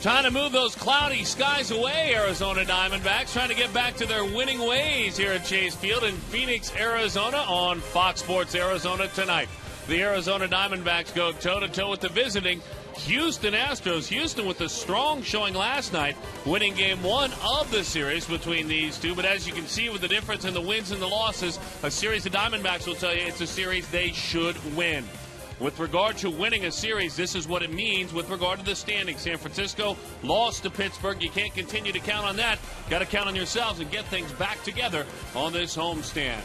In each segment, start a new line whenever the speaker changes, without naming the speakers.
Trying to move those cloudy skies away, Arizona Diamondbacks trying to get back to their winning ways here at Chase Field in Phoenix, Arizona on Fox Sports Arizona tonight. The Arizona Diamondbacks go toe-to-toe with the visiting Houston Astros. Houston with a strong showing last night, winning game one of the series between these two. But as you can see with the difference in the wins and the losses, a series the Diamondbacks will tell you it's a series they should win. With regard to winning a series, this is what it means with regard to the standings. San Francisco lost to Pittsburgh. You can't continue to count on that. Got to count on yourselves and get things back together on this homestand.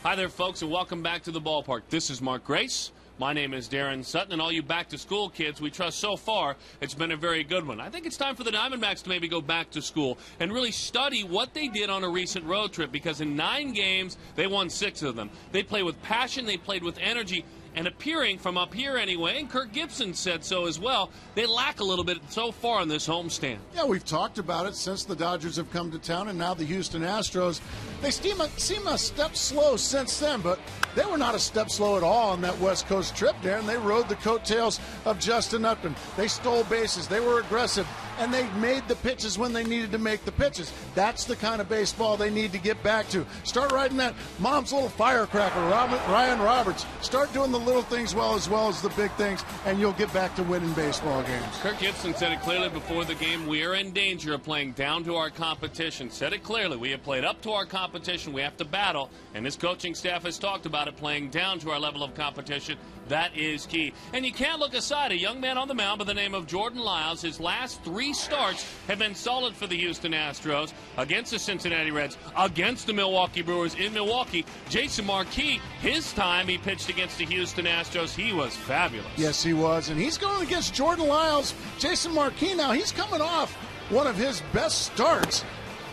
Hi there, folks, and welcome back to the ballpark. This is Mark Grace. My name is Darren Sutton, and all you back-to-school kids, we trust so far it's been a very good one. I think it's time for the Diamondbacks to maybe go back to school and really study what they did on a recent road trip, because in 9 games, they won 6 of them. They played with passion, they played with energy, and appearing from up here anyway, and Kirk Gibson said so as well, they lack a little bit so far on this homestand.
Yeah, we've talked about it since the Dodgers have come to town, and now the Houston Astros. They seem a step slow since then, but they were not a step slow at all on that West Coast trip, Darren. They rode the coattails of Justin Upton. They stole bases. They were aggressive, and they made the pitches when they needed to make the pitches. That's the kind of baseball they need to get back to. Start riding that mom's little firecracker, Ryan Roberts. Start doing the little things well as the big things, and you'll get back to winning baseball games.
Kirk Gibson said it clearly before the game. We are in danger of playing down to our competition. Said it clearly. We have played up to our competition. We have to battle, and his coaching staff has talked about it, playing down to our level of competition. That is key. And you can't look aside. A young man on the mound by the name of Jordan Lyles, his last 3 starts have been solid for the Houston Astros, against the Cincinnati Reds, against the Milwaukee Brewers in Milwaukee. Jason Marquis, his time he pitched against the Houston Astros, he was fabulous.
Yes, he was. And he's going against Jordan Lyles. Jason Marquis now, he's coming off one of his best starts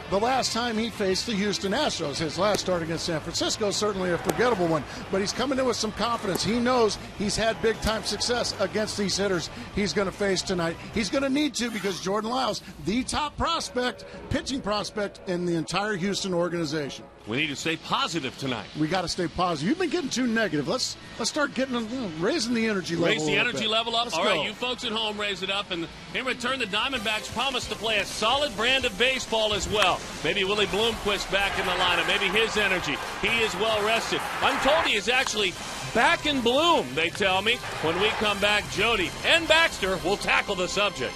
the last time he faced the Houston Astros. His last start against San Francisco, certainly a forgettable one, but he's coming in with some confidence. He knows he's had big-time success against these hitters he's going to face tonight. He's going to need to, because Jordan Lyles, the top prospect, pitching prospect in the entire Houston organization.
We need to stay positive tonight.
We got to stay positive. You've been getting too negative. Let's start getting raising the energy level.
Raise the energy level up. All
go.
right, you folks at home, raise it up. And in return, the Diamondbacks promise to play a solid brand of baseball as well. Maybe Willie Bloomquist back in the lineup. Maybe his energy. He is well rested. I'm told he is actually back in bloom, they tell me. When we come back, Jody and Baxter will tackle the subject.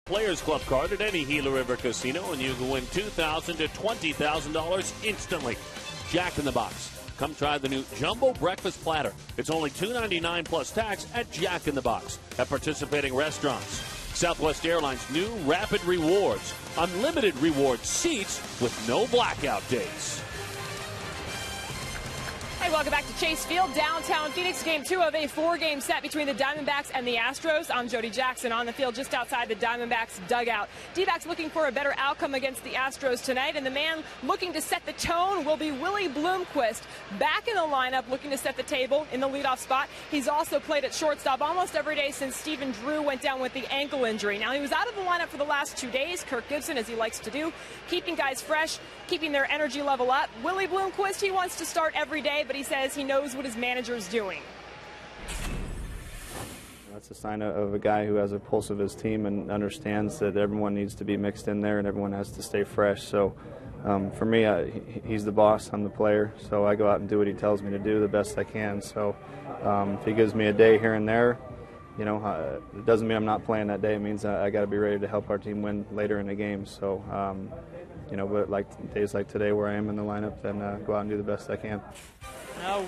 Players Club card at any Gila River casino, and you can win $2,000 to $20,000 instantly. Jack in the Box. Come try the new Jumbo Breakfast Platter. It's only $2.99 plus tax at Jack in the Box at participating restaurants. Southwest Airlines' new Rapid Rewards. Unlimited reward seats with no blackout dates.
Hey, welcome back to Chase Field, downtown Phoenix. Game 2 of a 4-game set between the Diamondbacks and the Astros. I'm Jody Jackson on the field just outside the Diamondbacks dugout. D-backs looking for a better outcome against the Astros tonight, and the man looking to set the tone will be Willie Bloomquist, back in the lineup looking to set the table in the leadoff spot. He's also played at shortstop almost every day since Stephen Drew went down with the ankle injury. Now, he was out of the lineup for the last 2 days. Kirk Gibson, as he likes to do, keeping guys fresh, keeping their energy level up. Willie Bloomquist, he wants to start every day, but he says he knows what his manager's doing.
That's a sign of a guy who has a pulse of his team and understands that everyone needs to be mixed in there and everyone has to stay fresh. So for me, he's the boss, I'm the player, so I go out and do what he tells me to do the best I can. So if he gives me a day here and there, you know, it doesn't mean I'm not playing that day. It means I got to be ready to help our team win later in the game. So, you know, but like days like today where I am in the lineup, then go out and do the best I can.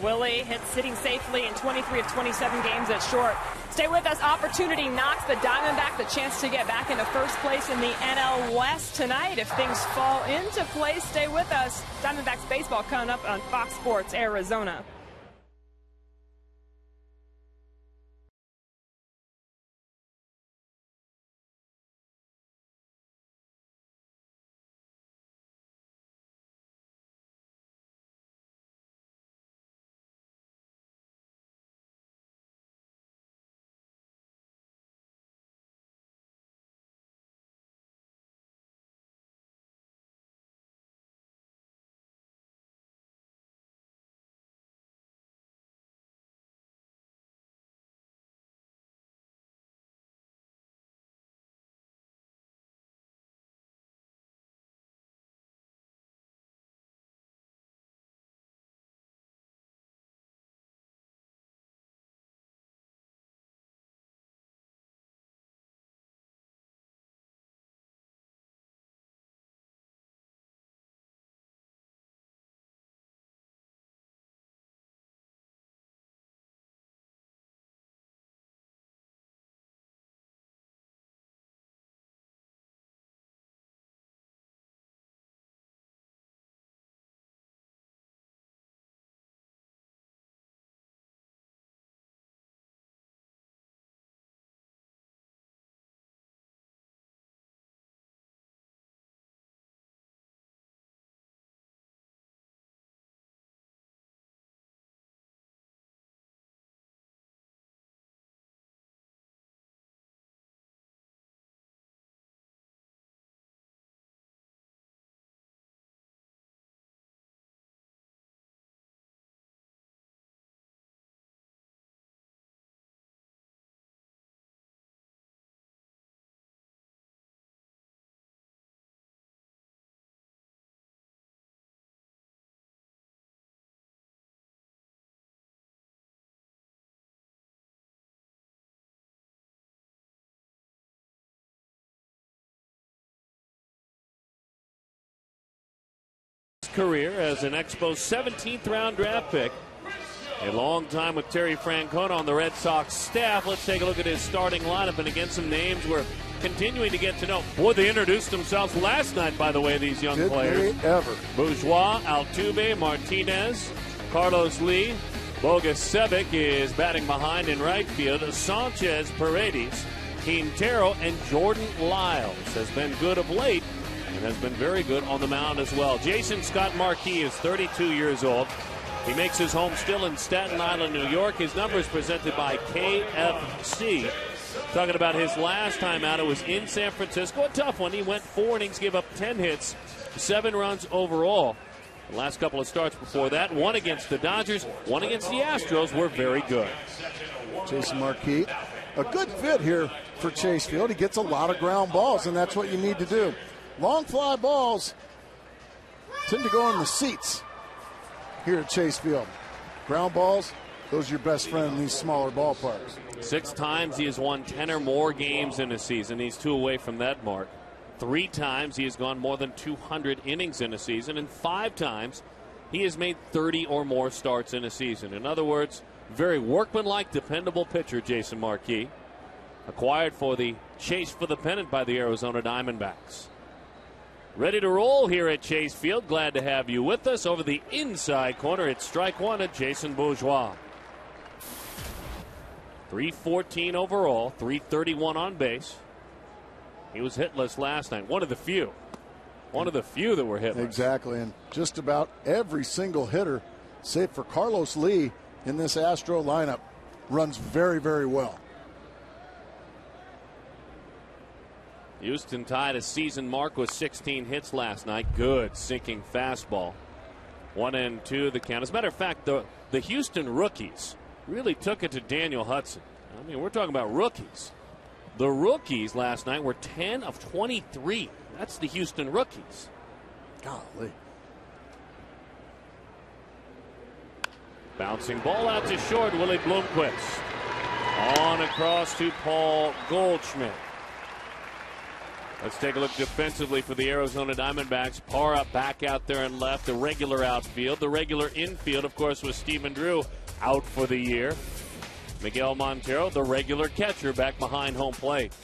Willie hits sitting safely in 23 of 27 games at short. Stay with us. Opportunity knocks the Diamondback the chance to get back into first place in the NL West tonight. If things fall into place, stay with us. Diamondbacks baseball coming up on Fox Sports Arizona.
Career as an Expos 17th round draft pick. A long time with Terry Francona on the Red Sox staff. Let's take a look at his starting lineup, and again some names we're continuing to get to know. Boy, they introduced themselves last night, by the way, these young players.
Did they ever?
Bourgeois, Altuve, Martinez, Carlos Lee, Bogusevic is batting behind in right field. Sanchez, Paredes, Quintero, and Jordan Lyles has been good of late and has been very good on the mound as well. Jason Scott Marquis is 32 years old. He makes his home still in Staten Island, New York. His number is presented by KFC. Talking about his last time out, it was in San Francisco. A tough one. He went 4 innings, gave up 10 hits, 7 runs overall. The last couple of starts before that, one against the Dodgers, one against the Astros, were very good.
Jason Marquis, a good fit here for Chase Field. He gets a lot of ground balls, and that's what you need to do. Long fly balls tend to go in the seats here at Chase Field. Ground balls, those are your best friend in these smaller ballparks.
6 times he has won 10 or more games in a season. He's 2 away from that mark. 3 times he has gone more than 200 innings in a season, and 5 times he has made 30 or more starts in a season. In other words, very workmanlike, dependable pitcher, Jason Marquis. Acquired for the chase for the pennant by the Arizona Diamondbacks. Ready to roll here at Chase Field. Glad to have you with us. Over the inside corner, it's strike one at Jason Bourgeois. 314 overall, 331 on base. He was hitless last night. One of the few that were hitless.
Exactly, and just about every single hitter, save for Carlos Lee in this Astro lineup, runs very, very well.
Houston tied a season mark with 16 hits last night. Good sinking fastball. 1-2 the count. As a matter of fact, the Houston rookies really took it to Daniel Hudson. I mean, we're talking about rookies. The rookies last night were 10 of 23. That's the Houston rookies.
Golly.
Bouncing ball out to short. Willie Bloomquist. On across to Paul Goldschmidt. Let's take a look defensively for the Arizona Diamondbacks. Parra back out there and left. The regular outfield. The regular infield, of course, was Stephen Drew out for the year. Miguel Montero, the regular catcher, back behind home plate.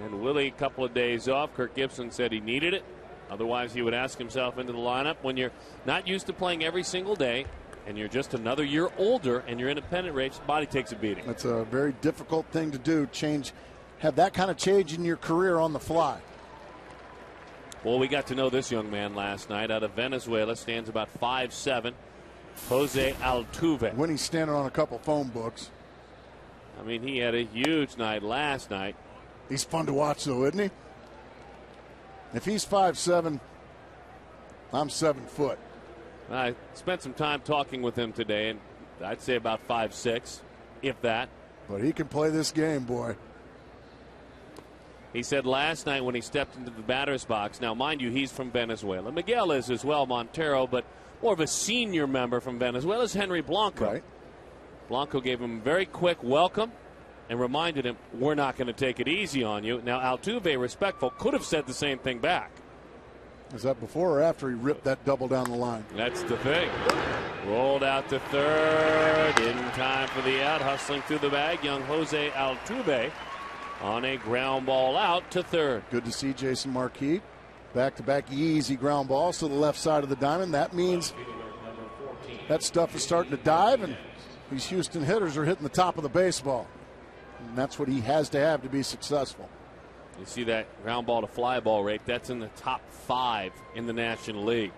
And Willie, a couple of days off. Kirk Gibson said he needed it. Otherwise, he would ask himself into the lineup. When you're not used to playing every single day, and you're just another year older, and you're in a pennant race, the body takes a beating.
That's a very difficult thing to do. Have that kind of change in your career on the fly.
Well, we got to know this young man last night out of Venezuela. Stands about 5'7". Jose Altuve.
When he's standing on a couple phone books.
I mean, he had a huge night last night.
He's fun to watch, though, isn't he? If he's 5'7", I'm 7 foot.
I spent some time talking with him today, and I'd say about 5'6", if that.
But he can play this game, boy.
He said last night when he stepped into the batter's box, now mind you, he's from Venezuela. Miguel is as well, Montero, but more of a senior member from Venezuela is Henry Blanco.
Right.
Blanco gave him a very quick welcome and reminded him, we're not going to take it easy on you. Now, Altuve, respectful, could have said the same thing back.
Is that before or after he ripped that double down the line?
That's the thing. Rolled out to third. In time for the out. Hustling through the bag. Young Jose Altuve on a ground ball out to third.
Good to see Jason Marquis. Back-to-back easy ground balls to the left side of the diamond. That means that stuff is starting to dive, and these Houston hitters are hitting the top of the baseball. And that's what he has to have to be successful.
You see that ground ball to fly ball rate. That's in the top 5 in the National League.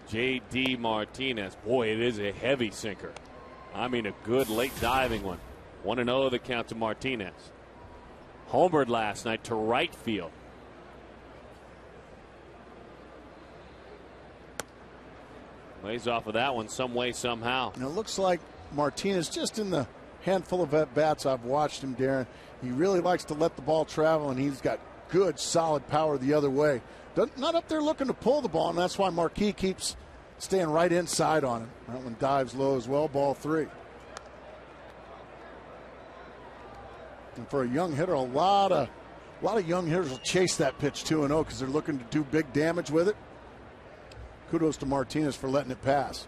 J.D. Martinez. Boy, it is a heavy sinker. I mean, a good late diving one. 1-0 the count to Martinez. Homered last night to right field. Lays off of that one some way, somehow.
And it looks like Martinez, just in the handful of at-bats I've watched him, Darren, he really likes to let the ball travel, and he's got good, solid power the other way. Not up there looking to pull the ball, and that's why Marquis keeps staying right inside on him. That one dives low as well, ball 3. And for a young hitter, a lot of young hitters will chase that pitch 2-0 because they're looking to do big damage with it. Kudos to Martinez for letting it pass.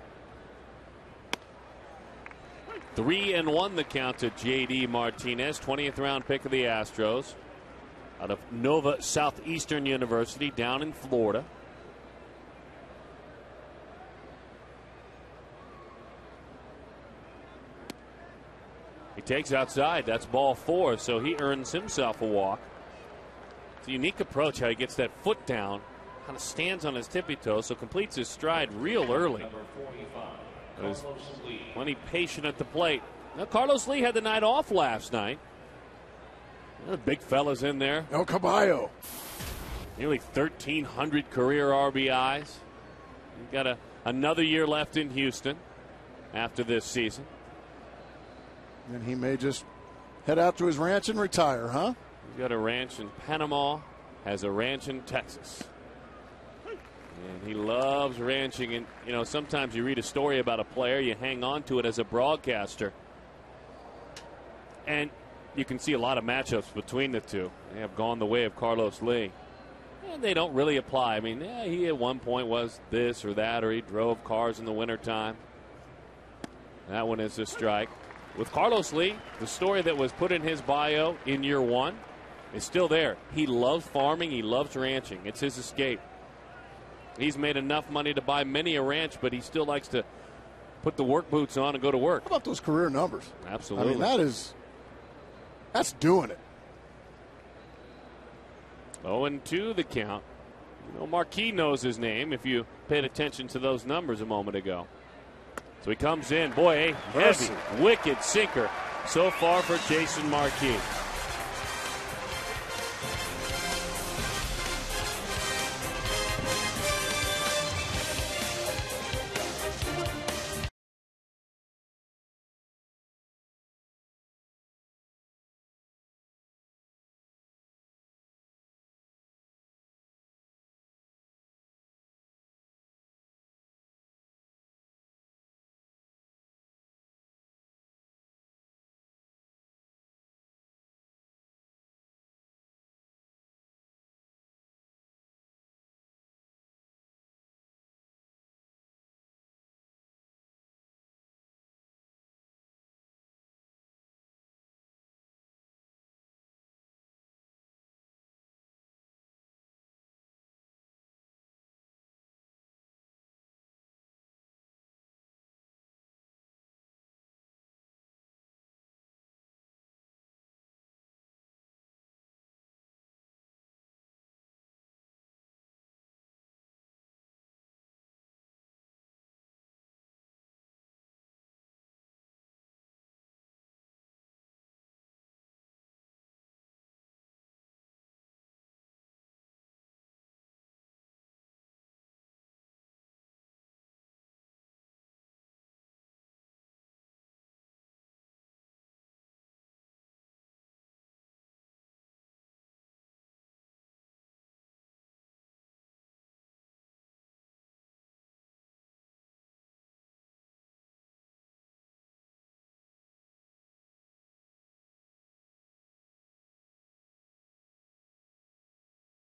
3-1 the count to J.D. Martinez, 20th round pick of the Astros out of Nova Southeastern University down in Florida. He takes outside. That's ball 4, so he earns himself a walk. It's a unique approach how he gets that foot down, kind of stands on his tippy toes, so completes his stride real early. Was plenty patient at the plate. Now, Carlos Lee had the night off last night. The big fella's in there.
El Caballo.
Nearly 1,300 career RBIs. He's got another year left in Houston after this season.
And he may just head out to his ranch and retire, huh?
He's got a ranch in Panama, has a ranch in Texas. And he loves ranching. And, you know, sometimes you read a story about a player, you hang on to it as a broadcaster. And you can see a lot of matchups between the two. They have gone the way of Carlos Lee. And they don't really apply. I mean, yeah, he at one point was this or that, or he drove cars in the wintertime. That one is a strike. With Carlos Lee, the story that was put in his bio in year one is still there. He loves farming. He loves ranching. It's his escape. He's made enough money to buy many a ranch, but he still likes to put the work boots on and go to work.
How about those career numbers?
Absolutely.
I mean, that's doing it.
0-2 the count. You know, Marquis knows his name if you paid attention to those numbers a moment ago. So he comes in. Boy, a heavy, wicked sinker so far for Jason Marquis.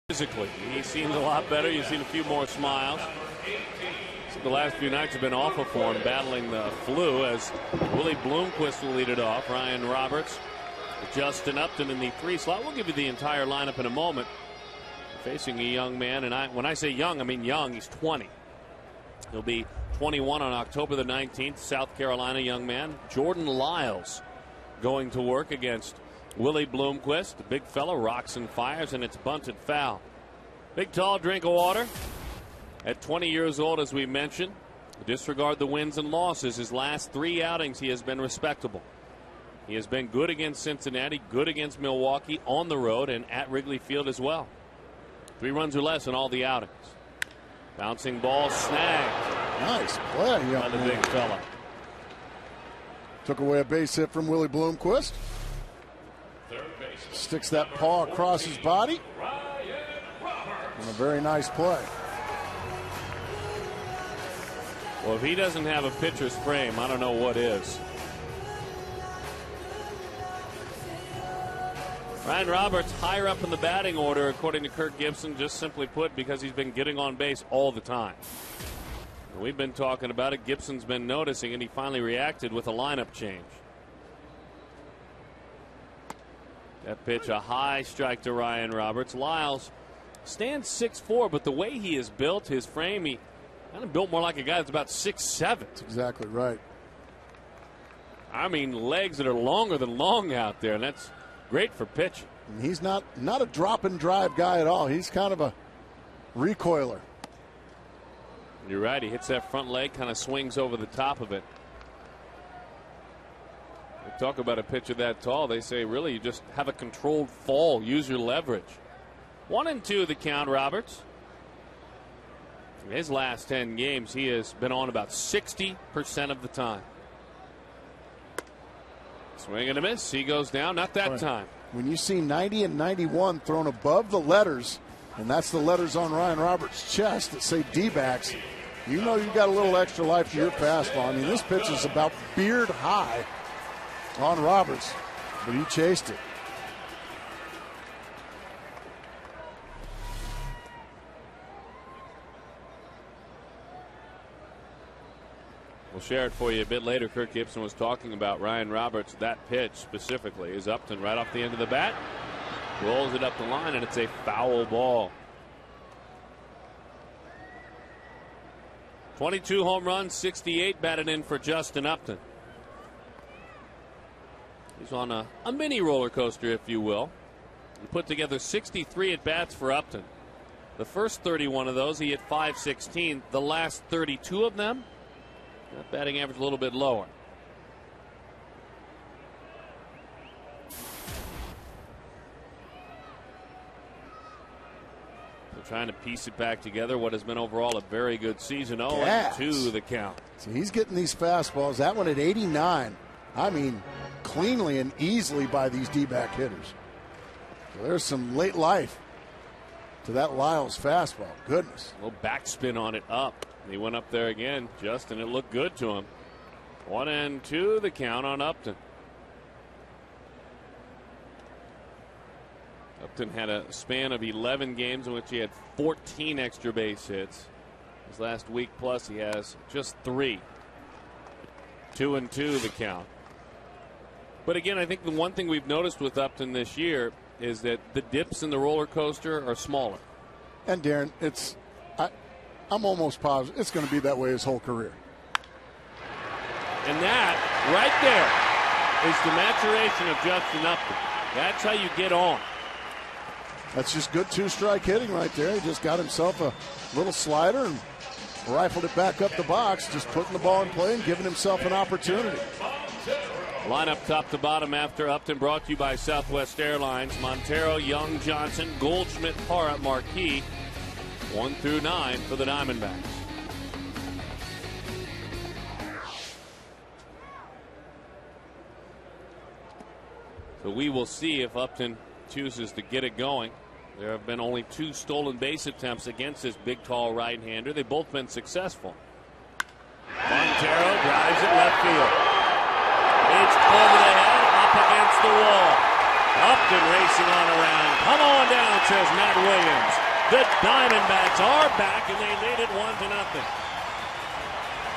Physically, he seems a lot better. You've seen a few more smiles. So the last few nights have been awful for him, battling the flu, as Willie Bloomquist will lead it off. Ryan Roberts, Justin Upton in the 3 slot. We'll give you the entire lineup in a moment. Facing a young man, and when I say young, I mean young. He's 20. He'll be 21 on October the 19th. South Carolina young man, Jordan Lyles, going to work against Willie Bloomquist. The big fella rocks and fires, and it's bunted foul. Big tall drink of water. At 20 years old, as we mentioned, disregard the wins and losses. His last 3 outings, he has been respectable. He has been good against Cincinnati, good against Milwaukee, on the road, and at Wrigley Field as well. 3 runs or less in all the outings. Bouncing ball snagged.
Nice play,
by the big fella.
Took away a base hit from Willie Bloomquist. Sticks that paw across his body. And a very nice play.
Well, if he doesn't have a pitcher's frame, I don't know what is. Ryan Roberts higher up in the batting order, according to Kirk Gibson, just simply put, because he's been getting on base all the time. We've been talking about it. Gibson's been noticing, and he finally reacted with a lineup change. That pitch, a high strike to Ryan Roberts. Lyles stands 6'4", but the way he is built, his frame, he kind of built more like a guy that's about 6'7".
That's exactly right.
I mean, legs that are longer than long out there, and that's great for pitching.
And he's not a drop and drive guy at all. He's kind of a recoiler.
You're right. He hits that front leg, kind of swings over the top of it. They talk about a pitcher that tall. They say, really, you just have a controlled fall. Use your leverage. 1-2 the count, Roberts. In his last 10 games, he has been on about 60% of the time. Swing and a miss. He goes down. Not that time.
When you see 90 and 91 thrown above the letters And that's the letters on Ryan Roberts' chest that say D-backs. You know you got a little extra life to your fastball. I mean, this pitch is about beard high on Roberts, but he chased it.
We'll share it for you a bit later. Kirk Gibson was talking about Ryan Roberts. That pitch specifically is Upton right off the end of the bat. Rolls it up the line, and it's a foul ball. 22 home runs, 68 batted in for Justin Upton. He's on a mini roller coaster, if you will. He put together 63 at-bats for Upton. The first 31 of those, he hit .516. The last 32 of them, that batting average a little bit lower. They're trying to piece it back together. What has been overall a very good season. 0-2 the count.
So he's getting these fastballs. That one at 89. I mean, cleanly and easily by these D-back hitters. So there's some late life to that Lyles fastball. Goodness.
A little backspin on it up. He went up there again, Justin. It looked good to him. 1-2 the count on Upton. Upton had a span of 11 games in which he had 14 extra base hits. His last week plus, he has just 3. 2-2 the count. But again, I think the one thing we've noticed with Upton this year is that the dips in the roller coaster are smaller.
And Darren, I'm almost positive it's going to be that way his whole career.
And that right there is the maturation of Justin Upton. That's how you get on.
That's just good two-strike hitting right there. He just got himself a little slider and rifled it back up the box, just putting the ball in play and giving himself an opportunity.
Lineup top to bottom after Upton, brought to you by Southwest Airlines. Montero, Young, Johnson, Goldschmidt, Parra, Marquis. 1-9 for the Diamondbacks. So we will see if Upton chooses to get it going. There have been only 2 stolen base attempts against this big, tall right-hander. They've both been successful. Montero drives it left field. It's over the head, up against the wall. Upton racing on around. Come on down, says Matt Williams. The Diamondbacks are back, and they lead it 1-0.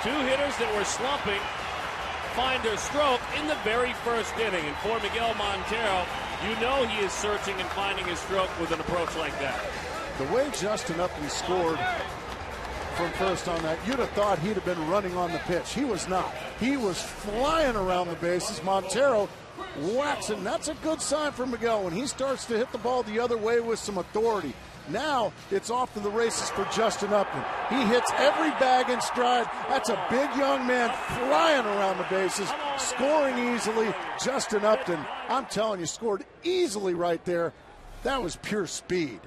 2 hitters that were slumping find their stroke in the very first inning. And for Miguel Montero, you know he is searching and finding his stroke with an approach like that.
The way Justin Upton scored from first on that, you'd have thought he'd have been running on the pitch. He was not. He was flying around the bases. Montero waxing. That's a good sign for Miguel when he starts to hit the ball the other way with some authority. Now it's off to the races for Justin Upton. He hits every bag in stride. That's a big young man flying around the bases, scoring easily. Justin Upton, I'm telling you, scored easily right there. That was pure speed.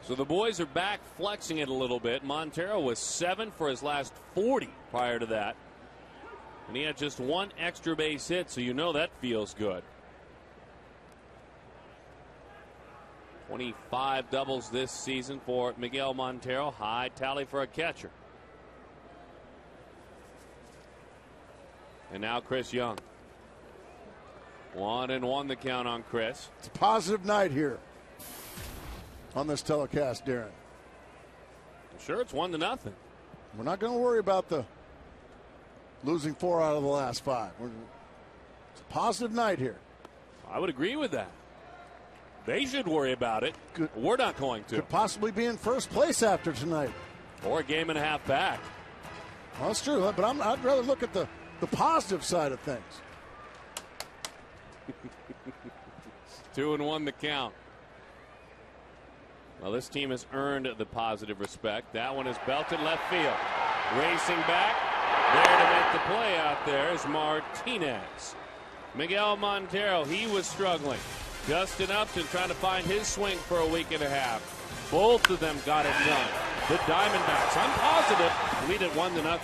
So the boys are back flexing it a little bit. Montero was 7 for his last 40 prior to that. And he had just 1 extra base hit, so you know that feels good. 25 doubles this season for Miguel Montero. High tally for a catcher. And now Chris Young. 1-1 the count on Chris.
It's a positive night here on this telecast, Darren.
Sure, it's 1-0.
We're not going to worry about the losing 4 out of the last 5. It's a positive night here.
I would agree with that. They should worry about it. We're not going to.
Could possibly be in first place after tonight.
Or a game and a half back.
Well, that's true, but I'd rather look at the positive side of things.
2-1 the count. Well, this team has earned the positive respect. That one is belted left field. Racing back. There to make the play out there is Martinez. Miguel Montero, he was struggling. Justin Upton trying to find his swing for a week and a half. Both of them got it done. The Diamondbacks, I'm positive, lead it 1-0.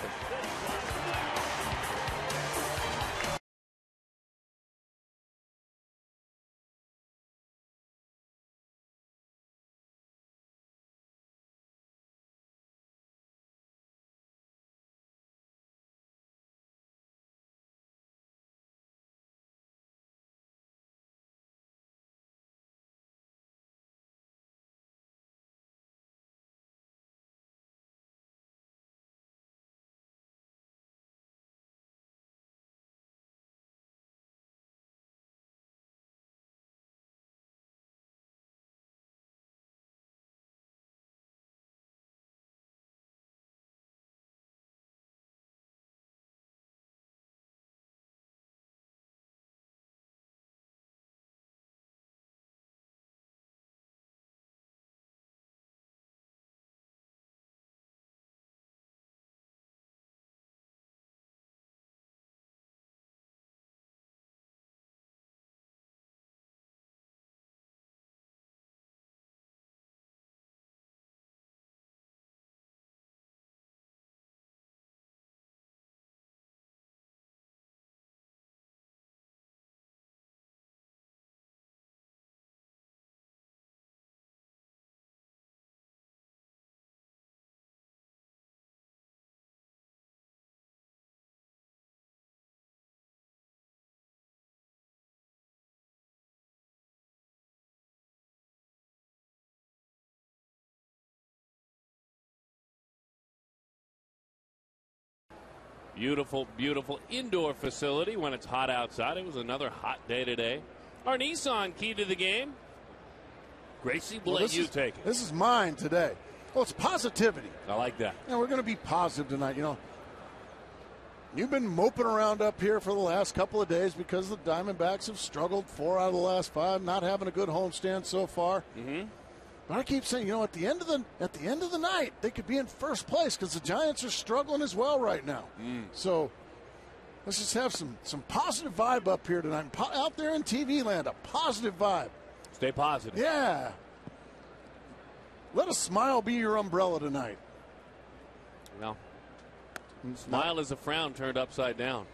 Beautiful, beautiful indoor facility when it's hot outside. It was another hot day today. Our Nissan key to the game. Gracie, we'll let you take it.
This is mine today. Well, it's positivity.
I like that.
And we're going to be positive tonight. You know, you've been moping around up here for the last couple of days because the Diamondbacks have struggled 4 out of the last 5, not having a good homestand so far.
Mm-hmm.
But I keep saying, you know, at the end of the night, they could be in first place because the Giants are struggling as well right now. So let's just have some positive vibe up here tonight. Out there in TV land, a positive vibe.
Stay positive.
Yeah. Let a smile be your umbrella tonight.
Well, smile is a frown turned upside down.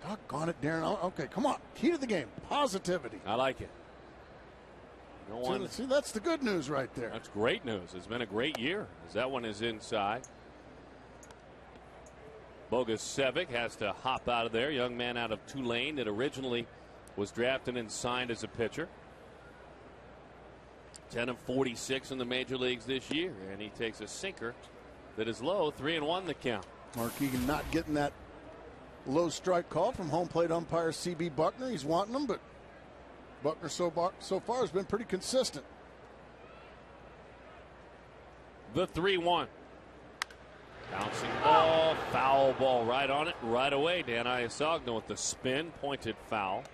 Doggone it, Darren. Okay, come on. Key to the game, positivity.
I like it.
See, that's the good news right there.
That's great news. It's been a great year as that one is inside. Bogusevic has to hop out of there. Young man out of Tulane that originally was drafted and signed as a pitcher. 10 of 46 in the major leagues this year, and he takes a sinker that is low. 3-1 the count.
Mark Egan not getting that low strike call from home plate umpire C.B. Buckner. He's wanting them, but Buckner so far has been pretty consistent.
The 3-1. Bouncing ball, foul ball right on it, right away. Dan Iasogno with the spin, pointed foul.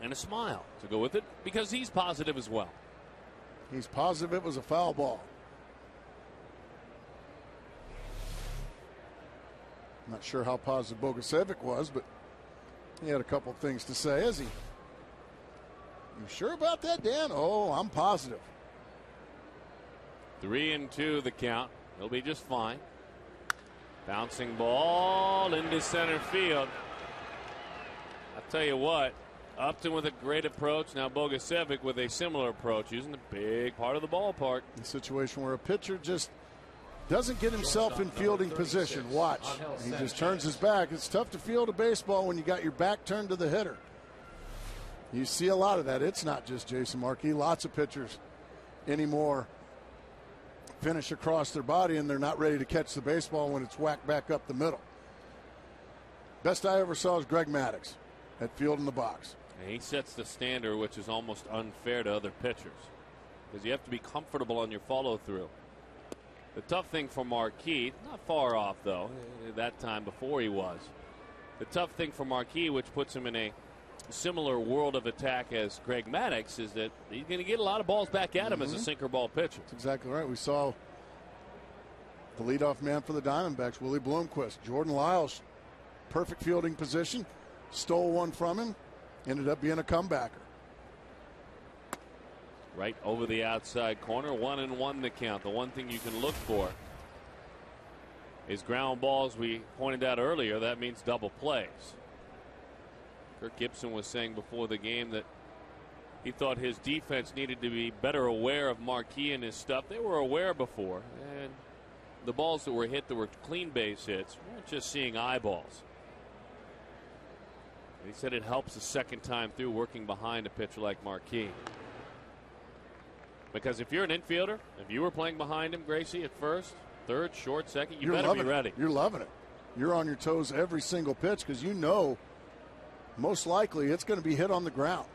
And a smile to go with it because he's positive as well.
He's positive it was a foul ball. Not sure how positive Bogusevic was, but he had a couple things to say. Is he? You sure about that, Dan? Oh, I'm positive.
3-2 the count. He'll be just fine. Bouncing ball into center field. I'll tell you what, Upton with a great approach. Now Bogusevic with a similar approach, using the big part of the ballpark.
A situation where a pitcher just doesn't get himself in fielding position. Watch. He just turns his back. It's tough to field a baseball when you got your back turned to the hitter. You see a lot of that. It's not just Jason Markey. Lots of pitchers anymore finish across their body and they're not ready to catch the baseball when it's whacked back up the middle. Best I ever saw is Greg Maddux at field in the box.
And he sets the standard, which is almost unfair to other pitchers because you have to be comfortable on your follow through. The tough thing for Marquis, not far off though, that time before he was. The tough thing for Marquis, which puts him in a similar world of attack as Greg Maddux, is that he's going to get a lot of balls back at him as a sinker ball pitcher.
That's exactly right. We saw the leadoff man for the Diamondbacks, Willie Bloomquist. Jordan Lyles, perfect fielding position, stole one from him, ended up being a comebacker.
Right over the outside corner, 1-1 the count. The one thing you can look for is ground balls. We pointed out earlier that means double plays. Kirk Gibson was saying before the game that he thought his defense needed to be better aware of Marquis and his stuff. They were aware before, and the balls that were hit that were clean base hits weren't just seeing eyeballs. And he said it helps the second time through working behind a pitcher like Marquis. Because if you're an infielder, if you were playing behind him, Gracie, at first, third, short, second, you better be ready.
You're loving it. You're on your toes every single pitch because you know most likely it's going to be hit on the ground.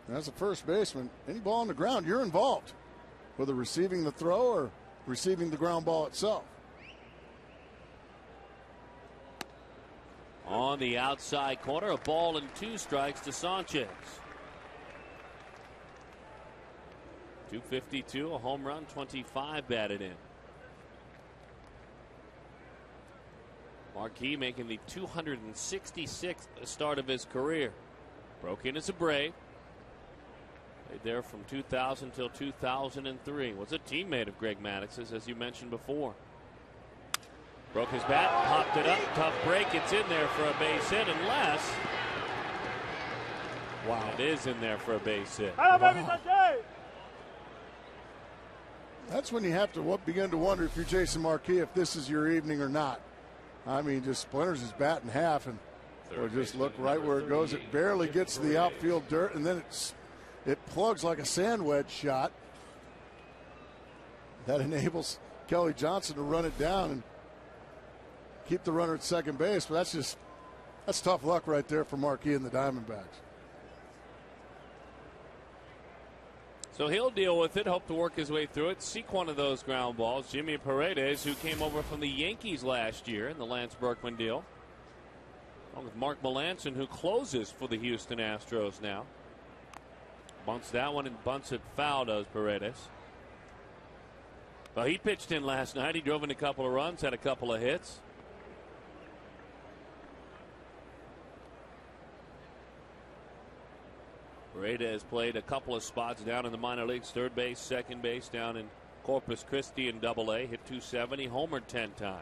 And as a first baseman, any ball on the ground, you're involved, whether receiving the throw or receiving the ground ball itself.
On the outside corner, a ball and 2 strikes to Sanchez. 252, a home run, 25 batted in. Marquis making the 266th start of his career. Broke in as a Brave. Played there from 2000 till 2003. Was a teammate of Greg Maddox's, as you mentioned before. Broke his bat, popped it up, tough break. It's in there for a base hit, unless. Wow. It is in there for a base hit.
Wow. That's when you have to begin to wonder if you're Jason Marquis, if this is your evening or not. I mean, just splinters his bat in half, and just look right where it goes. It barely gets to the outfield dirt, and then it plugs like a sand wedge shot. that enables Kelly Johnson to run it down and keep the runner at second base. But that's tough luck right there for Marquis and the Diamondbacks.
So he'll deal with it, hope to work his way through it. Seek one of those ground balls. Jimmy Paredes, who came over from the Yankees last year in the Lance Berkman deal. Along with Mark Melancon, who closes for the Houston Astros now. Bunts that one and bunts it foul, does Paredes. Well, he pitched in last night. He drove in a couple of runs, had a couple of hits. Paredes played a couple of spots down in the minor leagues, third base, second base, down in Corpus Christi in Double-A, hit .270, homered 10 times.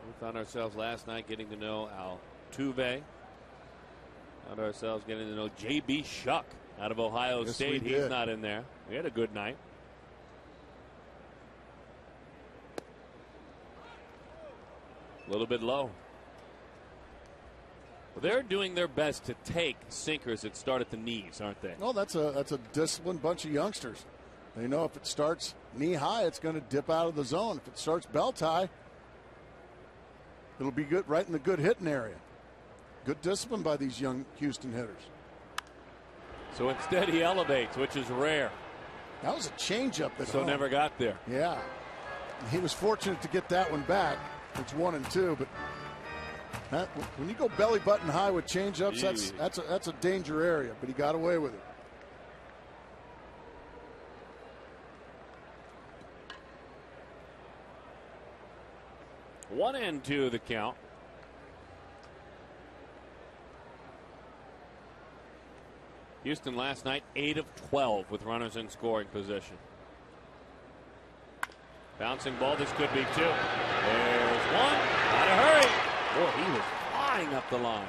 We found ourselves last night getting to know Altuve. Found ourselves getting to know J.B. Shuck out of Ohio State. He's not in there. We had a good night. A little bit low. Well, they're doing their best to take sinkers that start at the knees, aren't they?
Well, that's a disciplined bunch of youngsters. They know if it starts knee high, it's going to dip out of the zone. If it starts belt high, it'll be good right in the good hitting area. Good discipline by these young Houston hitters.
So instead he elevates, which is rare.
That was a changeup that
never got there.
Yeah. He was fortunate to get that one back. It's 1-2, but when you go belly button high with changeups, that's a danger area, but he got away with it.
One and two the count. Houston last night 8 of 12 with runners in scoring position. Bouncing ball, this could be two. There's one. Gotta hurry. Boy, he was flying up the line.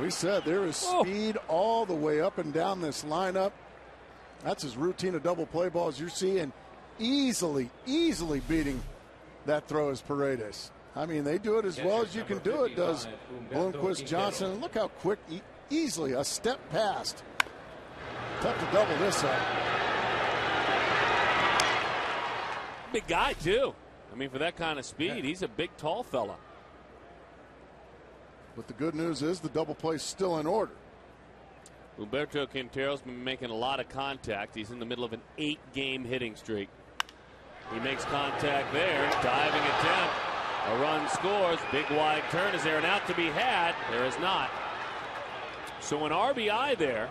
We said there is speed all the way up and down this lineup. That's as routine a double play ball as you see, and easily beating that throw is Paredes. I mean, they do it as well as you can do it, does Bloomquist Johnson. Look how quick, easily a step past. Tough to double this up.
Big guy, too. I mean, for that kind of speed, he's a big, tall fella.
But the good news is the double play's still in order.
Humberto Quintero's been making a lot of contact. He's in the middle of an 8-game hitting streak. He makes contact there. Diving attempt. A run scores. Big wide turn. Is there an out to be had? There is not. So an RBI there.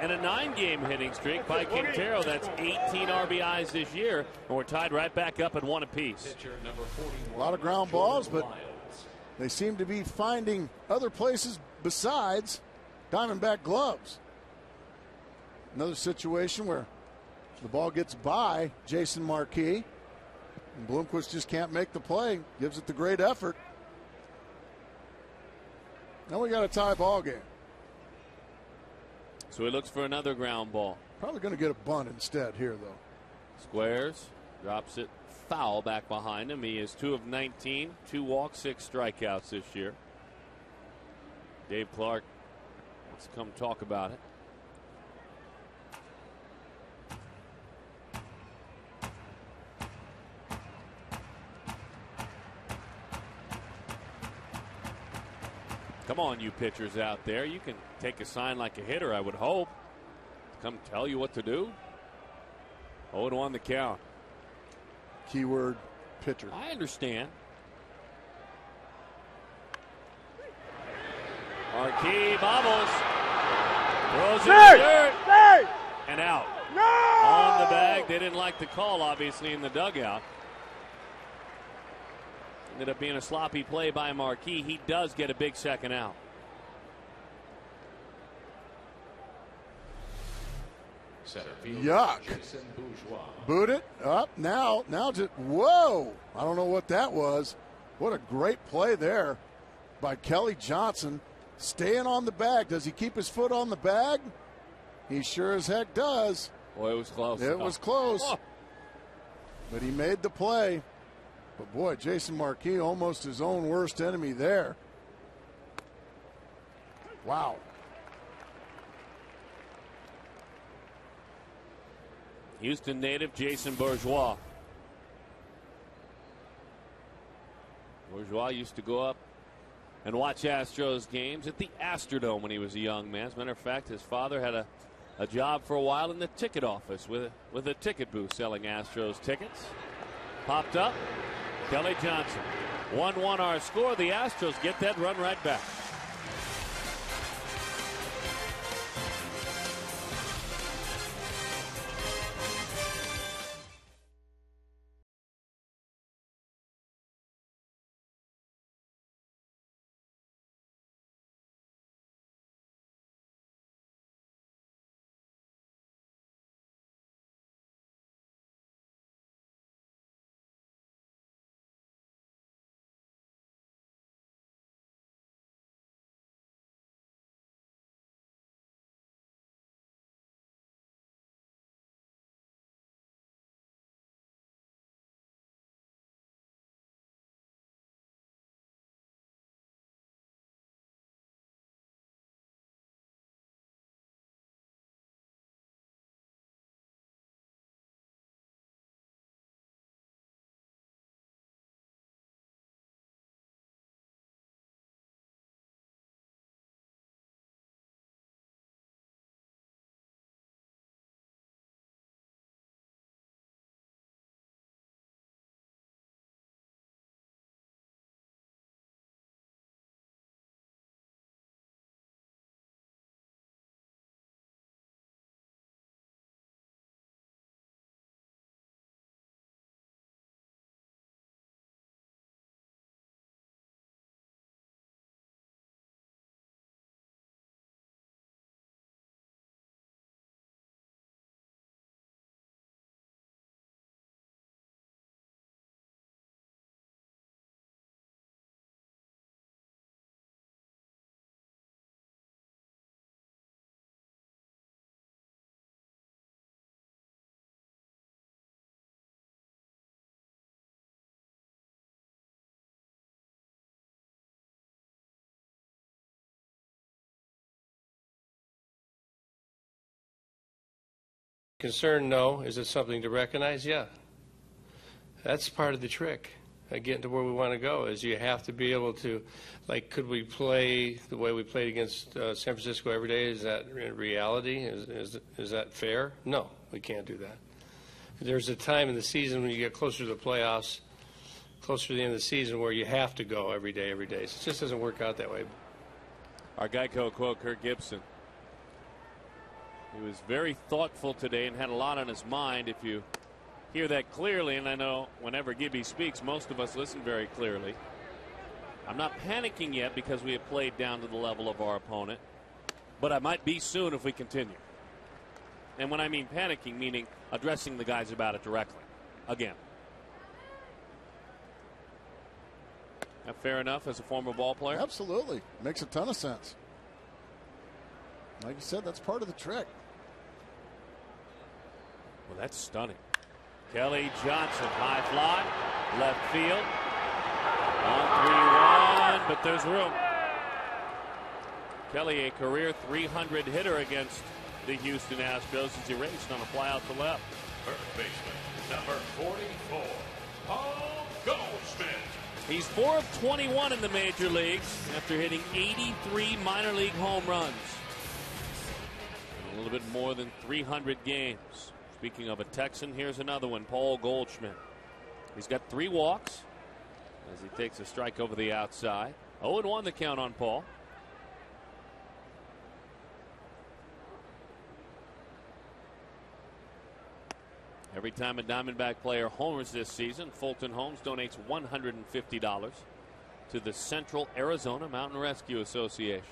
And a 9-game hitting streak by Quintero. That's 18 RBIs this year. And we're tied right back up at 1 apiece.
A lot of ground balls, but they seem to be finding other places besides Diamondback gloves. Another situation where the ball gets by Jason Marquis. And Bloomquist just can't make the play. Gives it the great effort. Now we got a tie ball game.
So he looks for another ground ball.
Probably going to get a bunt instead here, though.
Squares, drops it foul back behind him. He is 2 of 19, 2 walks, 6 strikeouts this year. Dave Clark wants to come talk about it. Come on, you pitchers out there. You can take a sign like a hitter, I would hope. Come tell you what to do. 0-1 the count.
Keyword pitcher.
I understand. Marquis bobbles. Throws it in the dirt. And out.
No!
On the bag. They didn't like the call, obviously, in the dugout. Ended up being a sloppy play by Marquis. He does get a big second out.
Yuck. Boot it up now. Just whoa. I don't know what that was. What a great play there by Kelly Johnson. Staying on the bag. Does he keep his foot on the bag? He sure as heck does.
Boy, it was close.
It was close. Oh. But he made the play. But boy, Jason Marquis, almost his own worst enemy there. Wow.
Houston native Jason Bourgeois. Bourgeois used to go up and watch Astros games at the Astrodome when he was a young man. As a matter of fact, his father had a job for a while in the ticket office with a ticket booth selling Astros tickets. Popped up. Kelly Johnson. 1-1 our score. The Astros get that run right back.
Concern, no. Is it something to recognize? Yeah. That's part of the trick. Getting to where we want to go is you have to be able to, like, could we play the way we played against San Francisco every day? Is that in reality? Is that fair? No, we can't do that. There's a time in the season when you get closer to the playoffs, closer to the end of the season, where you have to go every day, every day. So it just doesn't work out that way.
Our Geico quote, Kirk Gibson. He was very thoughtful today and had a lot on his mind. If you hear that clearly, and I know whenever Gibby speaks, most of us listen very clearly. I'm not panicking yet because we have played down to the level of our opponent, but I might be soon if we continue. And when I mean panicking, meaning addressing the guys about it directly. Again. That fair enough as a former ball player?
Absolutely. Makes a ton of sense. Like you said, that's part of the trick.
Well, that's stunning. Kelly Johnson, high fly, left field. On 3-1, but there's room. Kelly, a career .300 hitter against the Houston Astros, is erased on a fly out to left.
First baseman, number 44, Paul Goldschmidt.
He's 4 of 21 in the major leagues after hitting 83 minor league home runs. A little bit more than 300 games. Speaking of a Texan, here's another one, Paul Goldschmidt. He's got 3 walks as he takes a strike over the outside. 0-1 the count on Paul. Every time a Diamondback player homers this season, Fulton Homes donates $150 to the Central Arizona Mountain Rescue Association.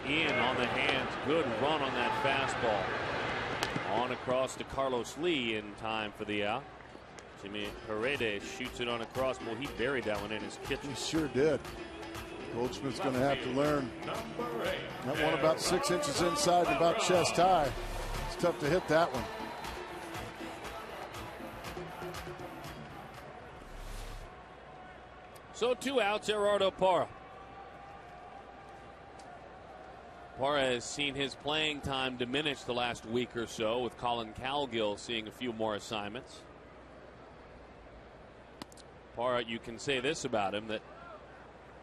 In on the hands, good run on that fastball. On across to Carlos Lee in time for the out. Jimmy Paredes shoots it on a crossball. He buried that one in his kitchen.
He sure did. Goldschmidt's going to have to learn. That one about 6 inches inside and about chest high. It's tough to hit that one.
So 2 outs, Gerardo Parra. Parra has seen his playing time diminish the last week or so, with Colin Cowgill seeing a few more assignments. Parra, you can say this about him, that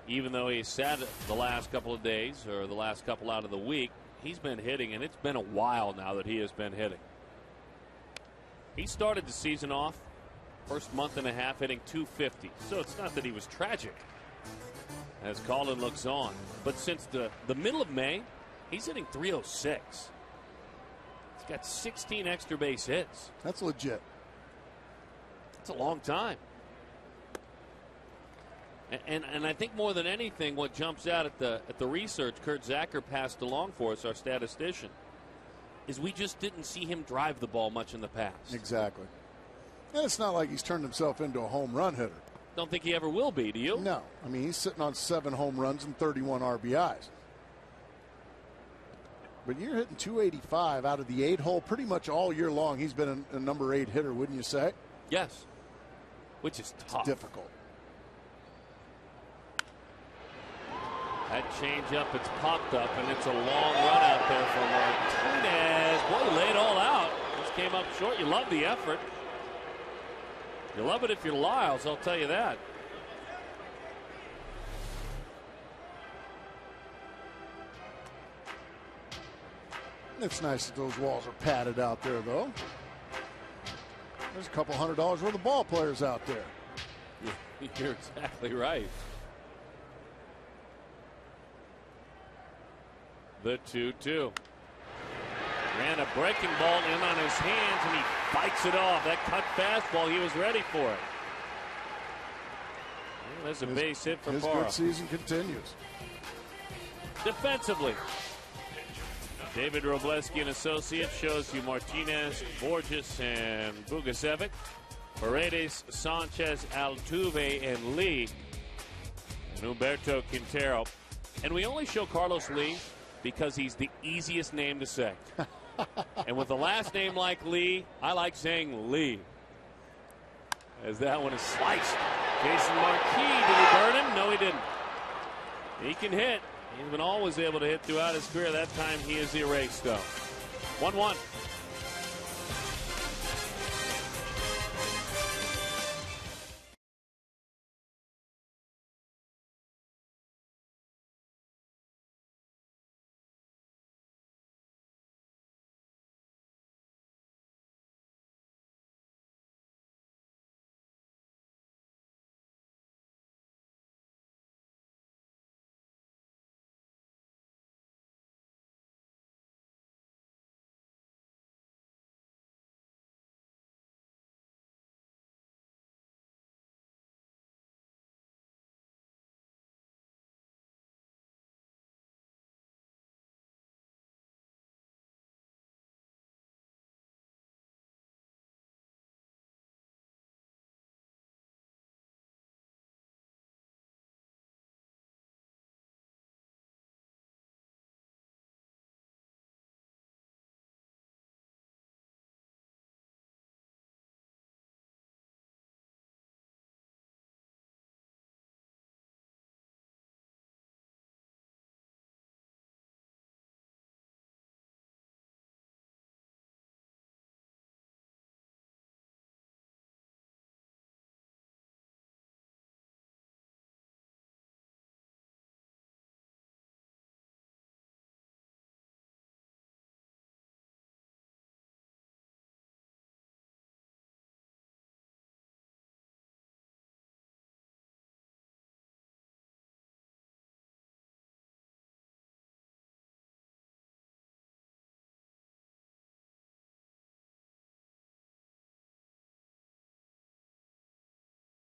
even though he's sat the last couple of days or the last couple out of the week, he's been hitting, and it's been a while now that he has been hitting. He started the season off, first month and a half, hitting .250. So it's not that he was tragic as Colin looks on. But since the middle of May, he's hitting .306. He's got 16 extra base hits.
That's legit.
That's a long time. And I think more than anything, what jumps out at the research Kurt Zacher passed along for us, our statistician, is we just didn't see him drive the ball much in the past.
Exactly. And it's not like he's turned himself into a home run hitter.
Don't think he ever will be, do you?
No. I mean, he's sitting on 7 home runs and 31 RBIs. But you're hitting .285 out of the 8-hole pretty much all year long. He's been a number 8 hitter, wouldn't you say?
Yes. Which is tough.
It's difficult.
That changeup, it's popped up, and it's a long run out there for Martinez. Boy, he laid it all out. Just came up short. You love the effort. You love it if you're Lyles, I'll tell you that.
It's nice that those walls are padded out there, though. There's a couple $100 worth of ball players out there.
You're exactly right. The 2-2. Ran a breaking ball in on his hands, and he fights it off. That cut fastball, he was ready for it. Well, there's a base hit for Parra.
His good season continues.
Defensively, David Robleski and Associates shows you Martinez, Borges, and Bugasevic. Paredes, Sanchez, Altuve, and Lee. And Humberto Quintero. And we only show Carlos Lee because he's the easiest name to say. And with a last name like Lee, I like saying Lee. As that one is sliced. Jason Marquis, did he burn him? No, he didn't. He can hit. He's been always able to hit throughout his career. That time he is erased, though. 1-1.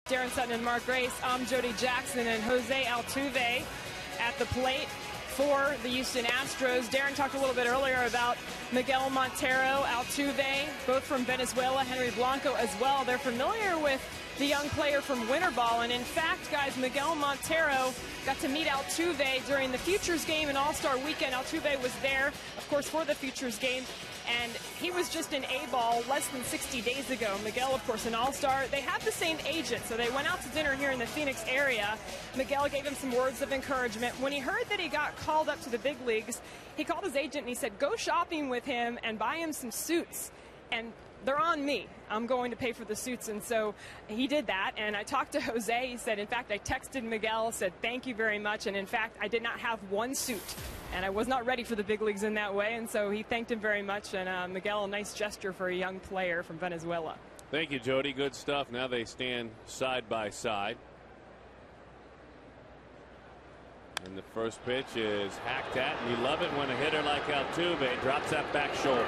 Darren Sutton and Mark Grace. I'm Jody Jackson, and Jose Altuve at the plate for the Houston Astros. Darren talked a little bit earlier about Miguel Montero, Altuve, both from Venezuela, Henry Blanco as well. They're familiar with the young player from winter ball. And in fact, guys, Miguel Montero got to meet Altuve during the Futures game and All-Star Weekend. Altuve was there, of course, for the Futures game. And he was just in A-ball less than 60 days ago. Miguel, of course, an all-star. They have the same agent, so they went out to dinner here in the Phoenix area. Miguel gave him some words of encouragement. When he heard that he got called up to the big leagues, he called his agent and he said, go shopping with him and buy him some suits. And they're on me. I'm going to pay for the suits. And so he did that. And I talked to Jose. He said, in fact, I texted Miguel, said, thank you very much. And in fact, I did not have one suit. And I was not ready for the big leagues in that way. And so he thanked him very much. And Miguel, a nice gesture for a young player from Venezuela.
Thank you, Jody. Good stuff. Now they stand side by side. And the first pitch is hacked at, and you love it when a hitter like Altuve drops that back shoulder.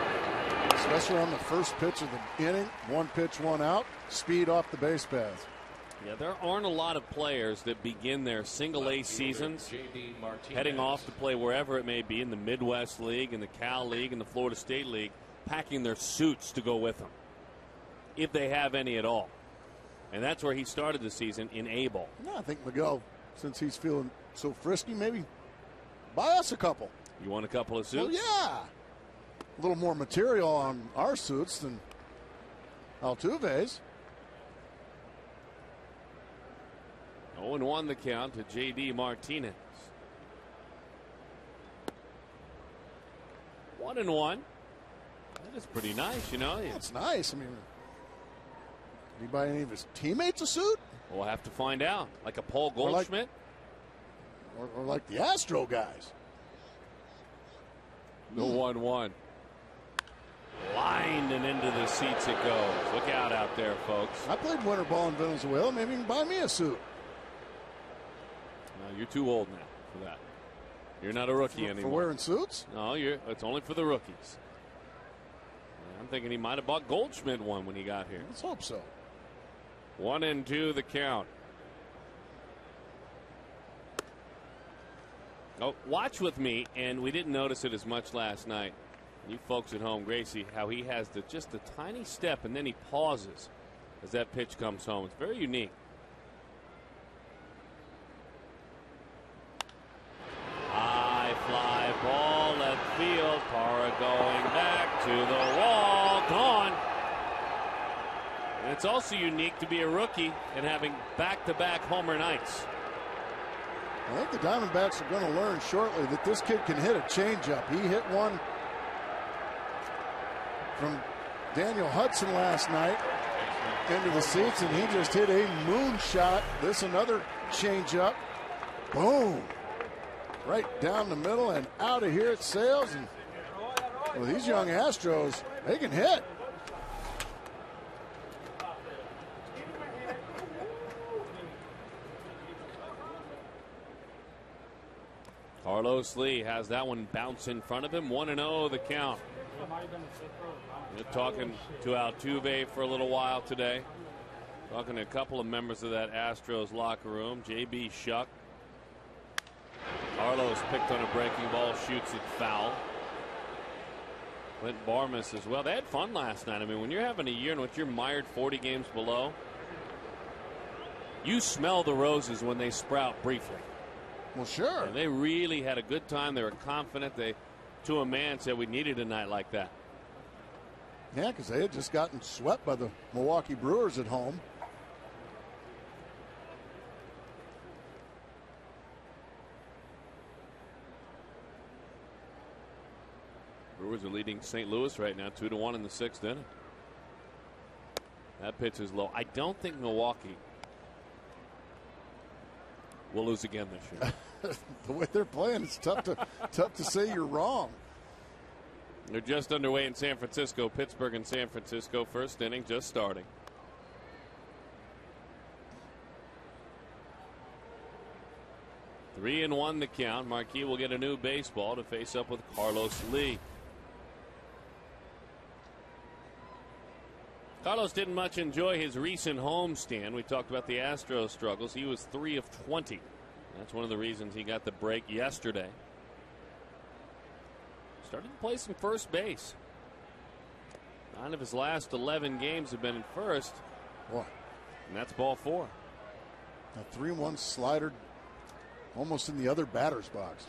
Especially on the first pitch of the inning, one pitch, one out, speed off the base paths.
Yeah, there aren't a lot of players that begin their single A seasons heading off to play wherever it may be in the Midwest League, in the Cal League, in the Florida State League, packing their suits to go with them, if they have any at all. And that's where he started the season, in A-ball.
No, I think Miguel, since he's feeling so frisky, maybe buy us a couple.
You want a couple of suits?
Well, yeah. A little more material on our suits than Altuve's.
0-1 the count to J.D. Martinez. 1-1. That is pretty nice, you know.
That's nice. I mean, did he buy any of his teammates a suit?
We'll have to find out. Like a Paul Goldschmidt?
Or like the Astro guys.
The 1-1. Lined and into the seats it goes. Look out there, folks.
I played winter ball in Venezuela. Maybe you can buy me a suit.
No, you're too old now for that. You're not a rookie anymore.
For wearing suits?
No, it's only for the rookies. I'm thinking he might have bought Goldschmidt one when he got here.
Let's hope so.
1-2 the count. Oh, watch with me, and we didn't notice it as much last night. You folks at home, Gracie, how he has just a tiny step, and then he pauses as that pitch comes home. It's very unique. High fly ball, left field. Parra going back to the wall. Gone. And it's also unique to be a rookie and having back-to-back homer nights.
I think the Diamondbacks are going to learn shortly that this kid can hit a changeup. He hit one from Daniel Hudson last night into the seats, and he just hit a moonshot. This another changeup. Boom. Right down the middle and out of here it sails. And well, these young Astros, they can hit.
Carlos Lee has that one bounce in front of him. 1-0 the count. We're talking to Altuve for a little while today. Talking to a couple of members of that Astros locker room. J.B. Shuck. Carlos picked on a breaking ball, shoots it foul. Clint Barmas as well. They had fun last night. I mean, when you're having a year in which you're mired 40 games below, you smell the roses when they sprout briefly.
Well, sure.
And they really had a good time. They were confident. They, to a man, said we needed a night like that.
Yeah, because they had just gotten swept by the Milwaukee Brewers at home.
Brewers are leading St. Louis right now 2-1 in the 6th inning. That pitch is low. I don't think Milwaukee will lose again this year.
The way they're playing, it's tough to say you're wrong.
They're just underway in San Francisco. Pittsburgh and San Francisco, first inning just starting. Three and 1 the count. Marquis will get a new baseball to face up with Carlos Lee. Carlos didn't much enjoy his recent homestand. We talked about the Astros struggles. He was 3 of 20. That's one of the reasons he got the break yesterday. Started to play some first base. 9 of his last 11 games have been at first.
Boy,
And that's ball 4.
A 3-1 slider almost in the other batter's box.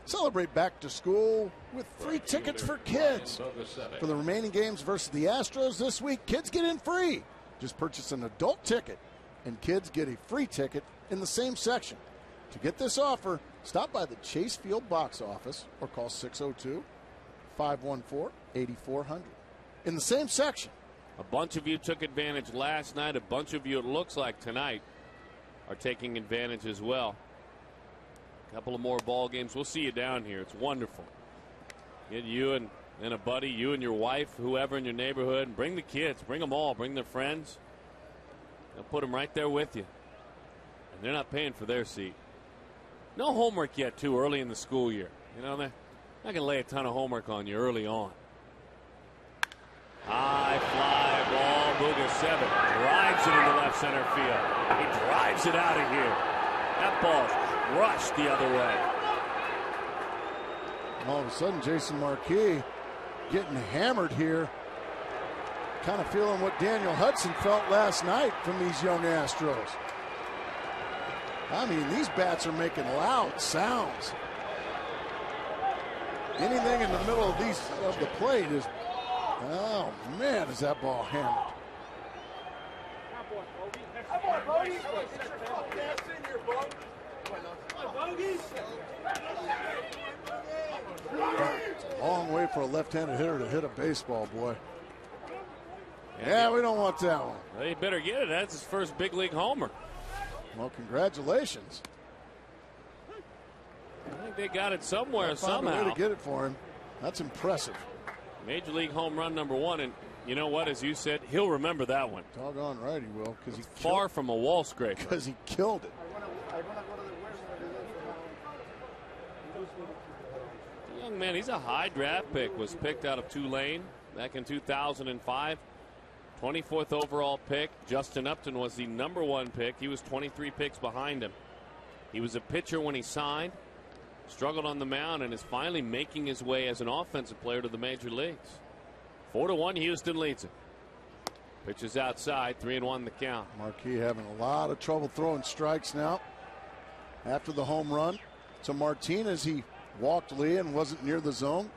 Celebrate back to school with free tickets for kids. For the remaining games versus the Astros this week, kids get in free. Just purchase an adult ticket, and kids get a free ticket in the same section. To get this offer, stop by the Chase Field box office or call 602-514-8400. In the same section.
A bunch of you took advantage last night. A bunch of you, it looks like tonight, are taking advantage as well. A couple of more ball games. We'll see you down here. It's wonderful. Get you and a buddy, you and your wife, whoever in your neighborhood, and bring the kids. Bring them all. Bring their friends. They'll put them right there with you. And they're not paying for their seat. No homework yet, too, early in the school year. You know, they're not going to lay a ton of homework on you early on. High fly ball. Bogasevic drives it into left center field. He drives it out of here. That ball's crushed the other way.
All of a sudden, Jason Marquis getting hammered here. Kind of feeling what Daniel Hudson felt last night from these young Astros. I mean, these bats are making loud sounds. Anything in the middle of the plate is, oh man, is that ball hammered. It's a long way for a left-handed hitter to hit a baseball, boy. Yeah, we don't want that one.
They better get it. That's his first big league homer.
Well, congratulations.
I think they got it somewhere,
somehow.
somehow.
A way to get it for him. That's impressive.
Major league home run number 1, and you know what? As you said, he'll remember that one.
Doggone right he will, because he
far from a wall scraper.
Because he killed it.
The young man, he's a high draft pick. Was picked out of Tulane back in 2005. 24th overall pick. Justin Upton was the number 1 pick. He was 23 picks behind him. He was a pitcher when he signed, struggled on the mound, and is finally making his way as an offensive player to the major leagues. 4-1, Houston leads it. Pitches outside, 3-1 the count.
Marquis having a lot of trouble throwing strikes now after the home run. So Martinez, he walked Lee and wasn't near the zone.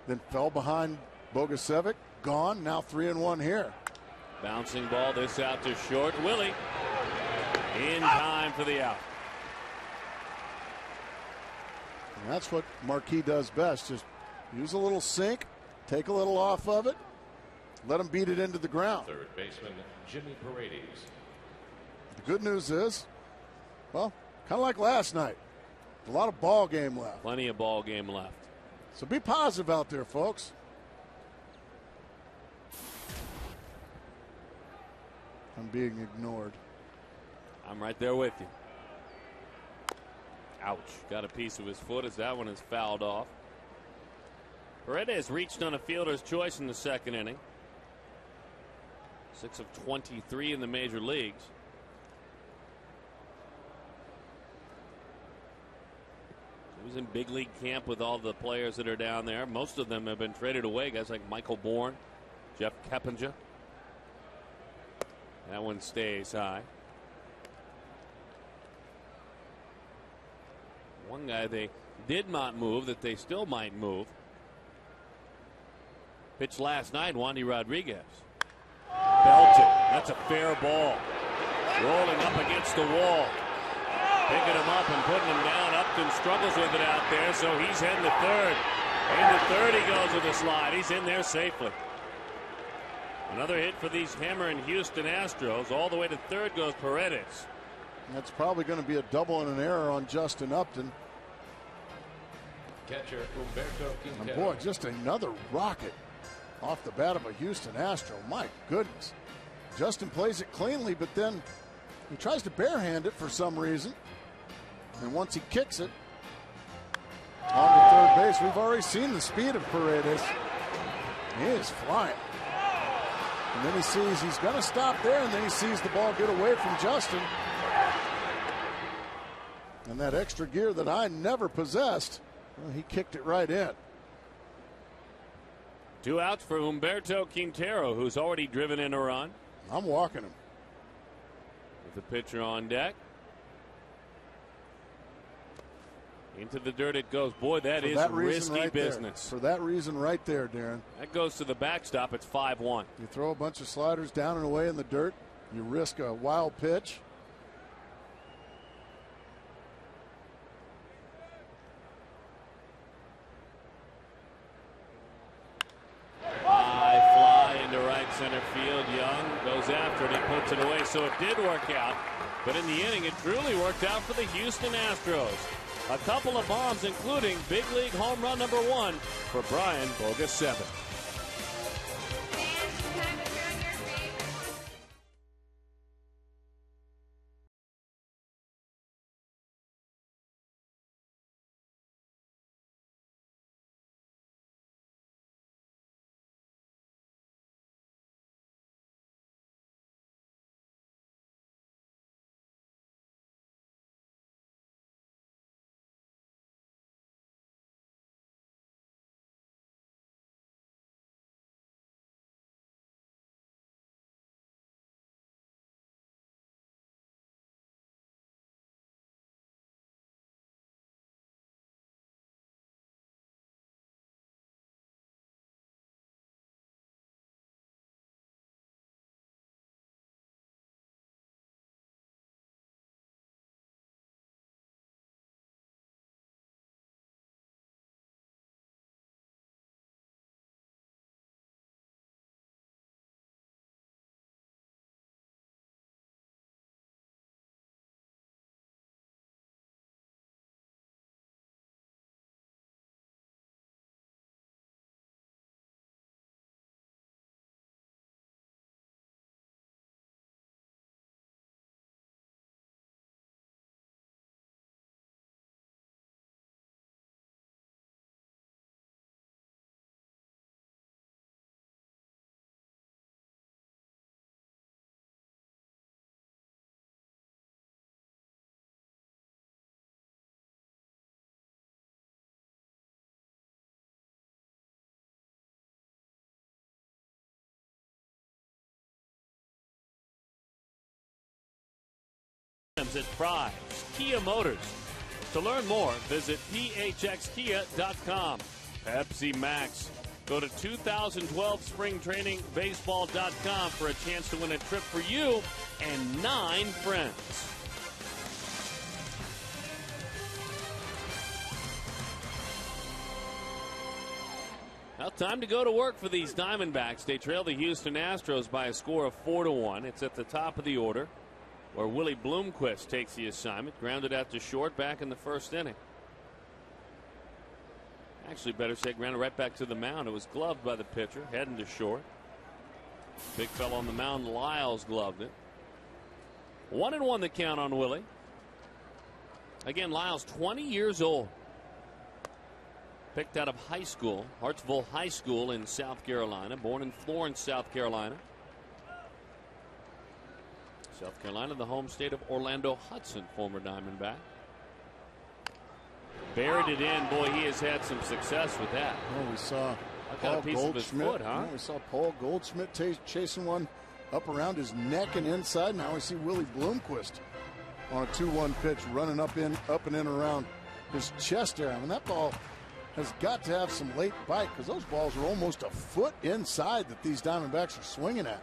Then fell behind Bogasevic. Gone. Now 3-1 here.
Bouncing ball, this out to short. Willie in time for the out.
And that's what Marquis does best. Just use a little sink, take a little off of it, let him beat it into the ground.
Third baseman Jimmy Paredes.
The good news is, well, kind of like last night, a lot of ball game left.
Plenty of ball game left.
So be positive out there, folks. I'm being ignored.
I'm right there with you. Ouch. Got a piece of his foot as that one is fouled off. Paredes reached on a fielder's choice in the second inning. 6 of 23 in the major leagues. He was in big league camp with all the players that are down there. Most of them have been traded away. Guys like Michael Bourne, Jeff Keppinger. That one stays high. One guy they did not move that they still might move. Pitched last night, Wandy Rodriguez. Belted. That's a fair ball. Rolling up against the wall. Picking him up and putting him down. Upton struggles with it out there, so he's heading to third. Into third he goes with a slide. He's in there safely. Another hit for these hammering Houston Astros. All the way to third goes Paredes.
That's probably going to be a double and an error on Justin Upton.
Catcher Humberto
And boy, just another rocket off the bat of a Houston Astro. My goodness. Justin plays it cleanly, but then he tries to barehand it for some reason. And once he kicks it on to third base, we've already seen the speed of Paredes. He is flying. And then he sees he's going to stop there, and then he sees the ball get away from Justin. And that extra gear that I never possessed, well, he kicked it right in.
2 outs for Humberto Quintero, who's already driven in a run.
I'm walking him.
With the pitcher on deck. Into the dirt it goes. Boy, that is risky business.
For that reason right there, Darren.
That goes to the backstop. It's 5-1.
You throw a bunch of sliders down and away in the dirt. You risk a wild pitch.
High fly into right center field. Young goes after it. He puts it away. So it did work out. But in the inning, it truly worked out for the Houston Astros. A couple of bombs, including big league home run number 1 for Brian Bogasevic. At Fry's Kia Motors. To learn more, visit phxkia.com. Pepsi Max. Go to 2012springtrainingbaseball.com for a chance to win a trip for you and 9 friends. Now, time to go to work for these Diamondbacks. They trail the Houston Astros by a score of 4-1. It's at the top of the order, where Willie Bloomquist takes the assignment. Grounded out to short back in the first inning. Actually, better say grounded right back to the mound. It was gloved by the pitcher, heading to short. Big fella on the mound, Lyles, gloved it. 1-1 the count on Willie. Again, Lyles, 20 years old. Picked out of high school, Hartsville High School in South Carolina. Born in Florence, South Carolina. South Carolina, the home state of Orlando Hudson, former Diamondback. Buried it in. Boy, he has had some success with that.
Oh, we saw
Paul Goldschmidt,
we saw Paul Goldschmidt chasing one up around his neck and inside. Now we see Willie Bloomquist on a 2-1 pitch running up and in around his chest area. I mean, that ball has got to have some late bite because those balls are almost a foot inside that these Diamondbacks are swinging at.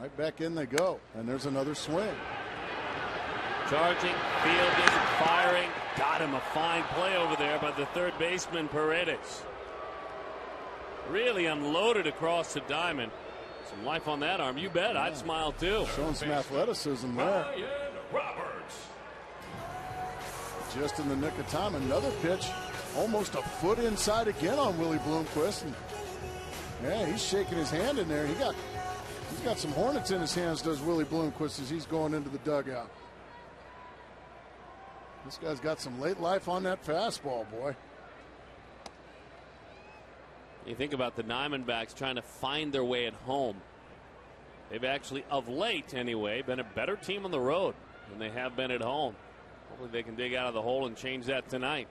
Right back in they go, and there's another swing.
Charging, fielding, firing. Got him a fine play over there by the third baseman, Paredes. Really unloaded across the diamond. Some life on that arm. You bet. Yeah. I'd smile too.
Showing some athleticism there. Just in the nick of time. Another pitch. Almost a foot inside again on Willie Bloomquist. And yeah, he's shaking his hand in there. He's got some hornets in his hands, does Willie Bloomquist, as he's going into the dugout. This guy's got some late life on that fastball, boy.
You think about the Diamondbacks trying to find their way at home. They've actually, of late anyway, been a better team on the road than they have been at home. Hopefully they can dig out of the hole and change that tonight.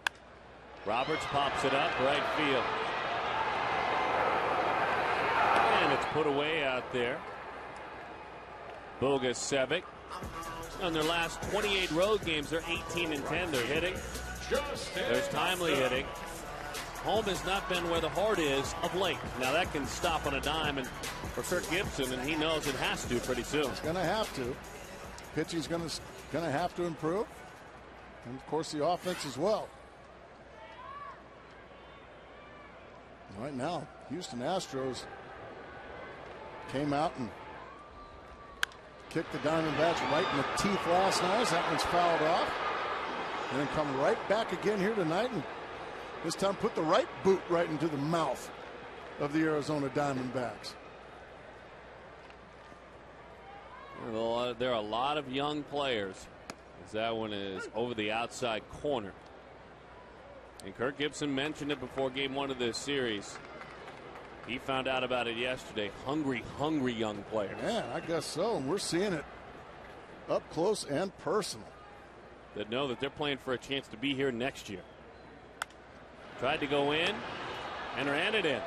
Roberts pops it up right field. And gets put away out there. Bogusevic. On their last 28 road games, they're 18-10. They're hitting. There's timely hitting. Home has not been where the heart is of late. Now that can stop on a dime, and for Kirk Gibson, and he knows it has to pretty soon.
It's going to have to. Pitching's going to have to improve, and of course the offense as well. Right now, Houston Astros came out and kicked the Diamondbacks right in the teeth last night. That one's fouled off. And then come right back again here tonight, and this time put the right boot right into the mouth of the Arizona Diamondbacks.
There are a lot of young players, as that one is over the outside corner. And Kirk Gibson mentioned it before game one of this series. He found out about it yesterday. Hungry young players.
Yeah, I guess so. And we're seeing it up close and personal.
That know that they're playing for a chance to be here next year. Tried to go in and ran it in.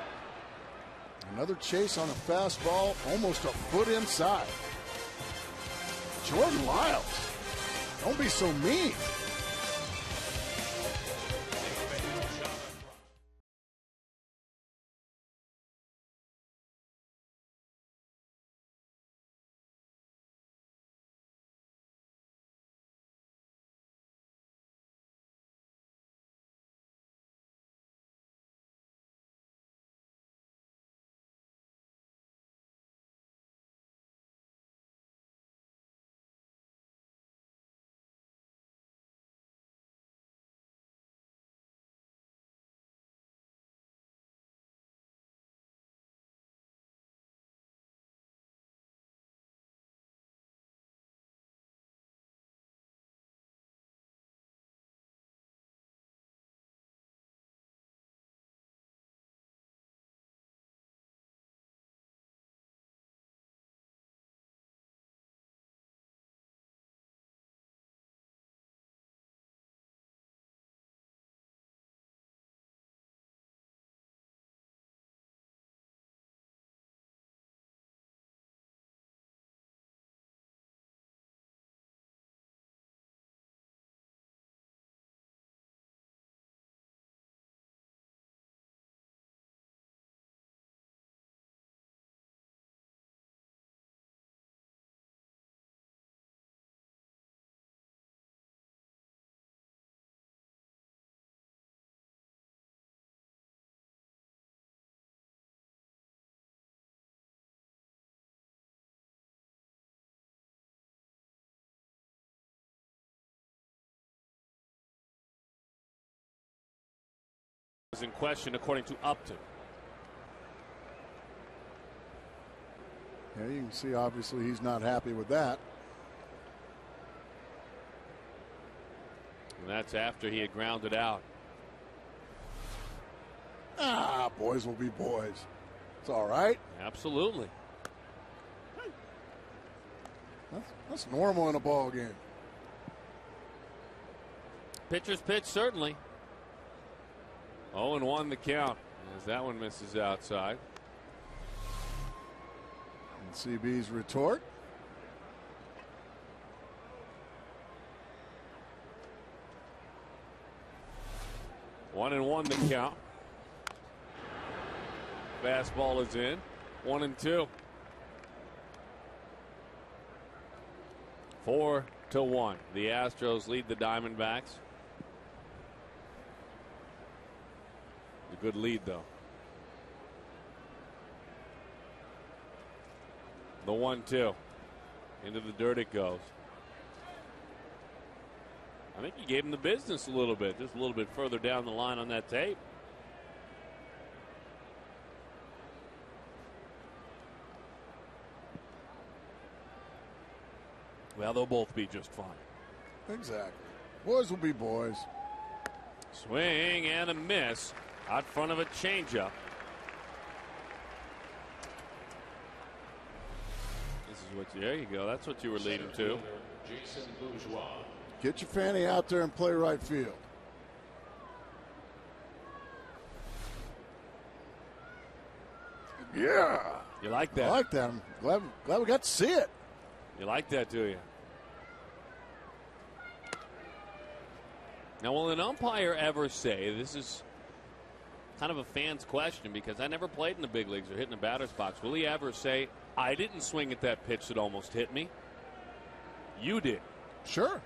Another chase on a fastball, almost a foot inside. Jordan Lyles, don't be so mean.
In question, according to Upton.
Yeah, you can see obviously he's not happy with that.
And that's after he had grounded out.
Boys will be boys. It's all right.
Absolutely.
That's normal in a ball game.
Pitcher's pitch, certainly. 0-1 the count as that one misses outside.
And CB's retort.
One and one the count. Fastball is in. 1-2. 4-1. The Astros lead the Diamondbacks. A good lead, though. The 1-2. Into the dirt it goes. I think he gave him the business a little bit, just a little bit further down the line on that tape. Well, they'll both be just fine.
Exactly. Boys will be boys.
Swing and a miss out front of a changeup. This is what there you go. That's what you were leading to.
Jason Bourgeois.
Get your fanny out there and play right field. Yeah.
You like that?
I like that. I'm glad we got to see it.
You like that, do you? Now, will an umpire ever say, this is kind of a fan's question because I never played in the big leagues or hit in the batter's box, will he ever say, I didn't swing at that pitch that almost hit me? You did.
Sure.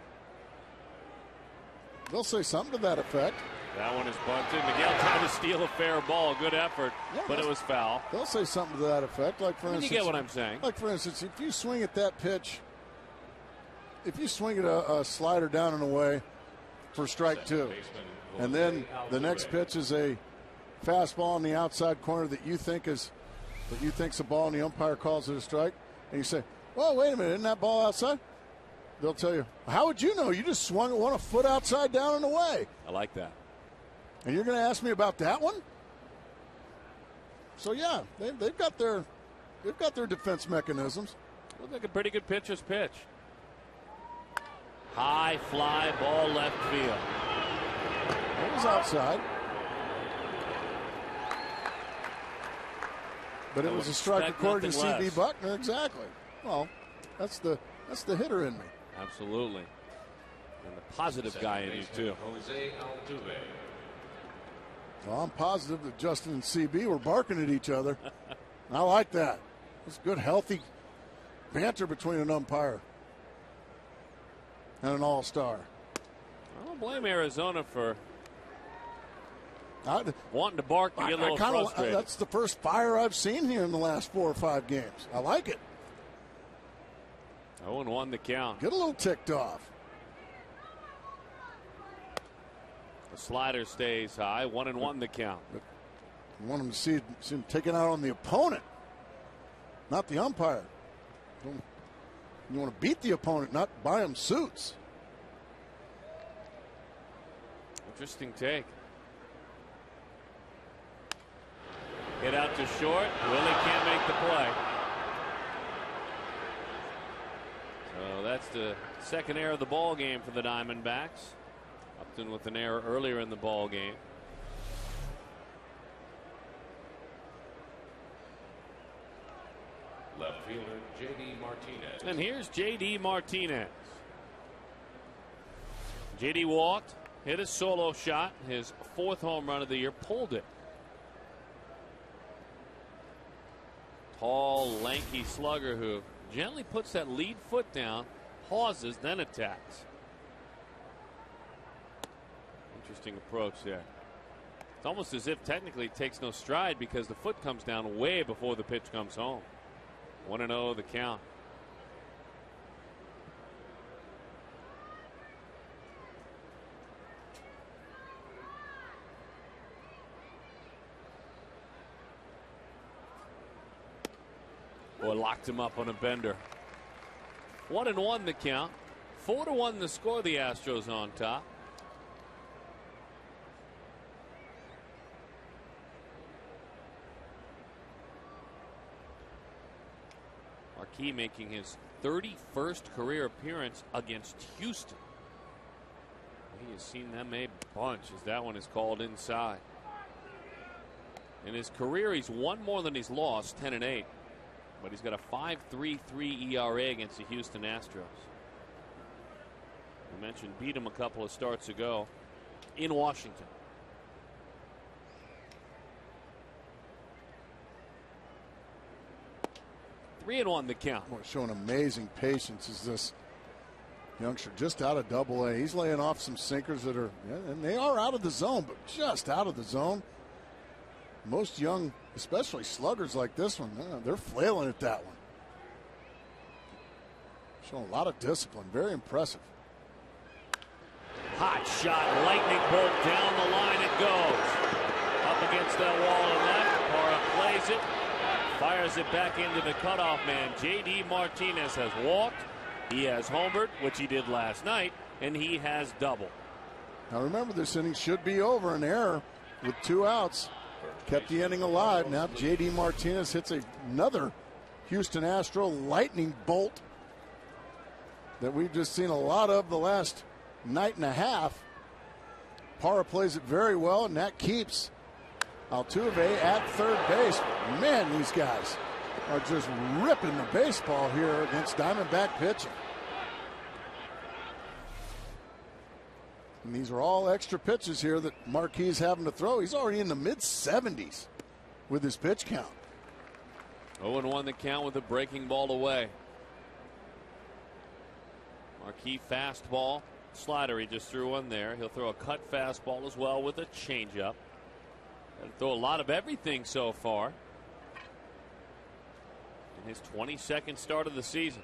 They'll say something to that effect.
That one is bunted. Miguel tried to steal a fair ball. Good effort, but it was foul.
They'll say something to that effect. Like, for instance,
you get what I'm saying.
Like, for instance, if you swing at that pitch, if you swing at a slider down and away for strike 2, and then the next pitch is a fastball on the outside corner that you think's a ball and the umpire calls it a strike, and you say, well, wait a minute, isn't that ball outside? They'll tell you, how would you know? You just swung it 1 foot outside, down and away.
I like that.
And you're going to ask me about that one? So yeah, they've got their defense mechanisms.
Looks like a pretty good pitcher's pitch. High fly ball left field.
It was outside, but it was a strike according to C.B. Buckner. Exactly. Well, that's the hitter in me.
Absolutely. And the positive guy in you too.
Jose Altuve.
Well, I'm positive that Justin and CB were barking at each other. I like that. It's good, healthy banter between an umpire and an all-star.
I don't blame Arizona for wanting to bark to get a little frustrated.
That's the first fire I've seen here in the last 4 or 5 games. I like it.
0-1 the count.
Get a little ticked off.
The slider stays high. 1-1 the count.
You want him to see him taken out on the opponent, not the umpire. You want to beat the opponent, not buy him suits.
Interesting take. Get out to short. Willie can't make the play. So that's the second error of the ball game for the Diamondbacks. Upton with an error earlier in the ball game.
Left fielder J.D. Martinez.
And here's J.D. Martinez. J.D. walked, hit a solo shot, his 4th home run of the year, pulled it. Tall, lanky slugger who gently puts that lead foot down, pauses, then attacks. Interesting approach there. It's almost as if technically it takes no stride because the foot comes down way before the pitch comes home. 1-0 the count. Boy, locked him up on a bender. 1-1 the count. 4-1 the score. The Astros on top. Marquis making his 31st career appearance against Houston. He has seen them a bunch as that one is called inside. In his career, he's won more than he's lost, 10-8. But he's got a 5.33 ERA against the Houston Astros. I mentioned beat him a couple of starts ago in Washington. 3-1 the count.
Boy, showing amazing patience is this youngster just out of Double-A. He's laying off some sinkers that are, and they are out of the zone, but just out of the zone. Most young, especially sluggers like this one, they're flailing at that one. Showing a lot of discipline. Very impressive.
Hot shot, lightning bolt down the line it goes. Up against that wall and left. Parra plays it. Fires it back into the cutoff man. J.D. Martinez has walked. He has homered, which he did last night, and he has doubled.
Now remember, this inning should be over. An error with 2 outs kept the inning alive. Now J.D. Martinez hits another Houston Astro lightning bolt that we've just seen a lot of the last night and a half. Parra plays it very well, and that keeps Altuve at third base. Man, these guys. are just ripping the baseball here against Diamondback pitching. And these are all extra pitches here that Marquis is having to throw. He's already in the mid-70s with his pitch count.
0-1 the count with a breaking ball away. Marquis fastball, slider, he just threw one there. He'll throw a cut fastball as well with a changeup. He'll throw a lot of everything so far in his 22nd start of the season.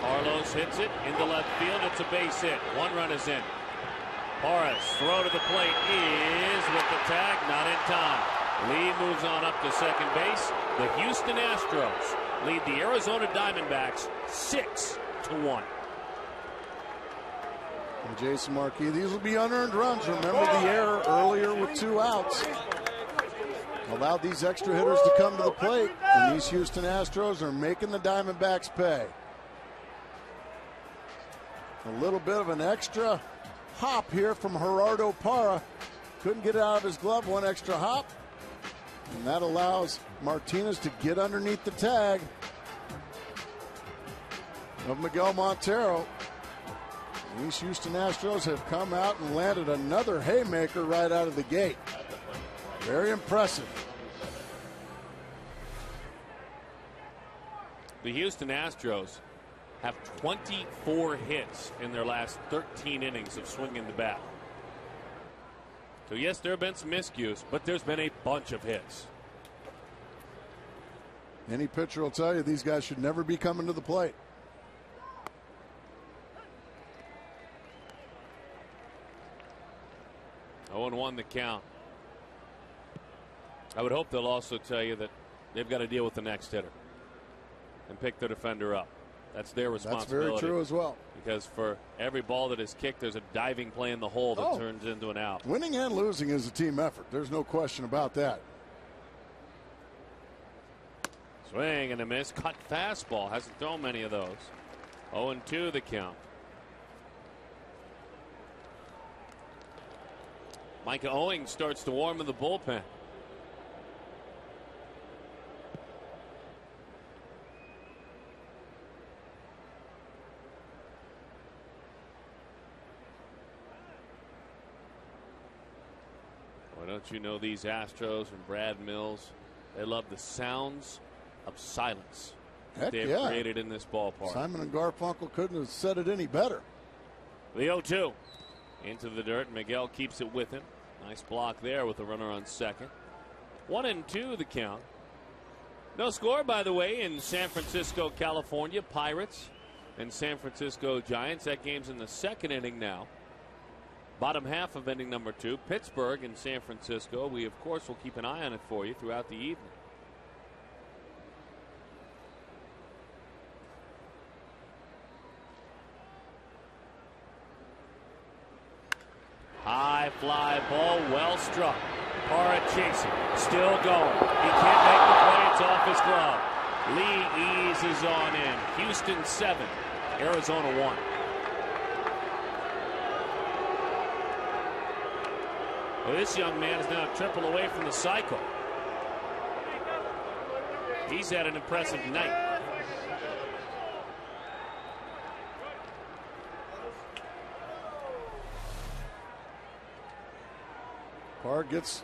Carlos hits it into left field. It's a base hit. One run is in. Parras throw to the plate is with the tag, not in time. Lee moves on up to second base. The Houston Astros lead the Arizona Diamondbacks 6-1.
And Jason Marquis, these will be unearned runs. Remember the error earlier with 2 outs. Allowed these extra hitters to come to the plate, and these Houston Astros are making the Diamondbacks pay. A little bit of an extra hop here from Gerardo Parra. Couldn't get it out of his glove, one extra hop. And that allows Martinez to get underneath the tag of Miguel Montero. These Houston Astros have come out and landed another haymaker right out of the gate. Very impressive.
The Houston Astros have 24 hits in their last 13 innings of swinging the bat. So yes, there have been some miscues, but there's been a bunch of hits.
Any pitcher will tell you these guys should never be coming to the plate.
Oh, 0-1 the count. I would hope they'll also tell you that they've got to deal with the next hitter and pick their defender up. That's their responsibility.
That's very true as well.
Because for every ball that is kicked, there's a diving play in the hole that turns into an out.
Winning and losing is a team effort. There's no question about that.
Swing and a miss. Cut fastball. Hasn't thrown many of those. 0-2 the count. Micah Owings starts to warm in the bullpen. Well, don't you know these Astros and Brad Mills? They love the sounds of silence that they've created in this ballpark.
Simon and Garfunkel couldn't have said it any better.
The 0-2 into the dirt. Miguel keeps it with him. Nice block there with a runner on second. 1-2 the count. No score, by the way, in San Francisco, California. Pirates and San Francisco Giants. That game's in the second inning now. Bottom half of inning number 2. Pittsburgh and San Francisco. We, of course, will keep an eye on it for you throughout the evening. High fly ball, well struck. Parra chasing, still going. He can't make the play, it's off his glove. Lee eases on in. Houston 7, Arizona 1. Well, this young man is now a triple away from the cycle. He's had an impressive night.
Parr gets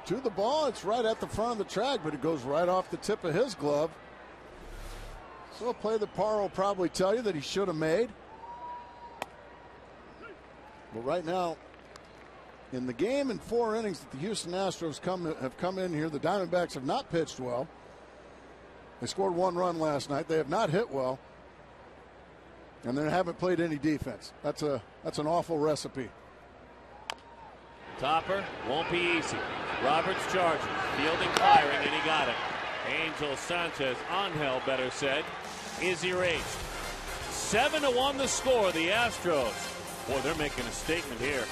to the ball. It's right at the front of the track, but it goes right off the tip of his glove. So a play that Parr will probably tell you that he should have made. But right now, in the game in 4 innings that the Houston Astros have come in here, the Diamondbacks have not pitched well. They scored 1 run last night. They have not hit well, and they haven't played any defense. That's an awful recipe.
Topper won't be easy. Roberts charging, fielding, firing, and he got it. Angel Sanchez, Angel better said, is erased. 7-1 the score. The Astros, boy, they're making a statement here.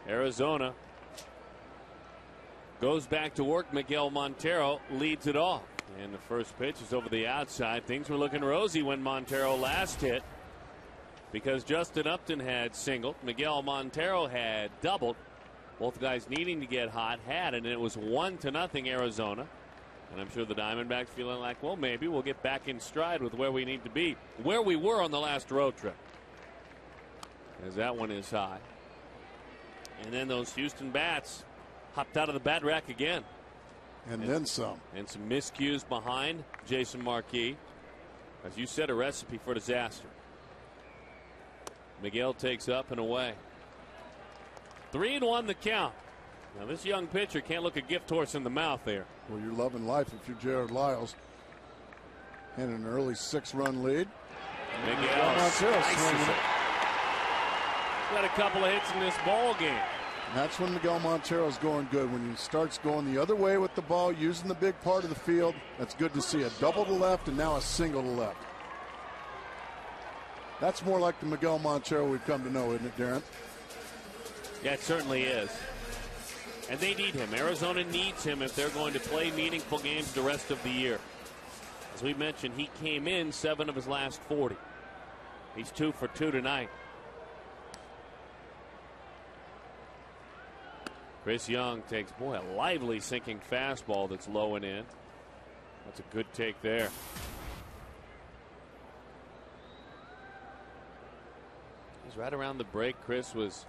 Arizona goes back to work. Miguel Montero leads it off. And the first pitch is over the outside. Things were looking rosy when Montero last hit, because Justin Upton had singled. Miguel Montero had doubled. Both guys needing to get hot had, and it was 1-0 Arizona. And I'm sure the Diamondbacks feeling like, well, maybe we'll get back in stride with where we need to be, where we were on the last road trip. As that one is high. And then those Houston bats hopped out of the bat rack again.
And then some.
And some miscues behind Jason Marquis. As you said, a recipe for disaster. Miguel takes up and away. 3-1 the count. Now this young pitcher can't look a gift horse in the mouth there.
Well, you're loving life if you're Jared Lyles. And an early 6-run lead.
Miguel slices it. He's got a couple of hits in this ball game.
And that's when Miguel Montero's going good. When he starts going the other way with the ball, using the big part of the field, that's good to see. A double to left and now a single to left. That's more like the Miguel Montero we've come to know, isn't it, Darren?
Yeah, it certainly is. And they need him. Arizona needs him if they're going to play meaningful games the rest of the year. As we mentioned, he came in 7 of his last 40. He's 2 for 2 tonight. Chris Young takes, boy, a lively sinking fastball that's low and in. That's a good take there. He's right around the break. Chris was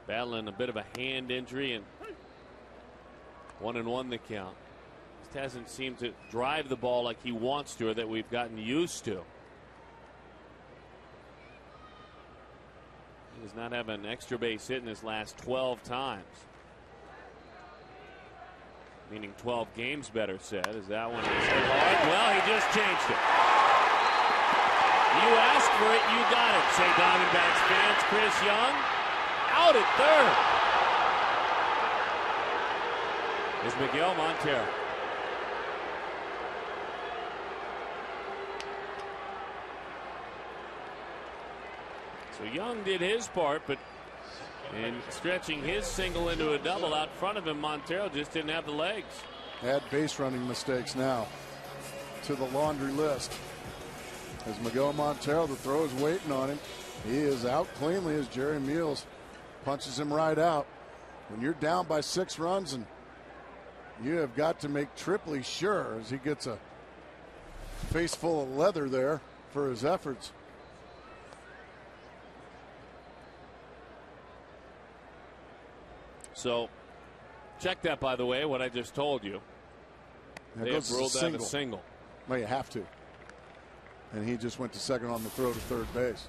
battling a bit of a hand injury, and 1-1 the count. Just hasn't seemed to drive the ball like he wants to, or that we've gotten used to. He does not have an extra base hit in his last 12 times. Meaning 12 games, better said, as that one is hit hard. Well, he just changed it. You asked for it, you got it, say Diamondbacks fans. Chris Young out at third is Miguel Montero. So Young did his part, but in stretching his single into a double out front of him, Montero just didn't have the legs.
Add base running mistakes now to the laundry list. As Miguel Montero, the throw is waiting on him. He is out cleanly as Jerry Meals punches him right out. When you're down by 6 runs, and you have got to make triply sure as he gets a face full of leather there for his efforts.
So, check that, by the way, what I just told you. They have ruled that a single.
Well, you have to. And he just went to second on the throw to third base.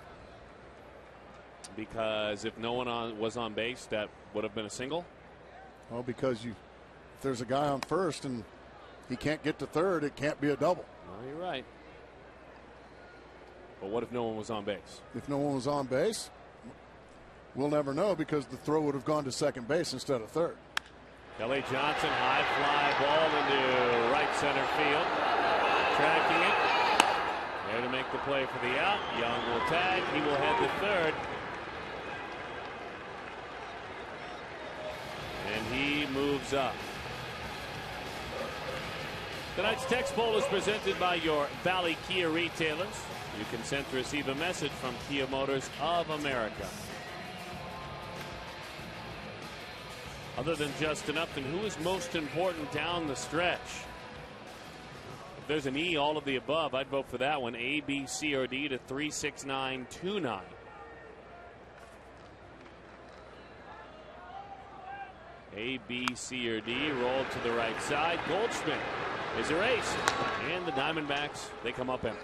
Because if no one was on base, that would have been a single?
Well, because if there's a guy on first and he can't get to third, it can't be a double.
Well, you're right. But what if no one was on base?
If no one was on base, we'll never know, because the throw would have gone to second base instead of third.
Kelly Johnson, high fly ball into right center field. Tracking it. There to make the play for the out. Young will tag. He will head to third. And he moves up. Tonight's text poll is presented by your Valley Kia retailers. You can send to receive a message from Kia Motors of America. Other than Justin Upton, who is most important down the stretch? If there's an E, all of the above, I'd vote for that one. A, B, C, or D to 36929. A, B, C, or D, roll to the right side. Goldschmidt is erased. And the Diamondbacks, they come up empty.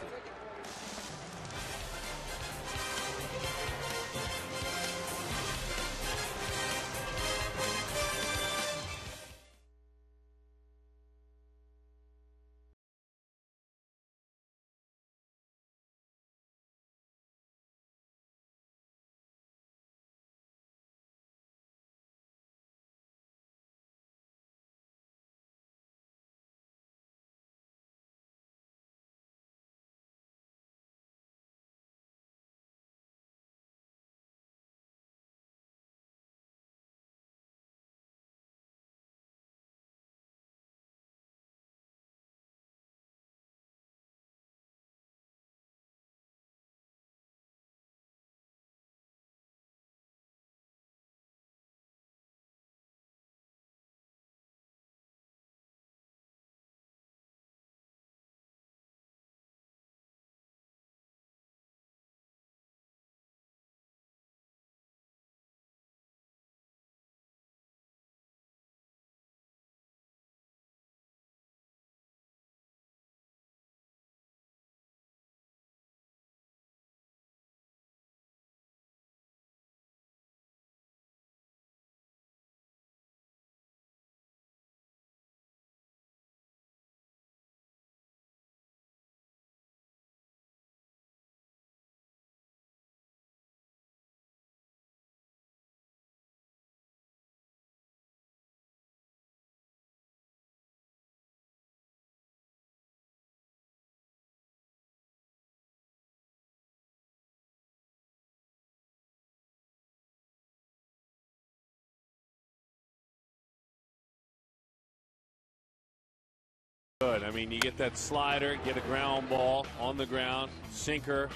Good. I mean, you get that slider, get a ground ball on the ground, sinker,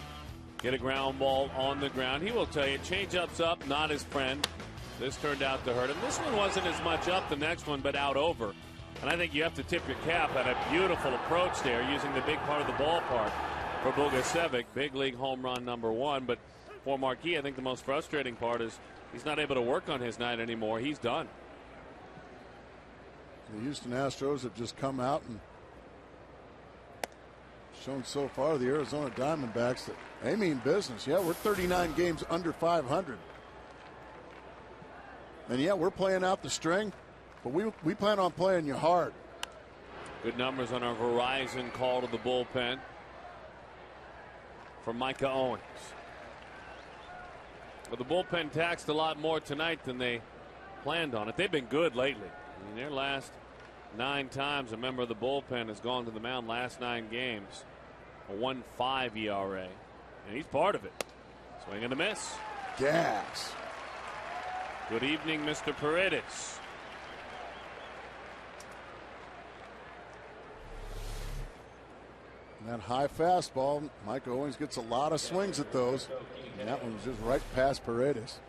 get a ground ball on the ground. He will tell you, change-up's up, not his friend. This turned out to hurt him. This one wasn't as much up, the next one, but out over. And I think you have to tip your cap at a beautiful approach there, using the big part of the ballpark for Bogusevic. Big league home run number 1. But for Marquis, I think the most frustrating part is he's not able to work on his night anymore. He's done.
The Houston Astros have just come out and shown so far the Arizona Diamondbacks that they mean business. Yeah, we're 39 games under 500. And yeah, we're playing out the string, but we plan on playing you hard.
Good numbers on our Verizon call to the bullpen for Micah Owens. But the bullpen taxed a lot more tonight than they planned on it. They've been good lately. I mean, their last 9 times a member of the bullpen has gone to the mound last 9 games. A 1.5 ERA. And he's part of it. Swing and a miss.
Gas.
Good evening, Mr. Paredes.
And that high fastball, Mike Owens gets a lot of swings at those. And that one was just right past Paredes.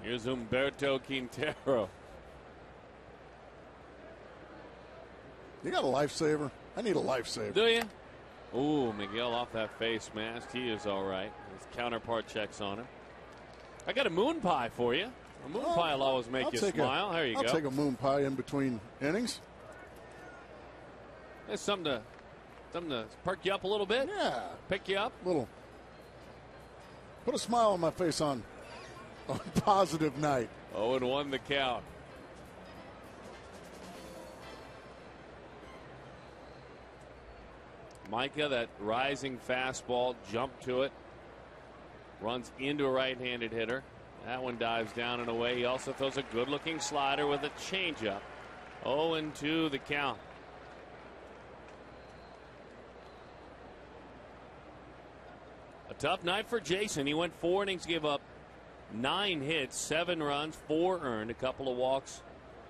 Here's Humberto Quintero.
You got a lifesaver? I need a lifesaver.
Do you? Ooh, Miguel off that face mask. He is all right. His counterpart checks on him. I got a moon pie for you. A moon pie will always make you smile. There you go.
I'll take a moon pie in between innings.
That's something to perk you up a little bit.
Yeah.
Pick you up.
Put a smile on my face on a positive night.
0-1 the count. Micah, that rising fastball, jumped to it, runs into a right-handed hitter. That one dives down and away. He also throws a good-looking slider with a changeup. 0-2 the count. A tough night for Jason. He went 4 innings, gave up 9 hits, 7 runs, 4 earned, a couple of walks,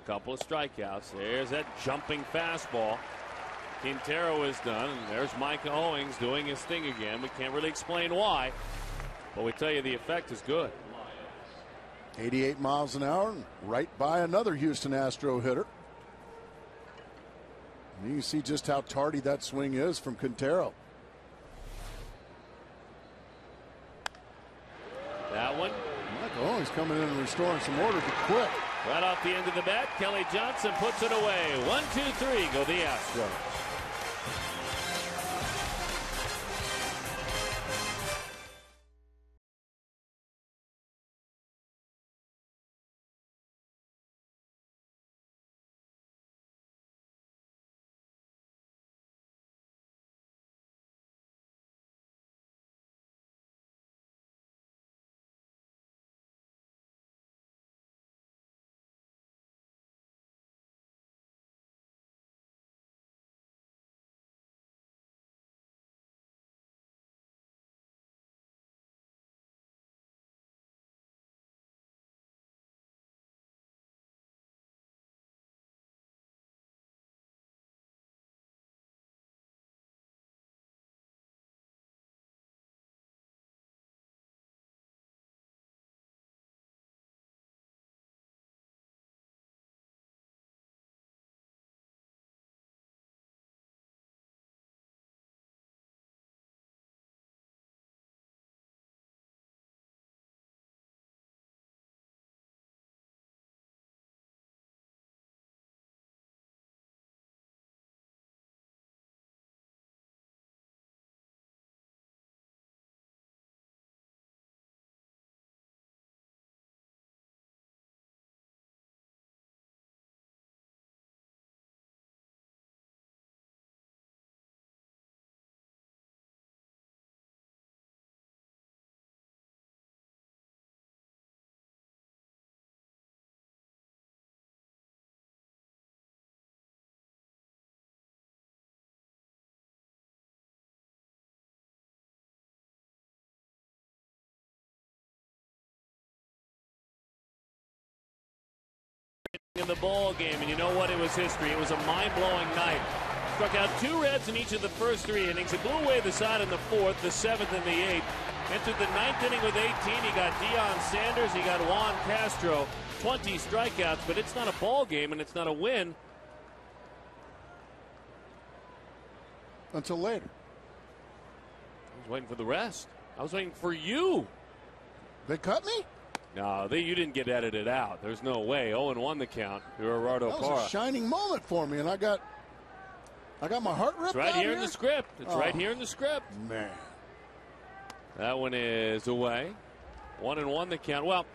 a couple of strikeouts. There's that jumping fastball. Quintero is done, and there's Micah Owens doing his thing again. We can't really explain why, but we tell you the effect is good.
88 miles an hour, and right by another Houston Astro hitter. And you can see just how tardy that swing is from Quintero.
That one.
Micah Owens coming in and restoring some order quick.
Right off the end of the bat, Kelly Johnson puts it away. 1-2-3, go the Astros. in the ball game, and you know what? It was history. It was a mind-blowing night. Struck out 2 Reds in each of the first 3 innings. He blew away the side in the 4th, the 7th, and the 8th. Entered the 9th inning with 18. He got Deion Sanders. He got Juan Castro. 20 strikeouts, but it's not a ball game, and it's not a win.
Until later.
I was waiting for the rest. I was waiting for you.
They cut me?
No, you didn't get edited out. There's no way. 0-1 the count. Gerardo Parra.
That was a shining moment for me, and I got my heart ripped out.
It's right here in the script. It's right here in the script.
Man.
That one is away. 1-1 the count. Well,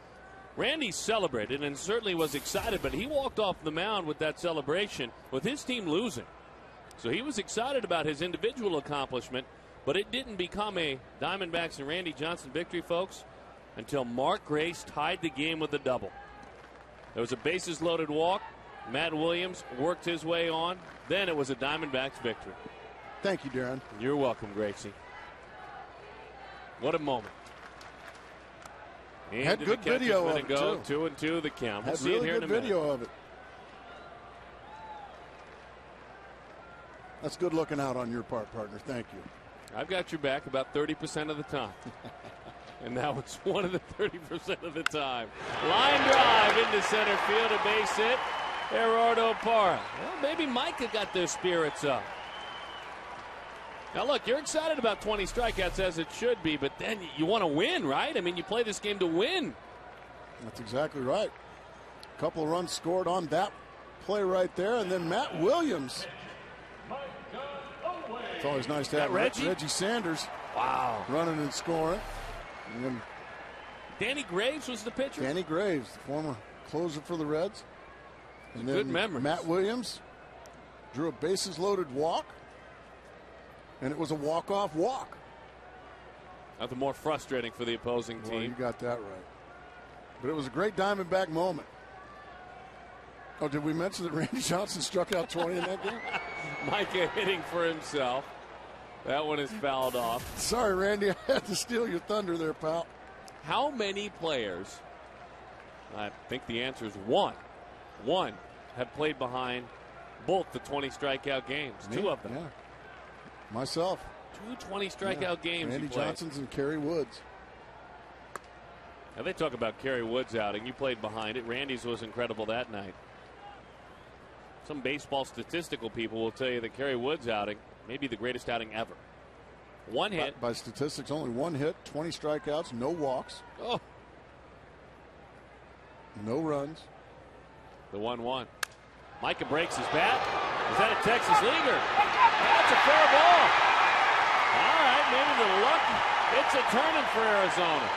Randy celebrated and certainly was excited, but he walked off the mound with that celebration with his team losing. So he was excited about his individual accomplishment, but it didn't become a Diamondbacks and Randy Johnson victory, folks, until Mark Grace tied the game with a double. There was a bases-loaded walk. Matt Williams worked his way on. Then it was a Diamondbacks victory.
Thank you, Darren.
You're welcome, Gracie. What a moment.
Had good video of it,
go.
too.
2-2 the count. We'll
Had
see
really
it here in
good
a minute.
video of it. That's good looking out on your part, partner. Thank you.
I've got your back about 30% of the time. And that was one of the 30% of the time. Line drive into center field, a base hit. Gerardo Parra. Well, maybe Micah got their spirits up. Now, look, you're excited about 20 strikeouts, as it should be, but then you want to win, right? I mean, you play this game to win.
That's exactly right. A couple of runs scored on that play right there, and then Matt Williams. It's always nice to have Reggie Sanders.
Wow.
Running and scoring. And then
Danny Graves was the pitcher.
Danny Graves, the former closer for the Reds. And then
good memories.
Matt Williams drew a bases-loaded walk, and it was a walk-off walk.
Nothing more frustrating for the opposing team.
Well, you got that right. But it was a great Diamondback moment. Oh, did we mention that Randy Johnson struck out 20 in that game?
Micah hitting for himself. That one is fouled off.
Sorry, Randy. I had to steal your thunder there, pal.
How many players, I think the answer is one, have played behind both the 20 strikeout games?
Me?
2 of them.
Yeah. Myself.
2 20 strikeout games.
Randy Johnson's and Kerry Woods.
Now they talk about Kerry Woods' outing. You played behind it. Randy's was incredible that night. Some baseball statistical people will tell you that Kerry Woods' outing may be the greatest outing ever. 1 hit.
By statistics, only 1 hit, 20 strikeouts, no walks.
Oh.
No runs.
The 1-1. Micah breaks his bat. Is that a Texas leaguer? That's a fair ball. All right, maybe the luck. It's a turning for Arizona.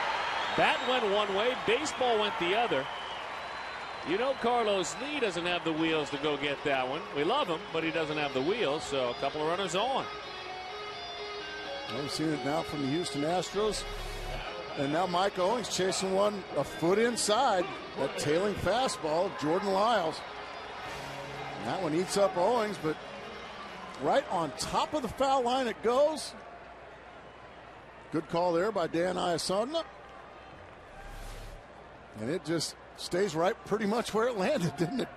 Bat went one way, baseball went the other. You know Carlos Lee doesn't have the wheels to go get that one. We love him, but he doesn't have the wheels, so a couple of runners on.
We've seen it now from the Houston Astros. And now Mike Owings chasing one a foot inside. That tailing fastball of Jordan Lyles. And that one eats up Owings, but right on top of the foul line it goes. Good call there by Dan Iasona. And it just stays right pretty much where it landed, didn't it?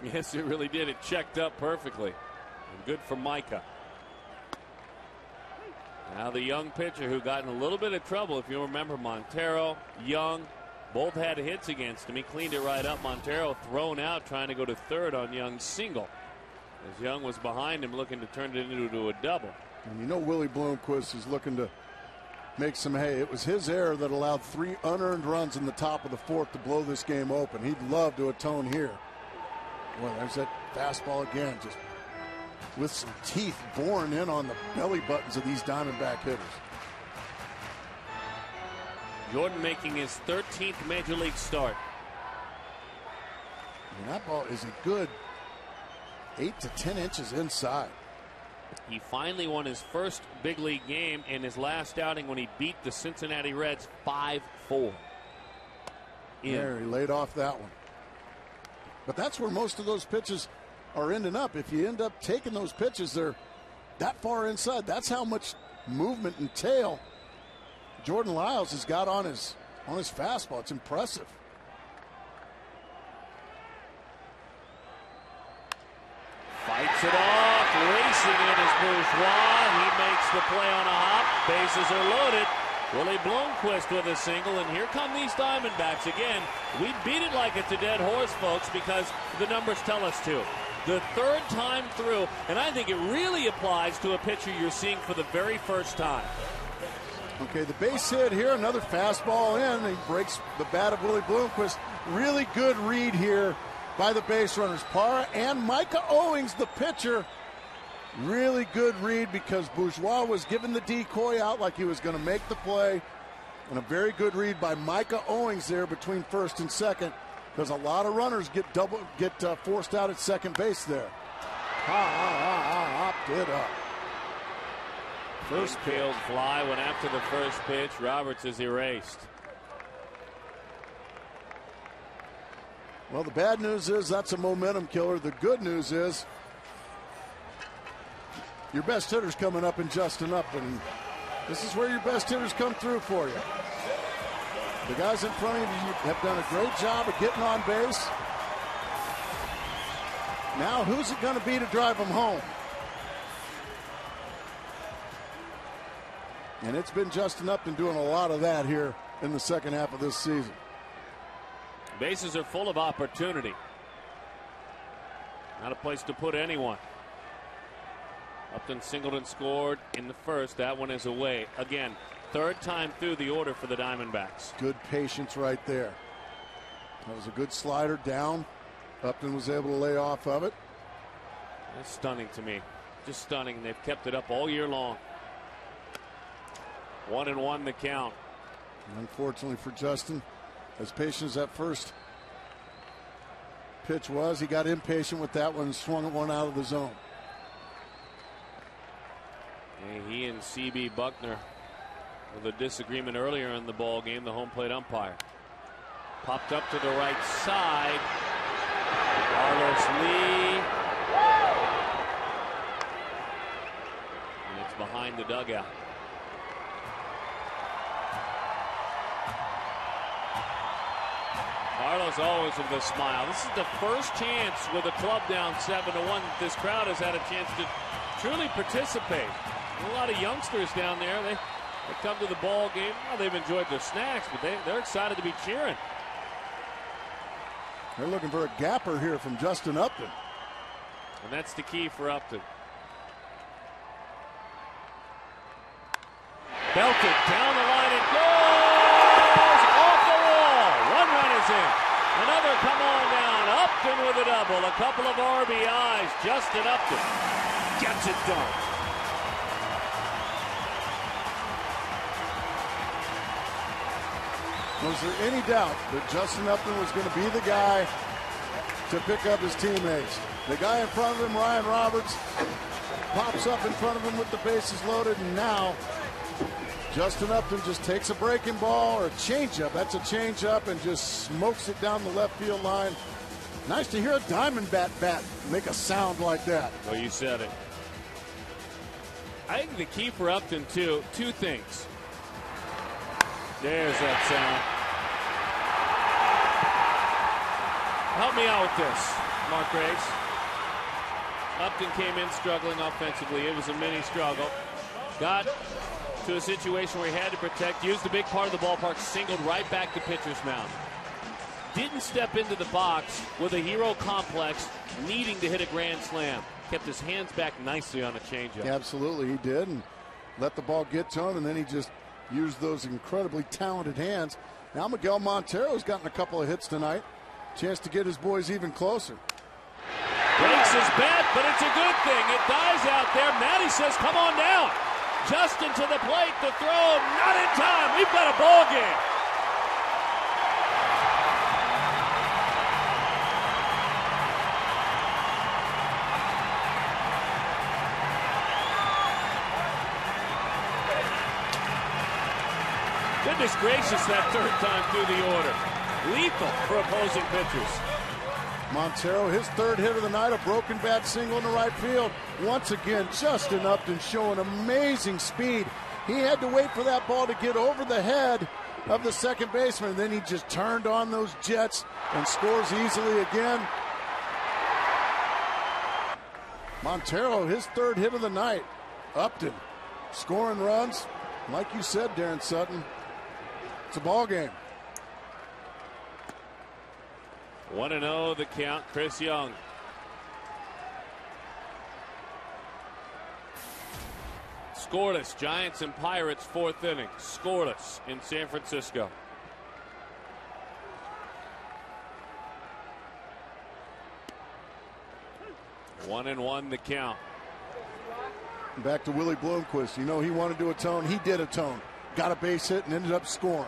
Yes, it really did. It checked up perfectly. And good for Micah. Now the young pitcher who got in a little bit of trouble, if you remember, Montero, Young, both had hits against him. He cleaned it right up. Montero thrown out trying to go to third on Young's single. As Young was behind him looking to turn it into a double.
And you know Willie Bloomquist is looking to make some hay. It was his error that allowed 3 unearned runs in the top of the 4th to blow this game open. He'd love to atone here. Well, there's that fastball again, just with some teeth boring in on the belly buttons of these Diamondback hitters.
Jordan making his 13th Major League start.
And that ball is a good 8 to 10 inches inside.
He finally won his first big league game in his last outing when he beat the Cincinnati Reds 5-4.
There, he laid off that one. But that's where most of those pitches are ending up. If you end up taking those pitches, they're that far inside. That's how much movement and tail Jordan Lyles has got on his fastball. It's impressive.
Bats it off. Racing in is Bourgeois. He makes the play on a hop. Bases are loaded. Willie Bloomquist with a single, and here come these Diamondbacks again. We beat it like it's a dead horse, folks, because the numbers tell us to. The third time through, and I think it really applies to a pitcher you're seeing for the very first time.
Okay, the base hit here, another fastball in. He breaks the bat of Willie Bloomquist. Really good read here by the base runners. Parra and Micah Owings, the pitcher. Really good read because Bourgeois was giving the decoy out like he was going to make the play. And a very good read by Micah Owings there between first and second, because a lot of runners get forced out at second base there. Hopped it up.
First field fly went after the first pitch. Roberts is erased.
Well, the bad news is that's a momentum killer. The good news is your best hitter's coming up in Justin Upton. This is where your best hitters come through for you. The guys in front of you have done a great job of getting on base. Now, who's it going to be to drive them home? And it's been Justin Upton doing a lot of that here in the second half of this season.
Bases are full of opportunity. Not a place to put anyone. Upton singled and scored in the first. That one is away. Again, third time through the order for the Diamondbacks.
Good patience right there. That was a good slider down. Upton was able to lay off of it.
That's stunning to me. Just stunning. They've kept it up all year long. 1-1 the count.
Unfortunately for Justin, as patient as that first pitch was, he got impatient with that one and swung one out of the zone.
He and C.B. Buckner with a disagreement earlier in the ball game. The home plate umpire popped up to the right side. Carlos Lee, and it's behind the dugout. Carlos always with a smile. This is the first chance with a club down 7-1 that this crowd has had a chance to truly participate. A lot of youngsters down there. They come to the ball game. Well, they've enjoyed their snacks, but they're excited to be cheering.
They're looking for a gapper here from Justin Upton.
And that's the key for Upton. Belted down the line. It goes off the wall. One run is in. Another come on down. Upton with a double. A couple of RBIs. Justin Upton gets it done.
Was there any doubt that Justin Upton was going to be the guy to pick up his teammates? The guy in front of him, Ryan Roberts, pops up in front of him with the bases loaded, and now Justin Upton just takes a breaking ball or a changeup. That's a changeup, and just smokes it down the left field line. Nice to hear a Diamondback bat make a sound like that.
Well, you said it. I think the key for Upton, too, two things. There's that sound. Help me out with this, Mark Graves. Upton came in struggling offensively. It was a mini struggle. Got to a situation where he had to protect, used the big part of the ballpark, singled right back to pitcher's mound. Didn't step into the box with a hero complex, needing to hit a grand slam. Kept his hands back nicely on a changeup.
Yeah, absolutely, he did, and let the ball get to him, and then he just used those incredibly talented hands. Now Miguel Montero's gotten a couple of hits tonight. Chance to get his boys even closer.
Breaks his bat, but it's a good thing. It dies out there. Matty says, come on down. Justin to the plate, the throw, not in time. We've got a ball game. Goodness gracious, that third time through the order. Lethal for opposing pitchers.
Montero, his third hit of the night, a broken bat single in the right field. Once again, Justin Upton showing amazing speed. He had to wait for that ball to get over the head of the second baseman, and then he just turned on those jets and scores easily again. Montero, his third hit of the night. Upton scoring runs. Like you said, Darren Sutton, it's a ball game.
1-0 the count. Chris Young. Scoreless. Giants and Pirates, fourth inning. Scoreless in San Francisco. 1-1 the count.
Back to Willie Bloomquist. You know, he wanted to atone. He did atone. Got a base hit and ended up scoring.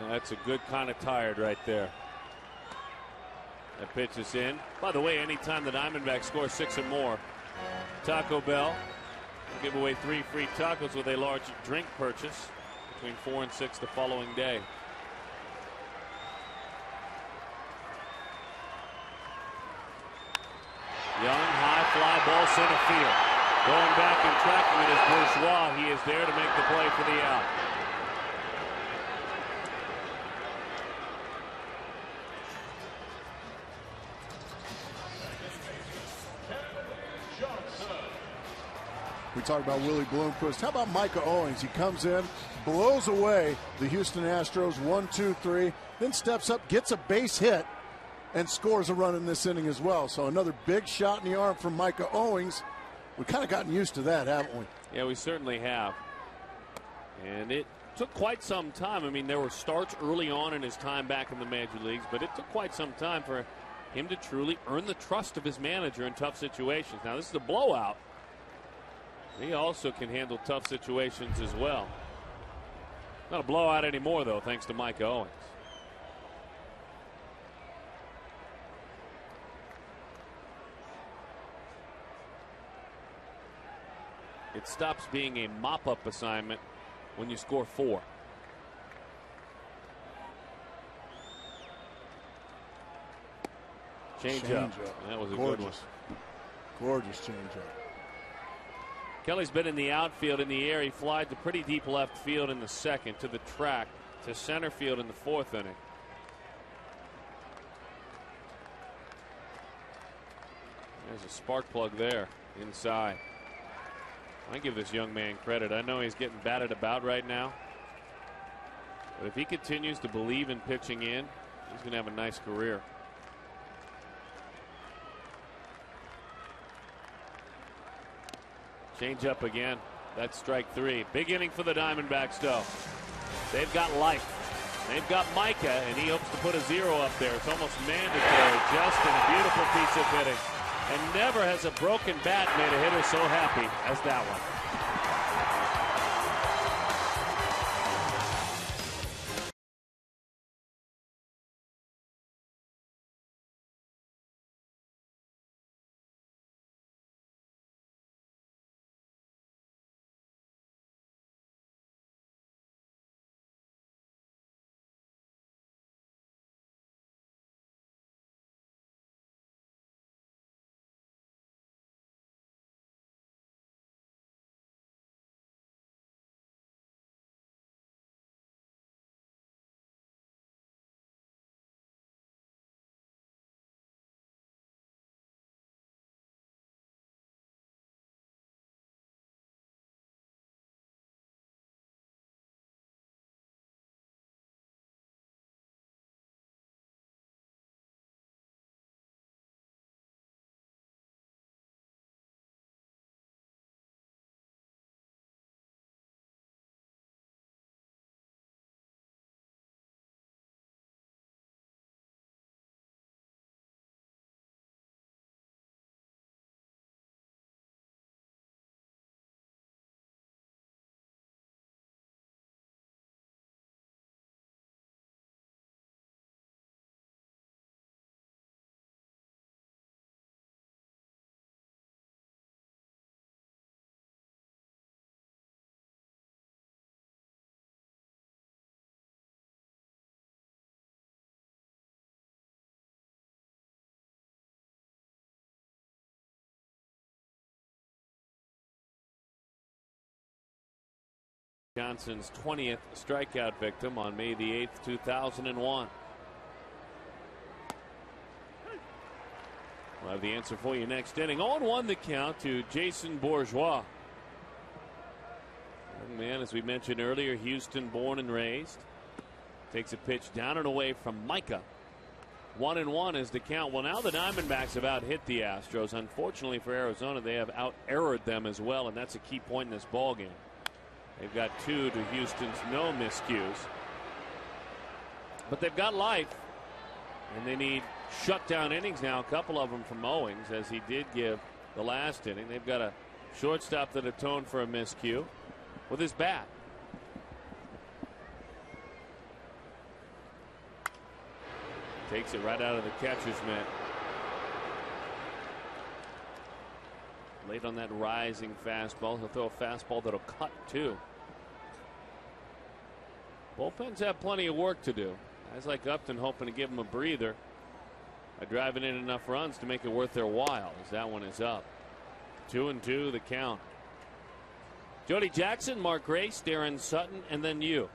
That's a good kind of tired right there. That pitch is in. By the way, anytime the Diamondbacks score 6 or more, Taco Bell will give away 3 free tacos with a large drink purchase between 4 and 6 the following day. Young, high fly ball center field. Going back and tracking it is Bourgeois. He is there to make the play for the out.
We talked about Willie Bloomquist. How about Micah Owings? He comes in, blows away the Houston Astros 1-2-3, then steps up, gets a base hit, and scores a run in this inning as well. So another big shot in the arm from Micah Owings. We've kind of gotten used to that, haven't we?
Yeah, we certainly have. And it took quite some time. I mean, there were starts early on in his time back in the major leagues, but it took quite some time for him to truly earn the trust of his manager in tough situations. Now, this is a blowout. He also can handle tough situations as well. Not a blowout anymore, though, thanks to Micah Owings. It stops being a mop-up assignment when you score 4. Change up. That was a good one.
Gorgeous change up.
Kelly's been in the outfield in the air. He flied to pretty deep left field in the second, to the track, to center field in the 4th inning. There's a spark plug there inside. I give this young man credit. I know he's getting batted about right now, but if he continues to believe in pitching in, he's going to have a nice career. Change up again. That's strike 3. Big inning for the Diamondbacks, though. They've got life. They've got Micah, and he hopes to put a 0 up there. It's almost mandatory. Justin, a beautiful piece of hitting. And never has a broken bat made a hitter so happy as that one. Johnson's 20th strikeout victim on May the 8th, 2001. We'll have the answer for you next inning. 0-1 the count to Jason Bourgeois. Young man, as we mentioned earlier, Houston born and raised. Takes a pitch down and away from Micah. 1-1 is the count. Well, now the Diamondbacks have out-hit the Astros. Unfortunately for Arizona, they have out-errored them as well, and that's a key point in this ballgame. They've got 2 to Houston's no miscues. But they've got life, and they need shutdown innings now, a couple of them from Owings, as he did give the last inning. They've got a shortstop that atoned for a miscue with his bat. Takes it right out of the catcher's mitt. Late on that rising fastball. He'll throw a fastball that'll cut too. Bullpens have plenty of work to do. Guys like Upton hoping to give them a breather by driving in enough runs to make it worth their while, as that one is up. 2-2 the count. Jody Jackson, Mark Grace, Darren Sutton, and then you.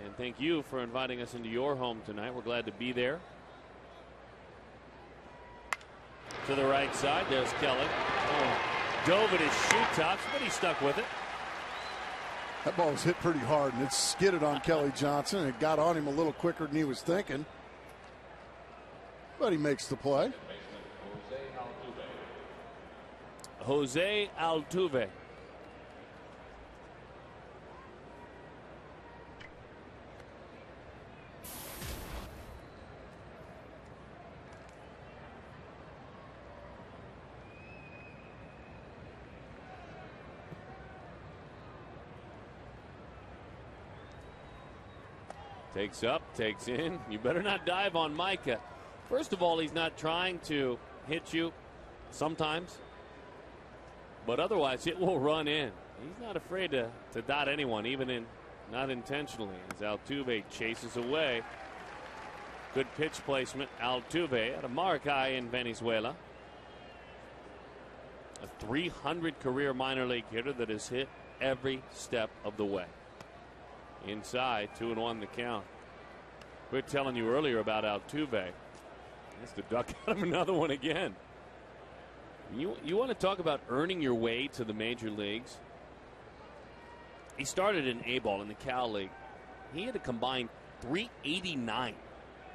And thank you for inviting us into your home tonight. We're glad to be there. To the right side, there's Kelly. Oh, dove at his shoe tops, but he stuck with it.
That ball was hit pretty hard, and it skidded on Kelly Johnson. It got on him a little quicker than he was thinking. But he makes the play.
Jose Altuve. Takes up, takes in. You better not dive on Micah. First of all, he's not trying to hit you sometimes, but otherwise it will run in. He's not afraid to dot anyone, even in not intentionally, as Altuve chases away. Good pitch placement. Altuve at a Maracay in Venezuela. A .300 career minor league hitter that has hit every step of the way. Inside, 2-1 the count. We were telling you earlier about Altuve. That's the duck out of another one again. You want to talk about earning your way to the major leagues? He started in A-ball in the Cal League. He had a combined .389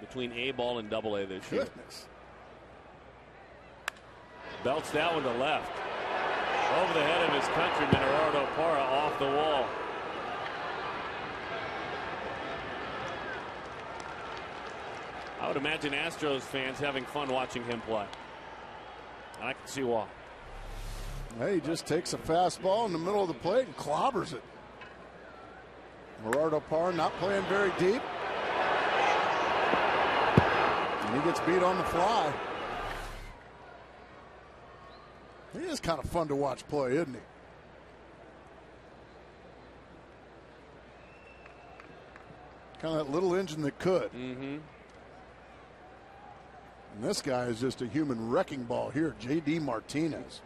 between A-ball and Double-A this year.
Goodness.
Belts that one to left. Over the head of his countryman, Gerardo Parra, off the wall. I would imagine Astros fans having fun watching him play. And I can see why.
Hey, he just takes a fastball in the middle of the plate and clobbers it. Gerardo Parra not playing very deep. And he gets beat on the fly. He is kind of fun to watch play, isn't he? Kind of that little engine that could.
Mm-hmm.
And this guy is just a human wrecking ball here, J.D. Martinez.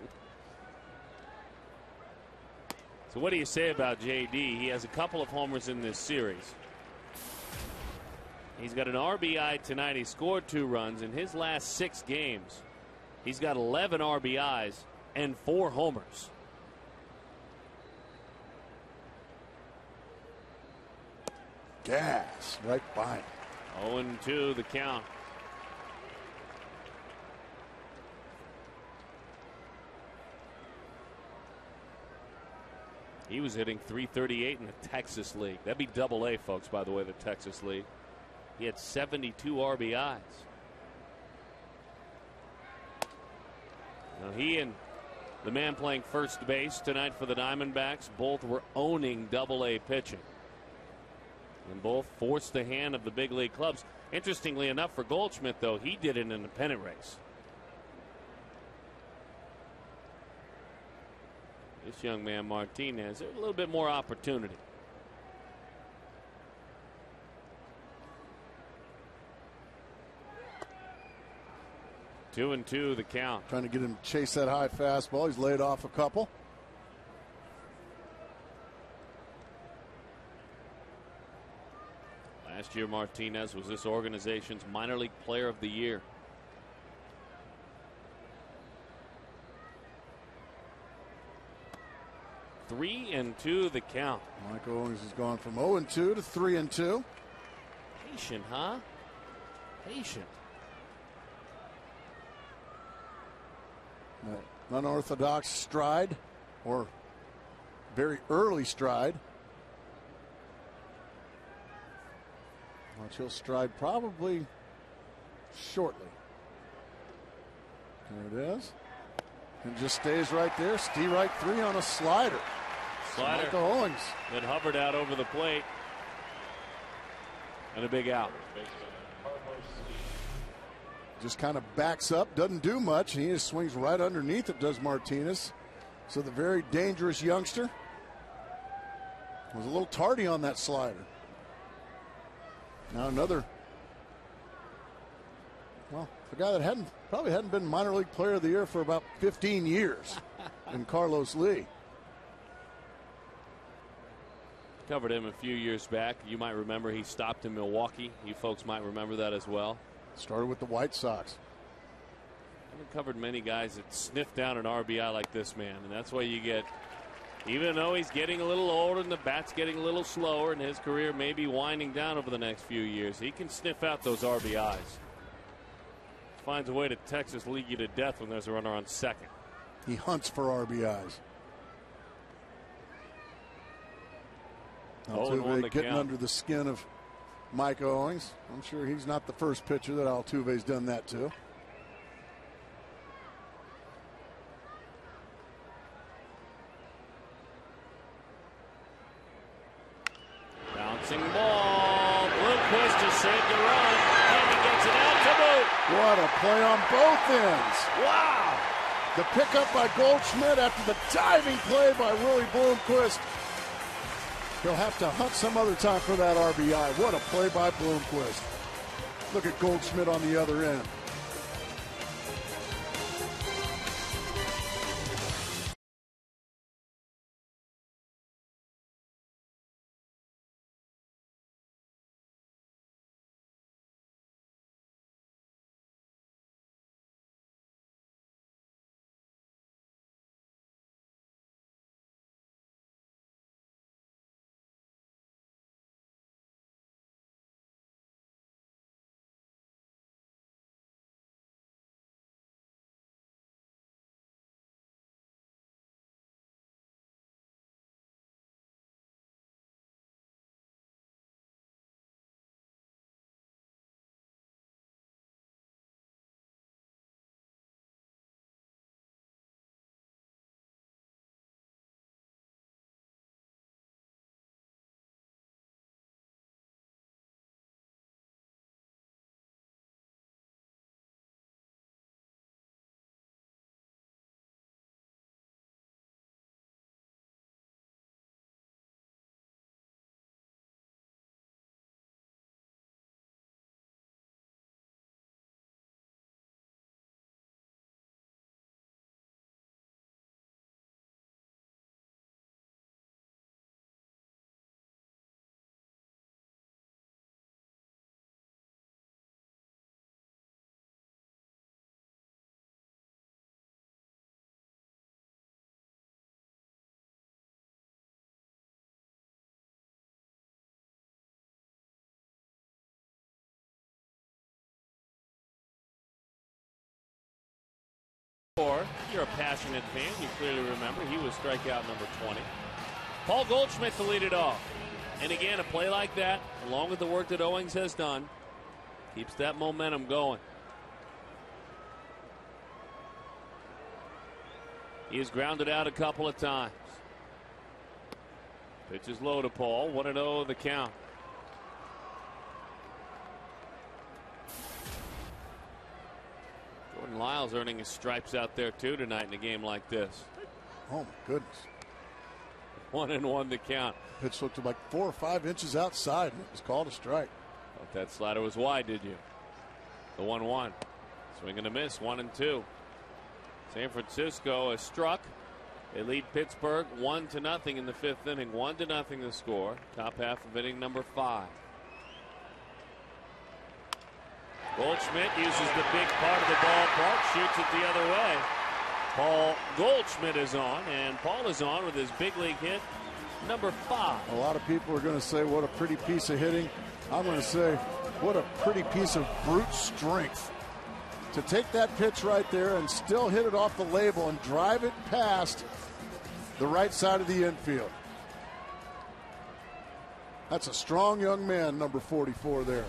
So what do you say about J.D.? He has a couple of homers in this series. He's got an RBI tonight. He scored 2 runs. In his last 6 games, he's got 11 RBIs and 4 homers.
Gas right by him.
0-2 the count. He was hitting .338 in the Texas League. That'd be Double-A, folks, by the way, the Texas League. He had 72 RBIs. Now he and the man playing first base tonight for the Diamondbacks both were owning Double-A pitching. And both forced the hand of the big league clubs. Interestingly enough for Goldschmidt, though, he did it in a pennant race. This young man, Martinez, a little bit more opportunity. Two and two the count.
Trying to get him to chase that high fastball. He's laid off a couple.
Last year, Martinez was this organization's minor league player of the year. 3-2 the count.
Mike Owings has gone from 0-2 to 3-2.
Patient, huh? Patient.
Unorthodox stride, or very early stride. Which he'll stride probably shortly. There it is. And just stays right there. Strike 3 on a slider.
Slider.
Michael Owings.
That hovered out over the plate. And a big out.
Just kind of backs up, doesn't do much. He just swings right underneath it, does Martinez. So the very dangerous youngster was a little tardy on that slider. Now another, well, the guy that probably hadn't been minor league player of the year for about 15 years in Carlos Lee.
Covered him a few years back. You might remember he stopped in Milwaukee. You folks might remember that as well.
Started with the White Sox.
Haven't covered many guys that sniff down an RBI like this man, and that's why you get, even though he's getting a little older and the bat's getting a little slower and his career may be winding down over the next few years, he can sniff out those RBIs. Finds a way to Texas league you to death when there's a runner on second.
He hunts for RBIs. Altuve getting under the skin of Mike Owings. I'm sure he's not the first pitcher that Altuve's done that to.
Bouncing ball. Bloomquist has saved the run, and he gets it out to boot.
What a play on both ends.
Wow.
The pickup by Goldschmidt after the diving play by Willie Bloomquist. He'll have to hunt some other time for that RBI. What a play by Bloomquist. Look at Goldschmidt on the other end.
You're a passionate fan. You clearly remember he was strikeout number 20. Paul Goldschmidt to lead it off. And again, a play like that, along with the work that Owings has done, keeps that momentum going. He has grounded out a couple of times. Pitch is low to Paul. 1-0 the count. Jordan Lyles earning his stripes out there too tonight in a game like this.
Oh my goodness.
1-1 the count.
Pitch looked like 4 or 5 inches outside and it was called a strike.
Thought that slider was wide, did you? The 1-1. Swing and a miss, 1-2. San Francisco has struck. They lead Pittsburgh 1-0 in the 5th inning. 1-0 the score. Top half of inning number 5. Goldschmidt uses the big part of the ballpark, shoots it the other way. Paul Goldschmidt is on, and Paul is on with his big league hit, number 5.
A lot of people are going to say, what a pretty piece of hitting. I'm going to say, what a pretty piece of brute strength. To take that pitch right there and still hit it off the label and drive it past the right side of the infield. That's a strong young man, number 44 there.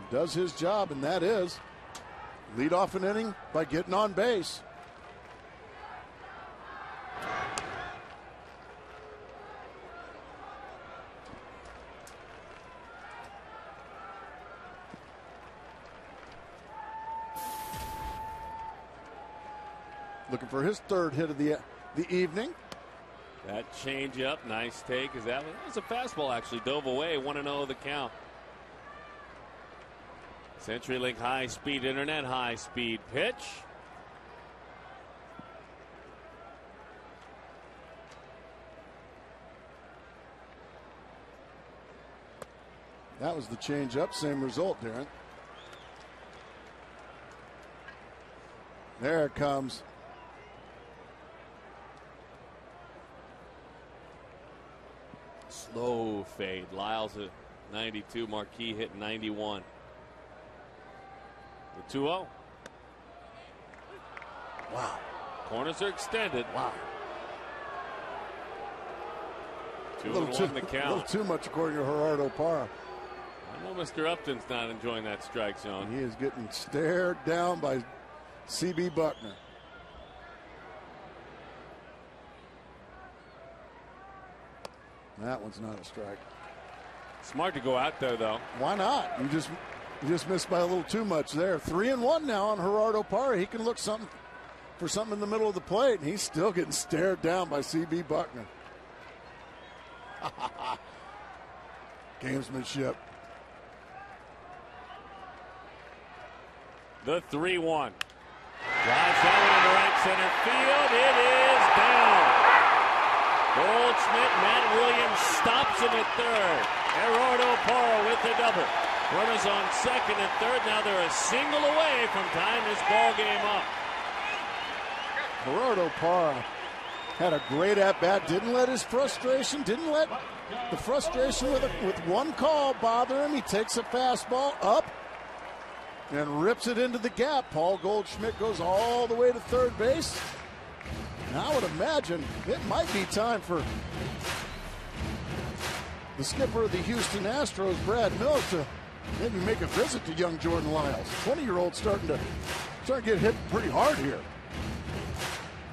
He does his job, and that is lead off an inning by getting on base. Looking for his third hit of the evening.
That changeup, nice take. That was a fastball, actually. Dove away, 1-0 the count. CenturyLink high-speed internet, high-speed pitch.
That was the changeup, same result, Darren. There it comes.
Slow fade. Lyles at 92. Marquis hit 91. The 2-0.
Wow.
Corners are extended.
Wow.
2-1 the count.
A little too much according to Gerardo Parra.
I know Mr. Upton's not enjoying that strike zone.
He is getting stared down by C.B. Buckner. That one's not a strike.
Smart to go out there, though.
Why not? You just missed by a little too much there. 3-1 now on Gerardo Parra. He can look for something in the middle of the plate, and he's still getting stared down by C.B. Buckner. Gamesmanship.
The 3-1. Drives that one into right center field. It is down. Goldschmidt, Matt Williams stops him at third. Gerardo Parra with the double. Runners on second and third. Now they're a single away from tying this ball game up.
Gerardo Parra had a great at-bat. Didn't let his frustration, didn't let the frustration with one call bother him. He takes a fastball up and rips it into the gap. Paul Goldschmidt goes all the way to third base. Now I would imagine it might be time for the skipper of the Houston Astros, Brad Mills, to maybe make a visit to young Jordan Lyles. 20-year-old starting to get hit pretty hard here.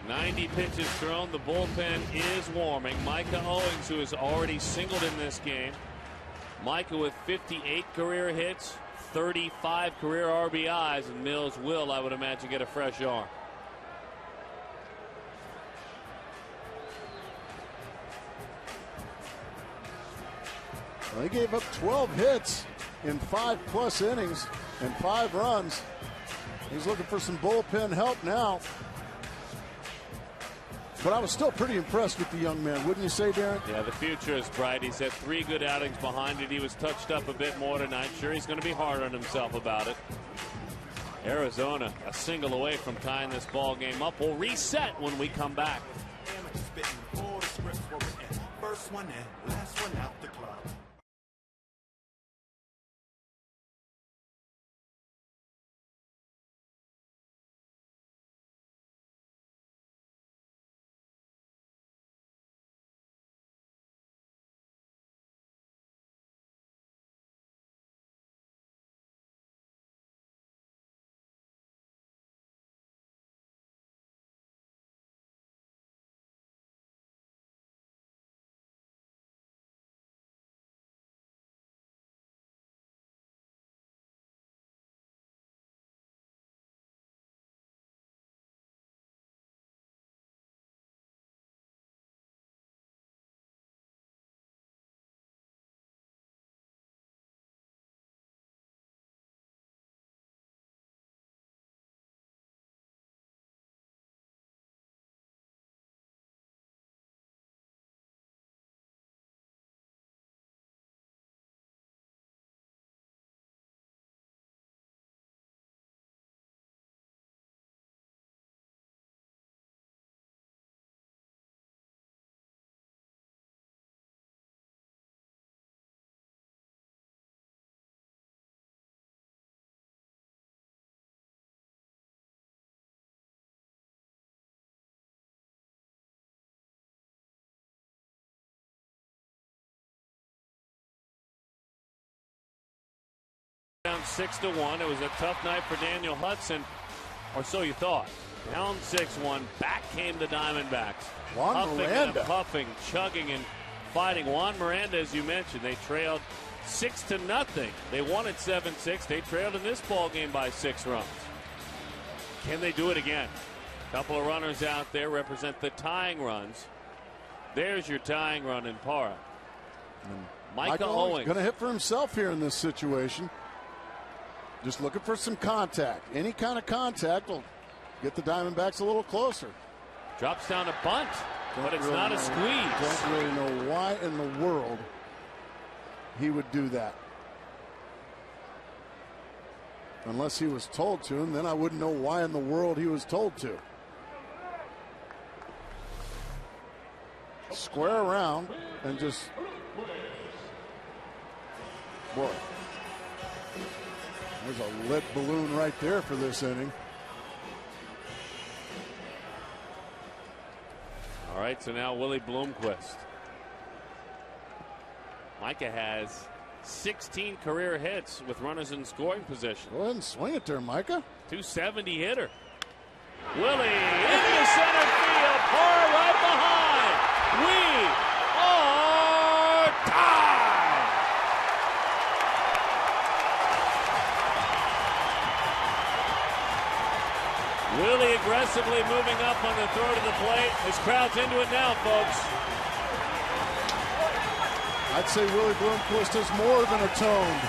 90 pitches thrown. The bullpen is warming. Micah Owings, who has already singled in this game. Micah with 58 career hits, 35 career RBIs, and Mills will, I would imagine, get a fresh arm.
Well, they gave up 12 hits in 5+ innings and 5 runs. He's looking for some bullpen help now. But I was still pretty impressed with the young man, wouldn't you say, Darren?
Yeah, the future is bright. He's had 3 good outings behind it. He was touched up a bit more tonight. Sure, he's going to be hard on himself about it. Arizona a single away from tying this ball game up. We'll reset when we come back.
First one in, last one out the club.
Down 6-1. It was a tough night for Daniel Hudson, or so you thought. Down 6-1. Back came the Diamondbacks.
Juan
Huffing
Miranda.
and puffing, chugging and fighting. Juan Miranda, as you mentioned, they trailed 6-0. They won at 7-6. They trailed in this ball game by 6 runs. Can they do it again? A couple of runners out there represent the tying runs. There's your tying run in Para. Micah Owings
going to hit for himself here in this situation. Just looking for some contact. Any kind of contact will get the Diamondbacks a little closer.
drops down a bunt, but it's not a squeeze.
Don't really know why in the world he would do that. Unless he was told to, and then I wouldn't know why in the world he was told to. Square around and just, boy, there's a lead balloon right there for this inning.
All right, so now Willie Bloomquist. Micah has 16 career hits with runners in scoring position.
Go ahead and swing it there, Micah.
270 hitter. Willie into center field. Parr right behind. We are tied. Willie aggressively moving up on the throw to the plate. This crowd's into it now, folks.
I'd say Willie Bloomquist has more than atoned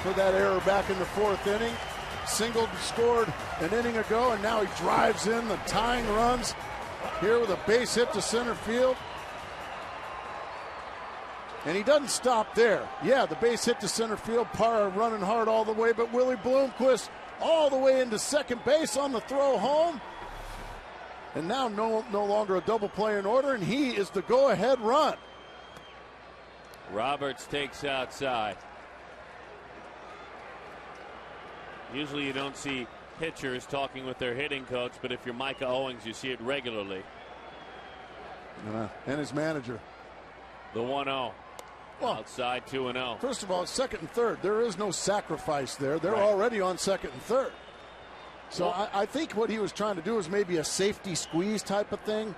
for that error back in the fourth inning. Singled, scored an inning ago, and now he drives in the tying runs here with a base hit to center field. And he doesn't stop there. Yeah, the base hit to center field, Parra running hard all the way, but Willie Bloomquist all the way into second base on the throw home. And now no longer a double play in order, and he is the go-ahead run.
Roberts takes outside. Usually you don't see pitchers talking with their hitting coach, but if you're Micah Owings, you see it regularly.
And his manager.
The 1-0.
Well,
outside 2-0.
First of all, second and third. There is no sacrifice there. They're
right.
already on second and third. So
well,
I think what he was trying to do is maybe a safety squeeze type of thing.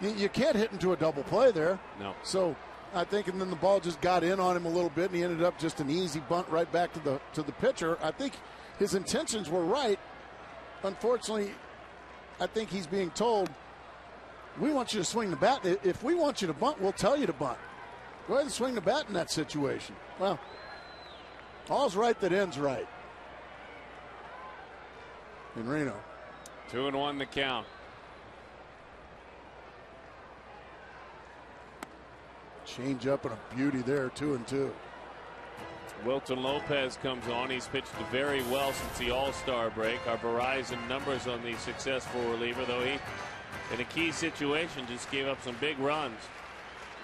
You can't hit into a double play there.
No.
So I think, and then the ball just got in on him a little bit, and he ended up just an easy bunt right back to the pitcher. I think his intentions were right. Unfortunately, I think he's being told, we want you to swing the bat. If we want you to bunt, we'll tell you to bunt. Go ahead and swing the bat in that situation. Well, all's right that ends right. In Reno.
2-1 the count.
Change up and a beauty there, 2-2.
Wilton Lopez comes on. He's pitched very well since the All-Star break. Our Verizon numbers on the successful reliever, though he, in a key situation, just gave up some big runs.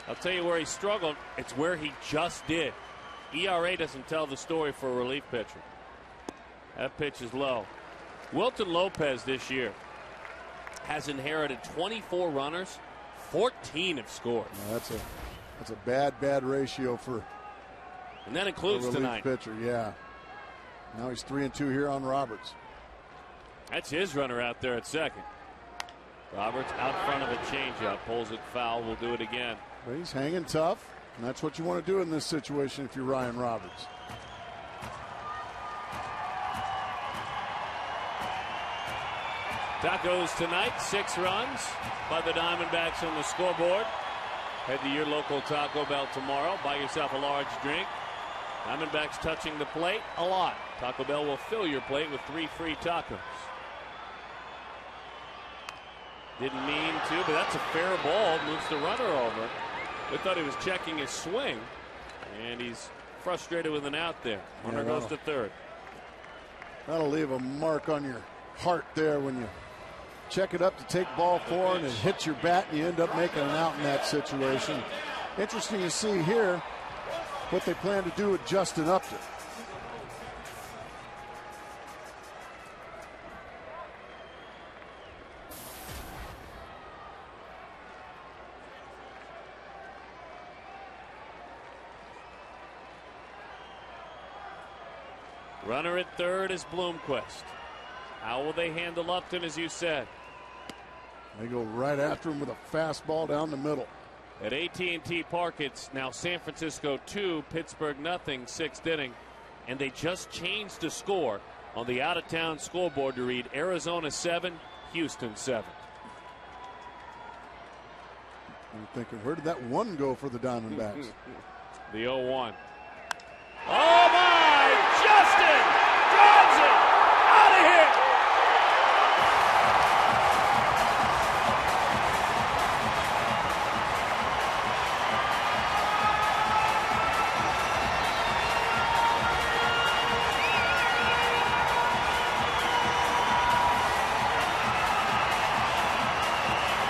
I'll tell you where he struggled. It's where he just did. ERA doesn't tell the story for a relief pitcher. That pitch is low. Wilton Lopez this year has inherited 24 runners. 14 have scored.
Now that's a bad ratio for.
And that includes tonight.
Pitcher, yeah. Now he's 3-2 here on Roberts.
That's his runner out there at second. Roberts out front of a changeup, pulls it foul. Will do it again.
But he's hanging tough, and that's what you want to do in this situation if you're Ryan Roberts.
Tacos tonight, 6 runs by the Diamondbacks on the scoreboard. Head to your local Taco Bell tomorrow. Buy yourself a large drink. Diamondbacks touching the plate a lot. Taco Bell will fill your plate with 3 free tacos. Didn't mean to, but that's a fair ball. Moves the runner over. We thought he was checking his swing, and he's frustrated with an out there. Runner goes to third.
That'll leave a mark on your heart there when you check it up to take ball 4 and it hits your bat and you end up making an out in that situation. Interesting to see here what they plan to do with Justin Upton.
Runner at third is Bloomquist. How will they handle Upton, as you said?
They go right after him with a fastball down the middle.
At AT&T Park, it's now San Francisco 2, Pittsburgh nothing, 6th inning. And they just changed the score on the out-of-town scoreboard to read Arizona 7, Houston 7.
I'm thinking, where did that one go for the Diamondbacks?
The 0-1. Oh, my! Justin drives it out of here!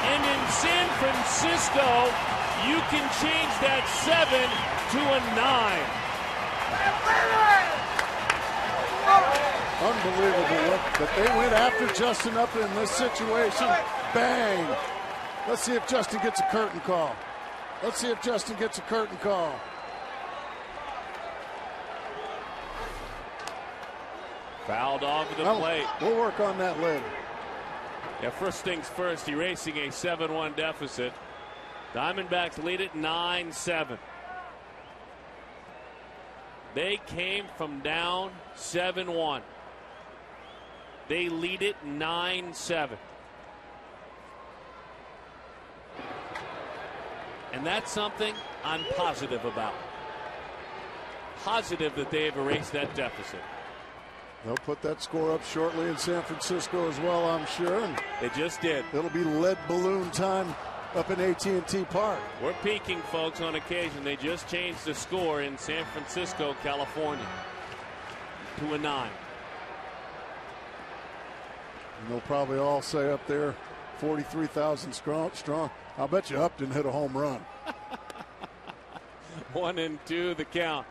And in San Francisco, you can change that 7 to a 9.
Unbelievable look, but they went after Justin Upton in this situation. Bang! Let's see if Justin gets a curtain call. Let's see if Justin gets a curtain call.
Fouled off of the plate.
We'll work on that later.
Yeah, first things first, erasing a 7-1 deficit. Diamondbacks lead it 9-7. They came from down 7-1. They lead it 9-7. And that's something I'm positive about. Positive that they have erased that deficit.
They'll put that score up shortly in San Francisco as well, I'm sure. And
they just did.
It'll be lead balloon time up in AT&T Park.
We're peaking, folks, on occasion. They just changed the score in San Francisco, California to a 9.
And they'll probably all say up there 43,000 strong. I'll bet you Upton hit a home run.
1-2 the count.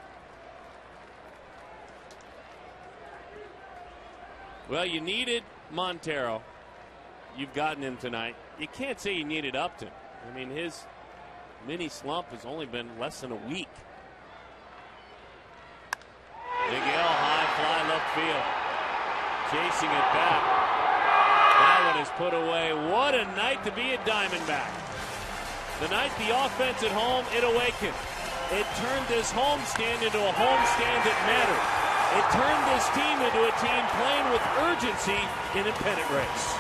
Well, you needed Montero. You've gotten him tonight. You can't say you needed Upton. I mean, his mini slump has only been less than a week. Miguel, high fly left field. Chasing it back. That one is put away. What a night to be a Diamondback. The night the offense at home, it awakened. It turned this homestand into a homestand that mattered. It turned this team into a team playing with urgency in a pennant race.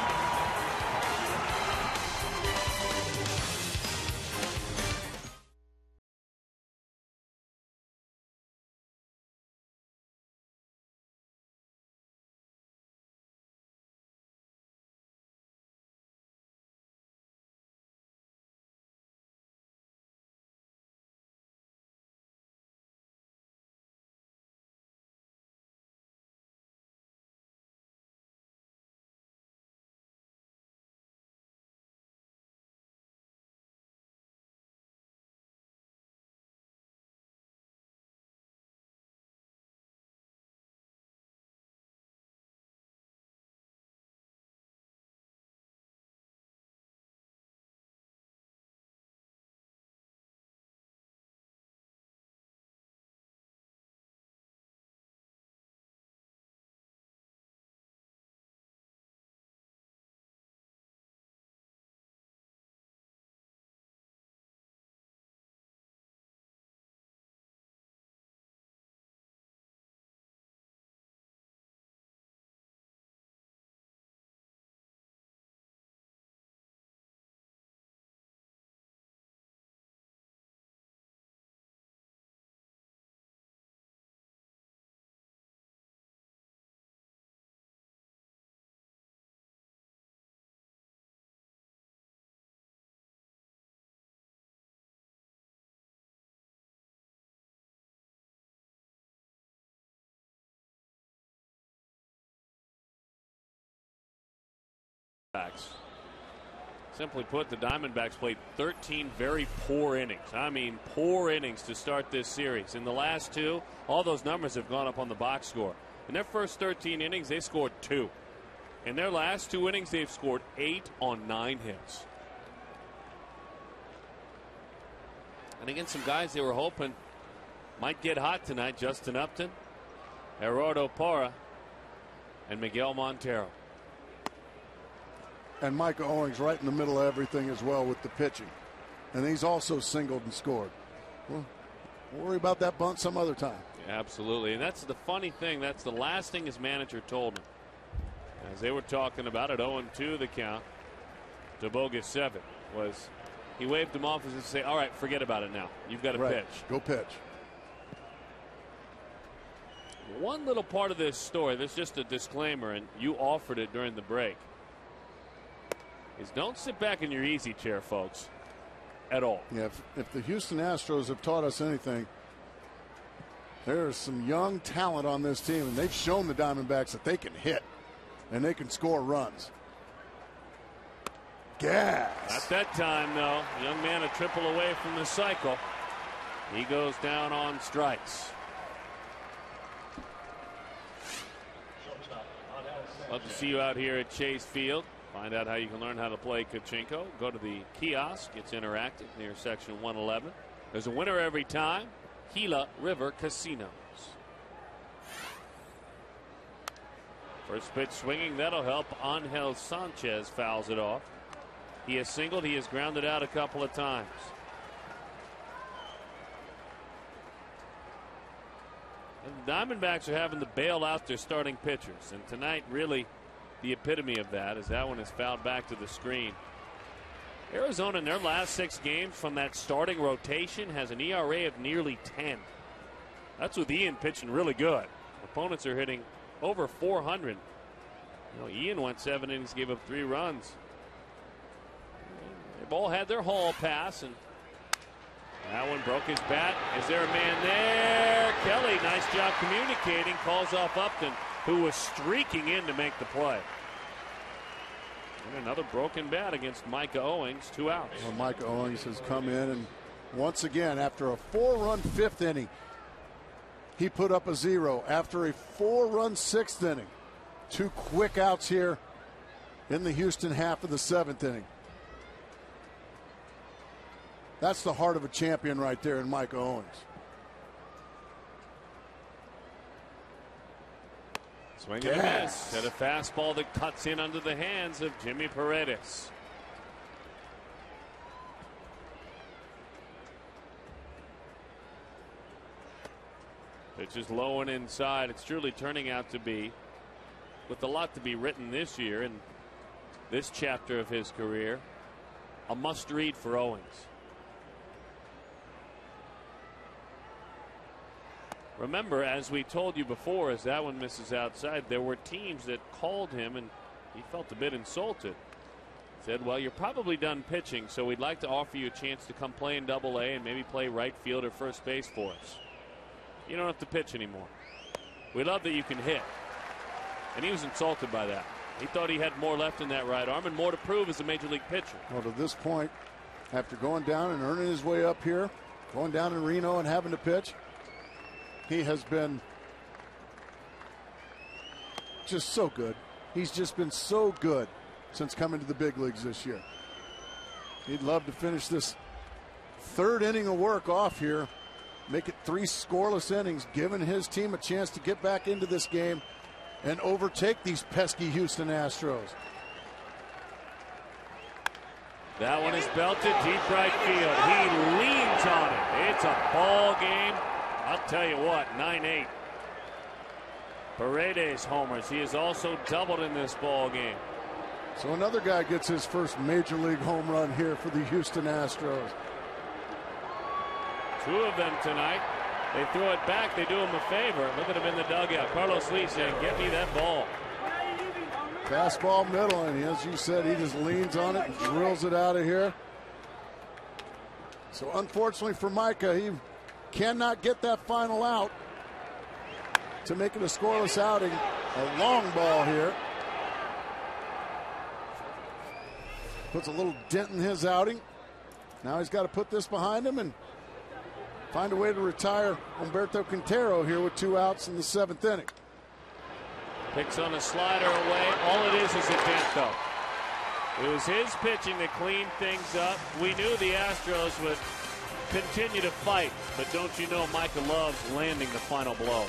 Simply put, the Diamondbacks played 13 very poor innings. I mean, poor innings to start this series. In the last two, all those numbers have gone up on the box score. In their first 13 innings, they scored 2. In their last 2 innings, they've scored 8 on 9 hits. And again, some guys they were hoping might get hot tonight. Justin Upton, Gerardo Parra, and Miguel Montero.
And Micah Owings right in the middle of everything as well with the pitching. And he's also singled and scored. Well, we'll worry about that bunt some other time.
Yeah, absolutely. And that's the funny thing. That's the last thing his manager told him. As they were talking about it, 0-2 the count to Bogus 7 was he waved him off as if to say, all right, forget about it now. You've got to pitch.
Go pitch.
One little part of this story, this is just a disclaimer, and you offered it during the break, is don't sit back in your easy chair, folks, at all.
Yeah, if the Houston Astros have taught us anything, there's some young talent on this team, and they've shown the Diamondbacks that they can hit and they can score runs. Gas.
At that time, though, young man a triple away from the cycle. He goes down on strikes. Love to see you out here at Chase Field. Find out how you can learn how to play Kachinko. Go to the kiosk. It's interactive near section 111. There's a winner every time. Gila River Casinos. First pitch swinging. That'll help. Angel Sanchez fouls it off. He has singled. He has grounded out a couple of times. And the Diamondbacks are having to bail out their starting pitchers. And tonight, really, the epitome of that is that one is fouled back to the screen. Arizona, in their last 6 games from that starting rotation, has an ERA of nearly 10. That's with Ian pitching really good. Opponents are hitting over 400. You know, Ian went 7 innings, gave up 3 runs. They've all had their hall pass, and that one broke his bat. Is there a man there? Kelly, nice job communicating, calls off Upton, who was streaking in to make the play. And another broken bat against Micah Owings, 2 outs.
Well, Micah Owings has come in, and once again, after a 4-run 5th inning, he put up a 0. After a 4-run 6th inning, 2 quick outs here in the Houston half of the 7th inning. That's the heart of a champion right there in Micah Owings.
Swing and a miss at a fastball that cuts in under the hands of Jimmy Paredes. Pitch is low and inside. It's truly turning out to be, with a lot to be written this year in this chapter of his career, a must-read for Owings. Remember, as we told you before, as that one misses outside, there were teams that called him, and he felt a bit insulted. Said, well, you're probably done pitching, so we'd like to offer you a chance to come play in Double-A and maybe play right field or first base for us. You don't have to pitch anymore. We love that you can hit. And he was insulted by that. He thought he had more left in that right arm and more to prove as a major league pitcher.
Well, to this point, after going down and earning his way up here, going down in Reno and having to pitch, he has been just so good. He's just been so good since coming to the big leagues this year. He'd love to finish this 3rd inning of work off here, make it 3 scoreless innings, giving his team a chance to get back into this game and overtake these pesky Houston Astros.
That one is belted deep right field. He leans on it. It's a ball game. I'll tell you what, 9-8. Paredes homers. He has also doubled in this ball game.
So another guy gets his first major league home run here for the Houston Astros.
2 of them tonight. They throw it back. They do him a favor. Look at him in the dugout. Carlos Lee saying, get me that ball.
Fastball middle, and as you said, he just leans on it and drills it out of here. So unfortunately for Micah, he cannot get that final out to make it a scoreless outing. A long ball here. Puts a little dent in his outing. Now he's got to put this behind him and find a way to retire Humberto Quintero here with 2 outs in the 7th inning.
Picks on a slider away. All it is a dent, though. It was his pitching that cleaned things up. We knew the Astros would continue to fight, but don't you know Micah loves landing the final blow.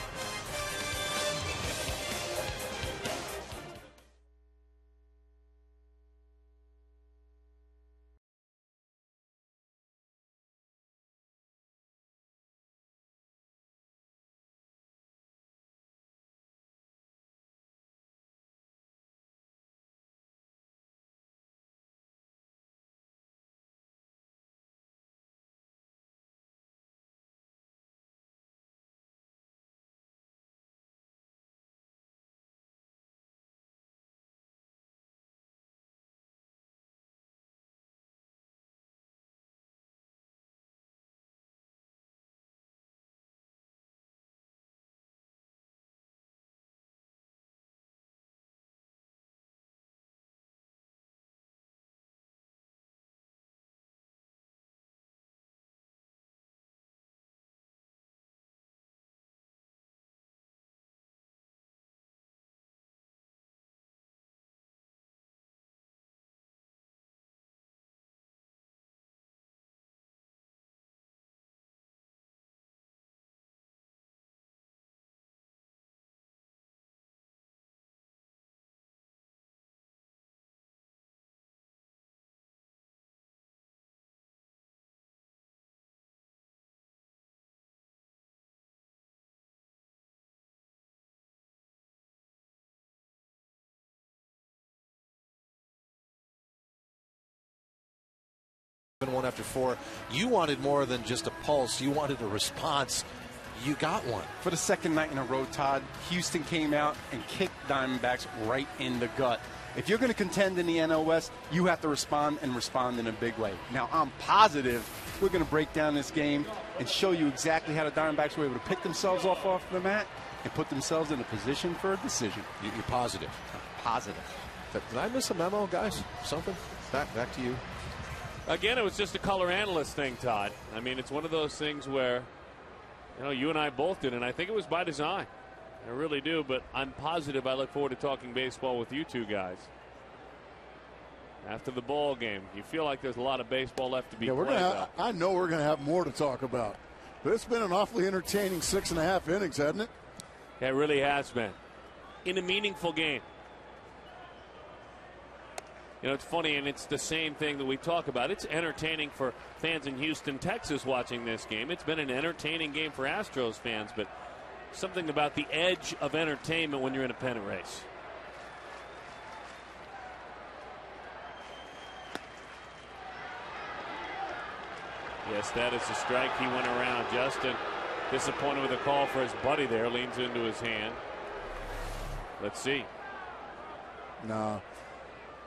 1 after 4. You wanted more than just a pulse. You wanted a response. You got one.
For the second night in a row, Todd, Houston came out and kicked Diamondbacks right in the gut. If you're going to contend in the NL West, you have to respond and respond in a big way. Now, I'm positive we're going to break down this game and show you exactly how the Diamondbacks were able to pick themselves off the mat and put themselves in a position for a decision.
You're positive.
Positive.
Did I miss a memo, guys? Something? Back to you.
Again, it was just a color analyst thing, Todd. I mean, it's one of those things where, you and I both did, and I think it was by design. I really do, but I'm positive I look forward to talking baseball with you two guys. After the ball game, you feel like there's a lot of baseball left to be played.
I know we're going to have more to talk about. But it's been an awfully entertaining 6.5 innings, hasn't it?
It really has been. In a meaningful game. It's funny, and it's the same thing that we talk about. It's entertaining for fans in Houston, Texas watching this game. It's been an entertaining game for Astros fans, but something about the edge of entertainment when you're in a pennant race. Yes, that is a strike. He went around. Justin, disappointed with a call for his buddy there, leans into his hand. Let's see.
No.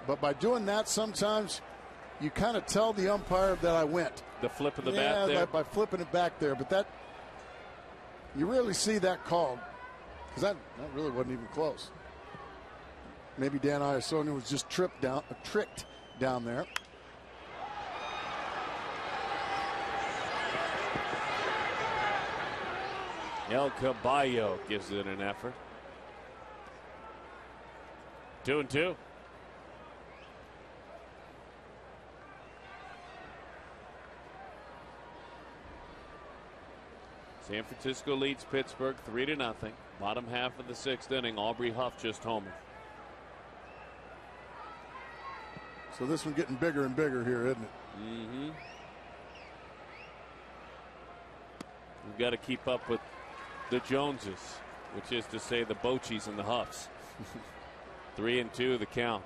But by doing that, sometimes you kind of tell the umpire that I went.
The flip of the bat there?
Yeah, by flipping it back there. But that, you rarely see that called, because that really wasn't even close. Maybe Dan Iassogna was just tricked down there.
El Caballo gives it an effort. 2-2. San Francisco leads Pittsburgh 3-0. Bottom half of the 6th inning. Aubrey Huff just homered.
So this one's getting bigger and bigger here, isn't it?
Mm-hmm. We've got to keep up with the Joneses, which is to say the Bochy's and the Huffs. 3-2 the count.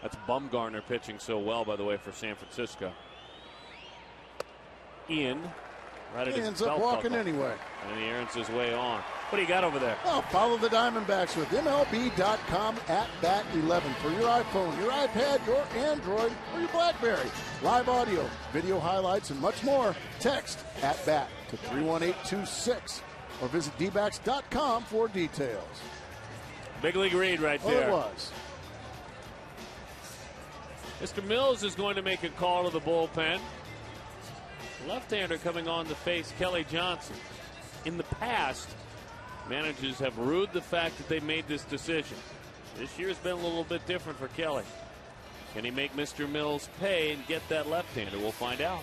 That's Bumgarner pitching so well, by the way, for San Francisco. Ian, right at his
ends up
belt
walking
buckle.
anyway.
And he earns his way on. What do you got over there?
Well, follow the Diamondbacks with MLB.com at @BAT11 for your iPhone, your iPad, your Android, or your BlackBerry. Live audio, video highlights, and much more. Text @BAT to 31826 or visit dbacks.com for details.
Big league read right there.
Well, it was.
Mr. Mills is going to make a call to the bullpen. Left-hander coming on to face Kelly Johnson. In the past, managers have rued the fact that they made this decision. This year's been a little bit different for Kelly. Can he make Mr. Mills pay and get that left-hander? We'll find out.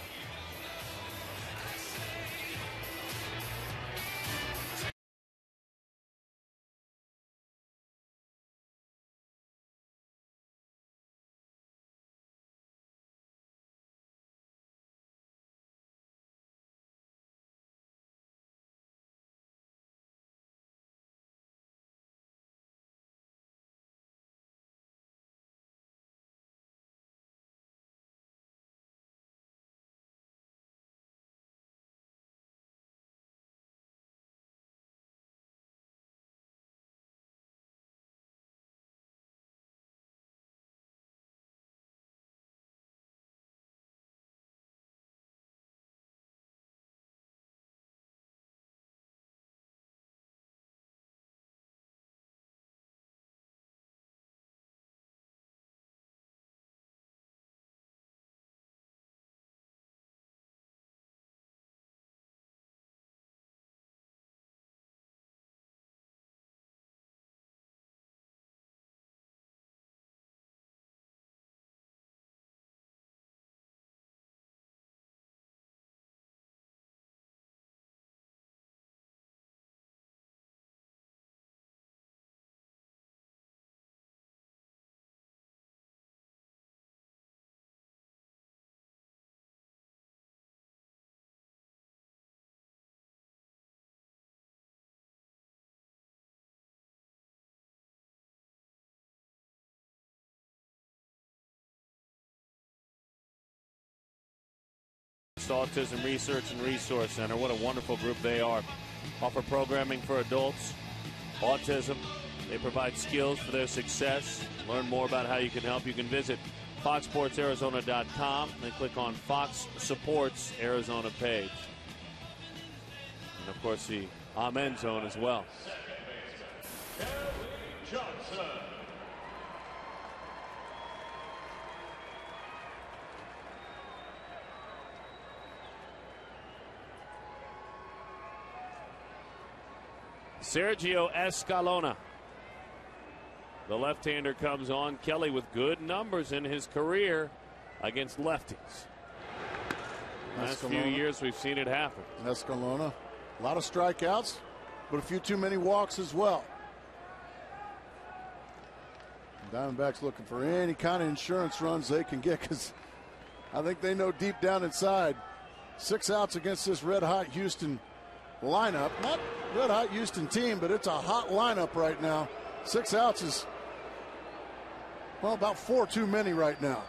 Autism Research and Resource Center. What a wonderful group they are. Offer programming for adults, autism. They provide skills for their success. Learn more about how you can help. You can visit foxsportsarizona.com and click on Fox Supports Arizona page. And, of course, the Amen Zone as well. Sergio Escalona. The left-hander comes on. Kelly with good numbers in his career against lefties. Last few years we've seen it happen.
Escalona, a lot of strikeouts, but a few too many walks as well. Diamondbacks looking for any kind of insurance runs they can get, because I think they know deep down inside 6 outs against this red-hot Houston lineup. Not red-hot Houston team, but it's a hot lineup right now. 6 outs is, well, about 4 too many right now.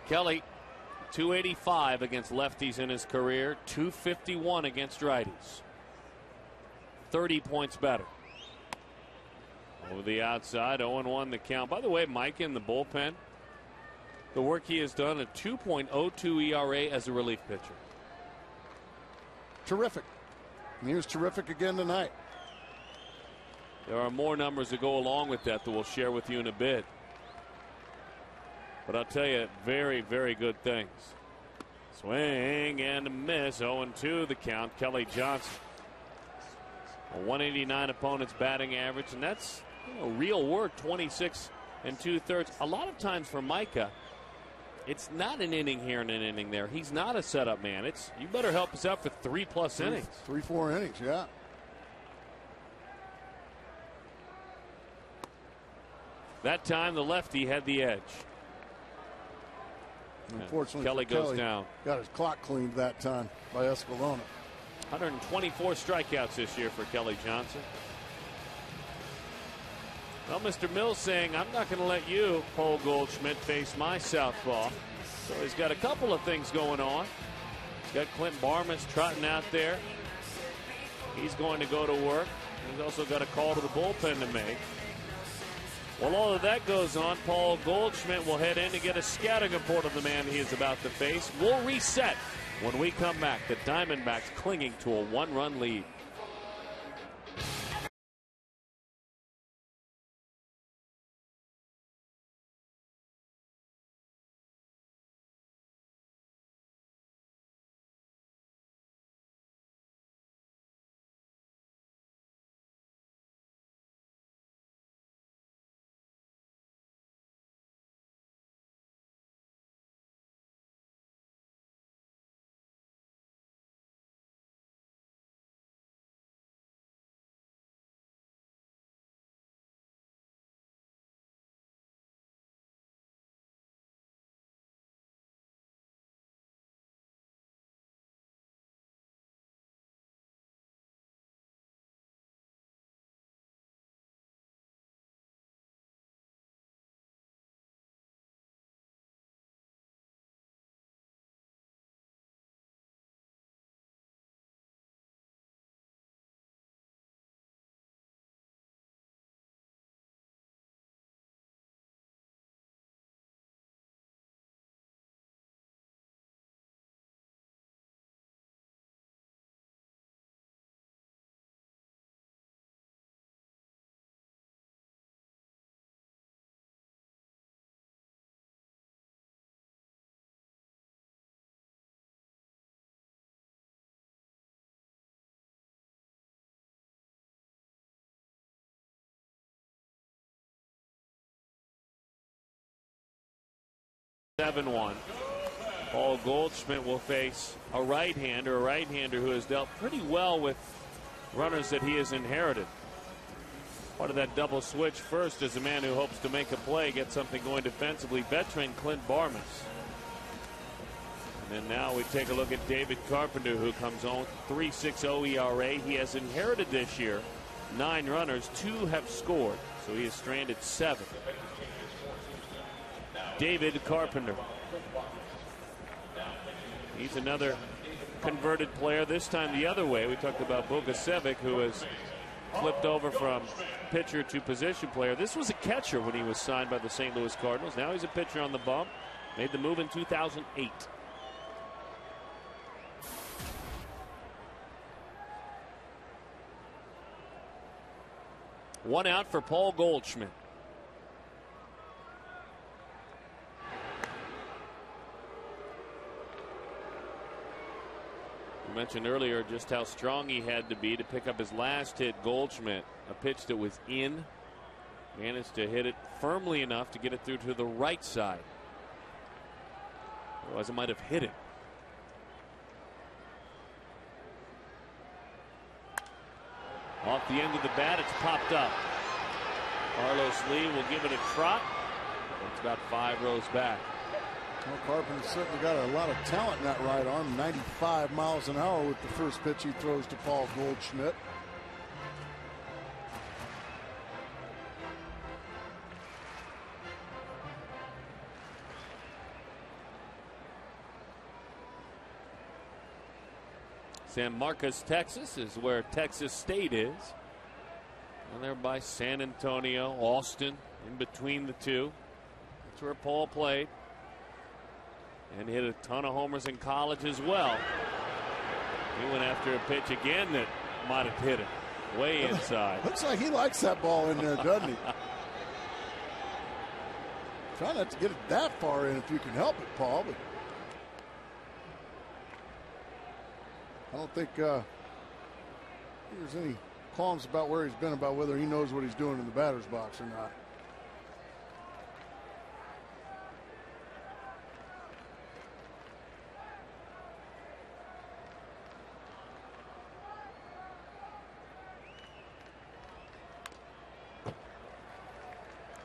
Kelly, 285 against lefties in his career, 251 against righties. 30 points better. Over the outside, 0-1 the count. By the way, Mike in the bullpen, the work he has done, a 2.02 ERA as a relief pitcher.
Terrific. And he was terrific again tonight.
There are more numbers that go along with that we'll share with you in a bit. But I'll tell you, very, very good things. Swing and a miss. 0-2 the count. Kelly Johnson. A 189 opponent's batting average, and that's real work, 26 2/3. A lot of times for Micah, it's not an inning here and an inning there. He's not a setup man. It's, you better help us out for 3+ innings.
3-4 innings, yeah.
That time the lefty had the edge.
Unfortunately,
Kelly goes down.
Got his clock cleaned that time by Escalona.
124 strikeouts this year for Kelly Johnson. Well, Mr. Mills saying, I'm not going to let you, Paul Goldschmidt, face my southpaw. So he's got a couple of things going on. He's got Clint Barmas trotting out there. He's going to go to work. He's also got a call to the bullpen to make. While all of that goes on, Paul Goldschmidt will head in to get a scouting report of the man he is about to face. We'll reset when we come back. The Diamondbacks clinging to a 1-run lead. Paul Goldschmidt will face a right-hander who has dealt pretty well with runners that he has inherited. Part of that double switch first is a man who hopes to make a play, get something going defensively, veteran Clint Barmas. And then now we take a look at David Carpenter, who comes on 3.60 ERA. He has inherited this year 9 runners, 2 have scored, so he has stranded 7. David Carpenter. He's another converted player, this time the other way. We talked about Bogasevic, who has flipped over from pitcher to position player. This was a catcher when he was signed by the St. Louis Cardinals. Now he's a pitcher on the bump. Made the move in 2008. One out for Paul Goldschmidt. We mentioned earlier just how strong he had to be to pick up his last hit. Goldschmidt, a pitch that was in, managed to hit it firmly enough to get it through to the right side. Otherwise, it might have hit it. Off the end of the bat, it's popped up. Carlos Lee will give it a trot. It's about 5 rows back.
Well, Carpenter's certainly got a lot of talent in that right arm. 95 miles an hour with the first pitch he throws to Paul Goldschmidt.
San Marcos, Texas is where Texas State is. And they're by San Antonio, Austin, in between the two. That's where Paul played. And hit a ton of homers in college as well. He went after a pitch again that might have hit it way inside.
Looks like he likes that ball in there, doesn't he? Try not to get it that far in if you can help it, Paul. But I don't think there's any qualms about where he's been, about whether he knows what he's doing in the batter's box or not.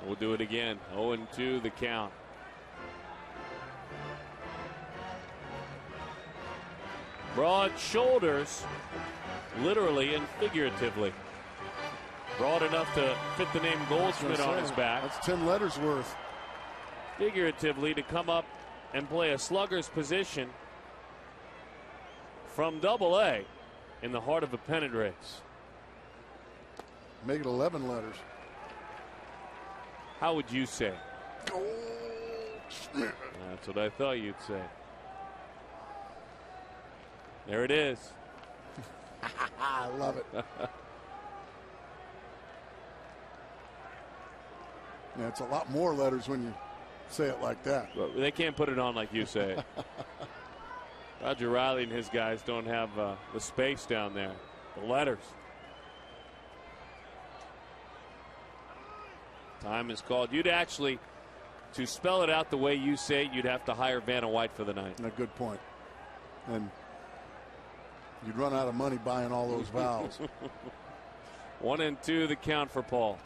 We'll do it again. 0-2 the count. Broad shoulders, literally and figuratively. Broad enough to fit the name Goldschmidt on his back.
That's 10 letters worth.
Figuratively to come up and play a slugger's position from Double-A in the heart of a pennant race.
Make it 11 letters.
How would you say?
Goldschmidt.
That's what I thought you'd say. There it is.
I love it. Yeah, it's a lot more letters when you say it like that.
Well, they can't put it on like you say it. Roger Riley and his guys don't have the space down there. The letters. Time is called. You'd actually, to spell it out the way you say it, you'd have to hire Vanna White for the night.
A good point. And you'd run out of money buying all those vowels.
1-2 the count for Paul.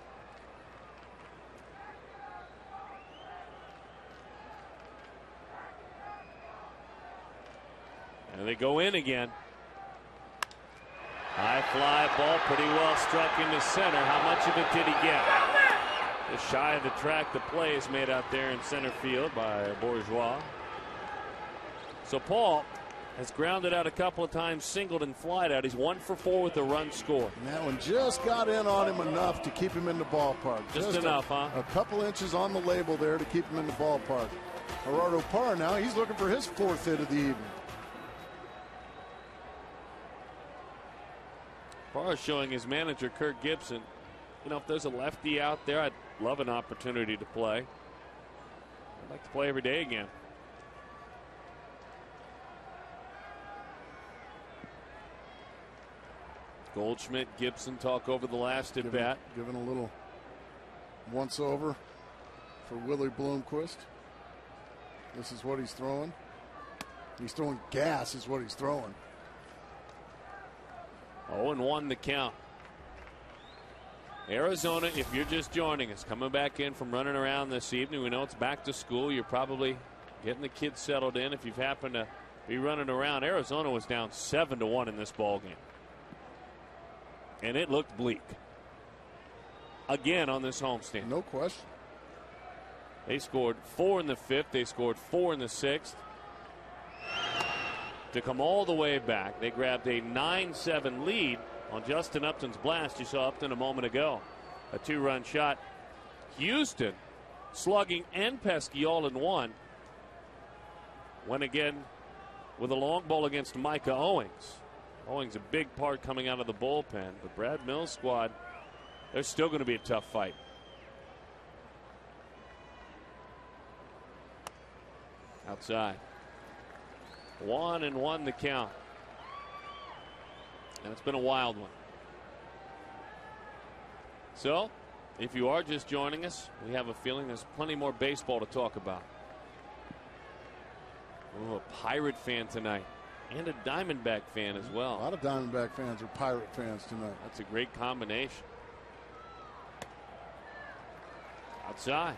And they go in again. High fly ball, pretty well struck into center. How much of it did he get? Just shy of the track. The play is made out there in center field by Bourgeois. So Paul has grounded out a couple of times, singled and flied out. He's 1 for 4 with a run score.
And that one just got in on him enough to keep him in the ballpark.
Just enough, huh?
A couple inches on the label there to keep him in the ballpark. Gerardo Parra now, he's looking for his 4th hit of the evening.
Parra showing his manager, Kirk Gibson, you know, if there's a lefty out there, I'd love an opportunity to play. I'd like to play every day again. Goldschmidt, Gibson talk over the last at bat.
Giving a little once over for Willie Bloomquist. This is what he's throwing. He's throwing gas is what he's throwing.
0-1 the count. Arizona, if you're just joining us, coming back in from running around this evening, we know it's back to school. You're probably getting the kids settled in. If you've happened to be running around, Arizona was down 7-1 in this ball game. And it looked bleak. Again on this homestand.
No question.
They scored 4 in the 5th. They scored 4 in the 6th. to come all the way back. They grabbed a 9-7 lead on Justin Upton's blast. You saw Upton a moment ago. A 2-run shot. Houston slugging and pesky all in one. Went again with a long ball against Micah Owings. Owings a big part coming out of the bullpen. The Brad Mills squad, they're still going to be a tough fight. Outside. 1-1 the count. And it's been a wild one. So, if you are just joining us, we have a feeling there's plenty more baseball to talk about. Oh, a Pirate fan tonight. And a Diamondback fan as well.
A lot of Diamondback fans are Pirate fans tonight.
That's a great combination. Outside.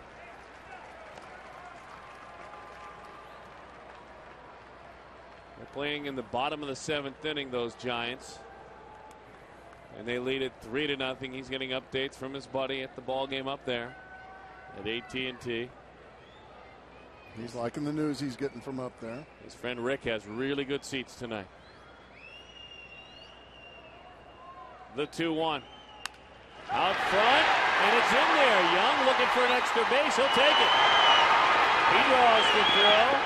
They're playing in the bottom of the 7th inning, those Giants. And they lead it 3-0. He's getting updates from his buddy at the ball game up there at AT&T.
He's liking the news he's getting from up there.
His friend Rick has really good seats tonight. The 2-1. Out front, and it's in there. Young looking for an extra base. He'll take it. He draws the throw.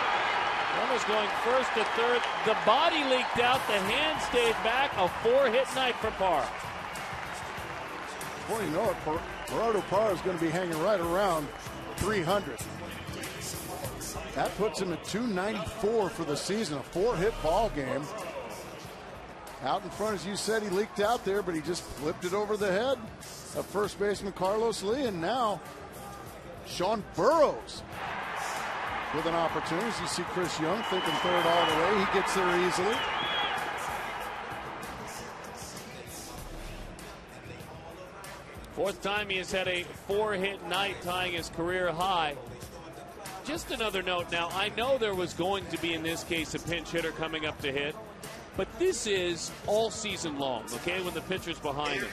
Runners going first to third. The body leaked out. The hand stayed back. A 4-hit night for Parr.
Before you know it, Gerardo Parr is going to be hanging right around 300. That puts him at 294 for the season. A 4-hit ball game. Out in front, as you said, he leaked out there, but he just flipped it over the head of first baseman Carlos Lee. And now Sean Burroughs with an opportunity. As you see Chris Young thinking third all the way. He gets there easily.
Fourth time he has had a 4-hit night, tying his career high. Just another note now, I know there was going to be, in this case, a pinch hitter coming up to hit, but this is all season long, okay, when the pitcher's behind him.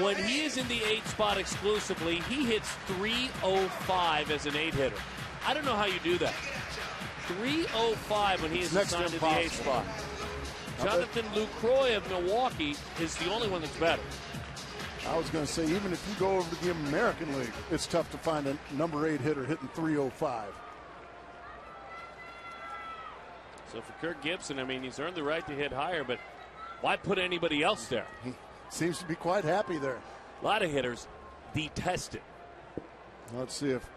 When he is in the 8 spot exclusively, he hits .305 as an 8-hitter. I don't know how you do that. .305 when he is assigned to the 8 spot. Jonathan Lucroy of Milwaukee is the only one that's better.
I was going to say, even if you go over to the American League, it's tough to find a number 8 hitter hitting .305.
So for Kirk Gibson, I mean, he's earned the right to hit higher, but why put anybody else there?
He seems to be quite happy there.
A lot of hitters detest it.
Let's see if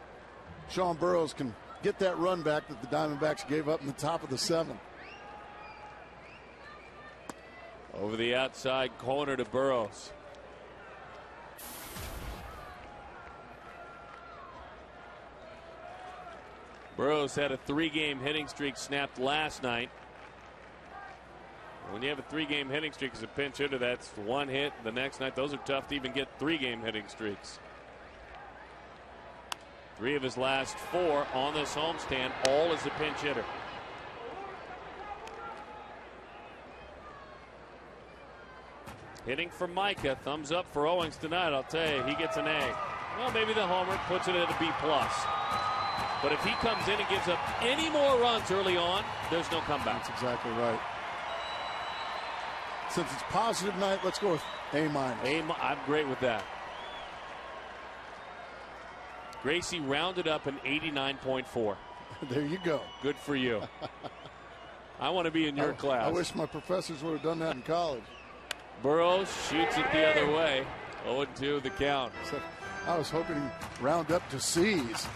Sean Burroughs can get that run back that the Diamondbacks gave up in the top of the 7th.
Over the outside corner to Burroughs. Burroughs had a 3-game hitting streak snapped last night. When you have a 3-game hitting streak as a pinch hitter, that's 1 hit. The next night, those are tough to even get 3-game hitting streaks. 3 of his last 4 on this homestand, all as a pinch hitter. Hitting for Micah, thumbs up for Owings tonight. I'll tell you, he gets an A. Well, maybe the homer puts it at a B+. But if he comes in and gives up any more runs early on, there's no comeback.
That's exactly right. Since it's positive night, let's go with A-.
I'm great with that. Gracie rounded up an 89.4.
There you go.
Good for you. I want to be in your class.
I wish my professors would have done that in college.
Burroughs shoots it the other way. 0-2 the count.
So I was hoping he'd round up to C's.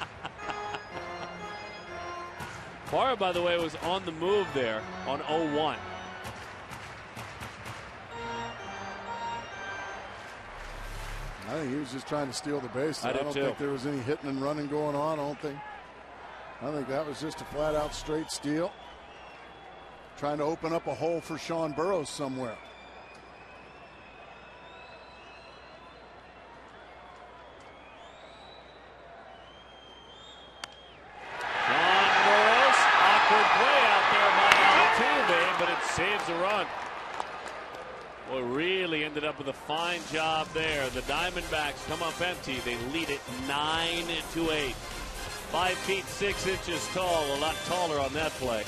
Parra, by the way, was on the move there on 0-1.
I think he was just trying to steal the base.
I
don't think there was any hitting and running going on. I think that was just a flat-out straight steal. Trying to open up a hole for Sean Burroughs somewhere.
Saves a run. Well, really ended up with a fine job there. The Diamondbacks come up empty. They lead it 9-8. 5 feet 6 inches tall. A lot taller on that play.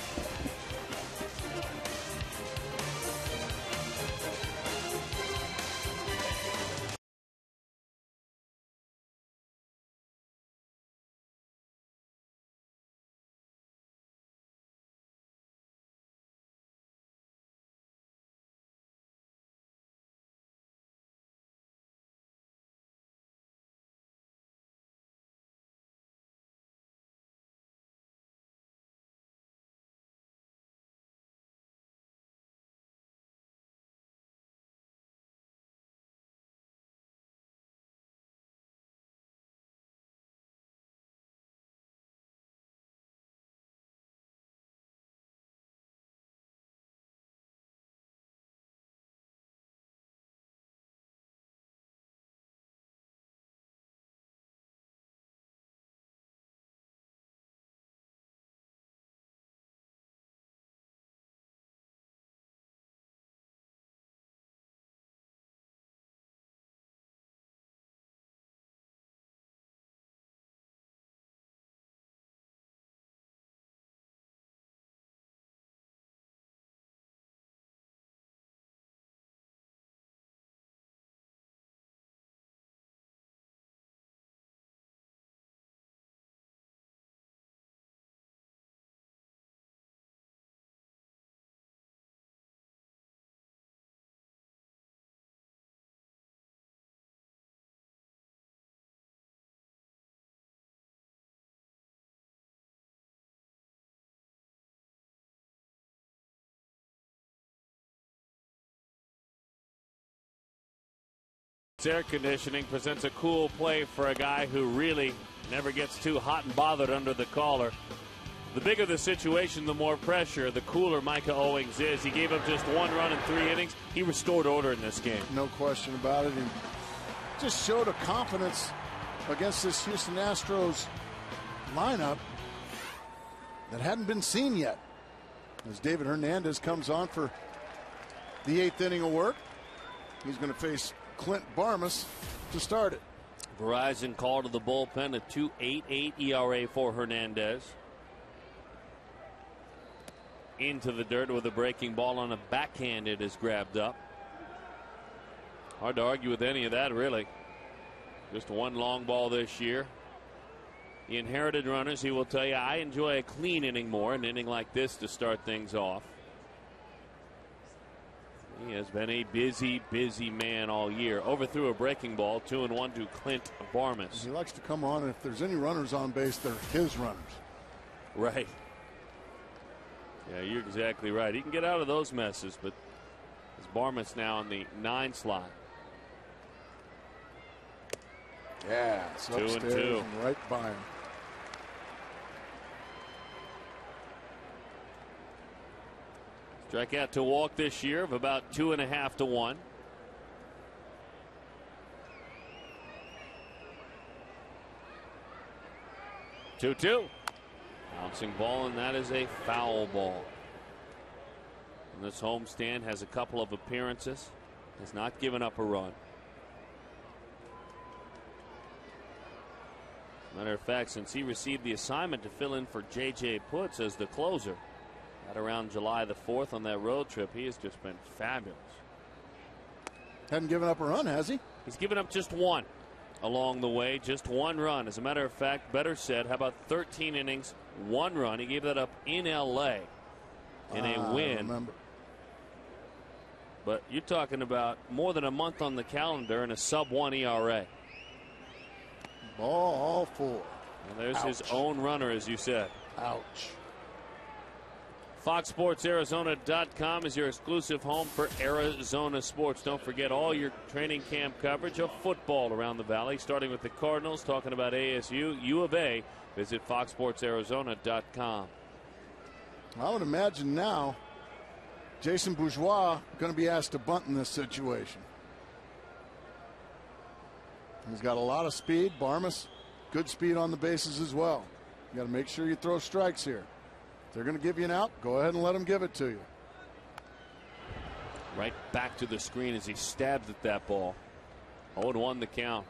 air conditioning presents a cool play for a guy who really never gets too hot and bothered under the collar. The bigger the situation, the more pressure, the cooler Micah Owings is. He gave up just 1 run in 3 innings. He restored order in this game.
No question about it. And just showed a confidence against this Houston Astros lineup that hadn't been seen yet. As David Hernandez comes on for the 8th inning of work, he's going to face Clint Barmas to start it.
Verizon called to the bullpen, a 2.88 ERA for Hernandez. Into the dirt with a breaking ball on a backhand. It is grabbed up. Hard to argue with any of that, really. Just 1 long ball this year. The inherited runners, he will tell you, I enjoy a clean inning more, an inning like this to start things off. He has been a busy, busy man all year. Overthrew a breaking ball, 2-1 to Clint Barmas.
He likes to come on, and if there's any runners on base, they're his runners.
Right. Yeah, you're exactly right. He can get out of those messes, but it's Barmas now in the 9 slot.
Yeah, it's
2-2.
And right by him.
Strikeout to walk this year of about 2.5 to 1. Two. Bouncing ball, and that is a foul ball. And this homestand has a couple of appearances. Has not given up a run. Matter of fact, since he received the assignment to fill in for J.J. Putz as the closer at around July the 4th on that road trip, he has just been fabulous.
Hadn't given up a run, has he?
He's given up just 1 along the way, just 1 run. As a matter of fact, better said, how about 13 innings, 1 run? He gave that up in L.A. in a win.
Remember.
But you're talking about more than a month on the calendar and a sub-1 ERA.
Ball 4.
And there's his own runner, as you said.
Ouch.
FoxSportsArizona.com is your exclusive home for Arizona sports. Don't forget all your training camp coverage of football around the valley, starting with the Cardinals, talking about ASU, U of A. Visit FoxSportsArizona.com.
I would imagine now Jason Bourgeois going to be asked to bunt in this situation. He's got a lot of speed. Barmas, good speed on the bases as well. You got to make sure you throw strikes here. If they're going to give you an out, go ahead and let them give it to you.
Right back to the screen as he stabs at that ball. 0-1 the count.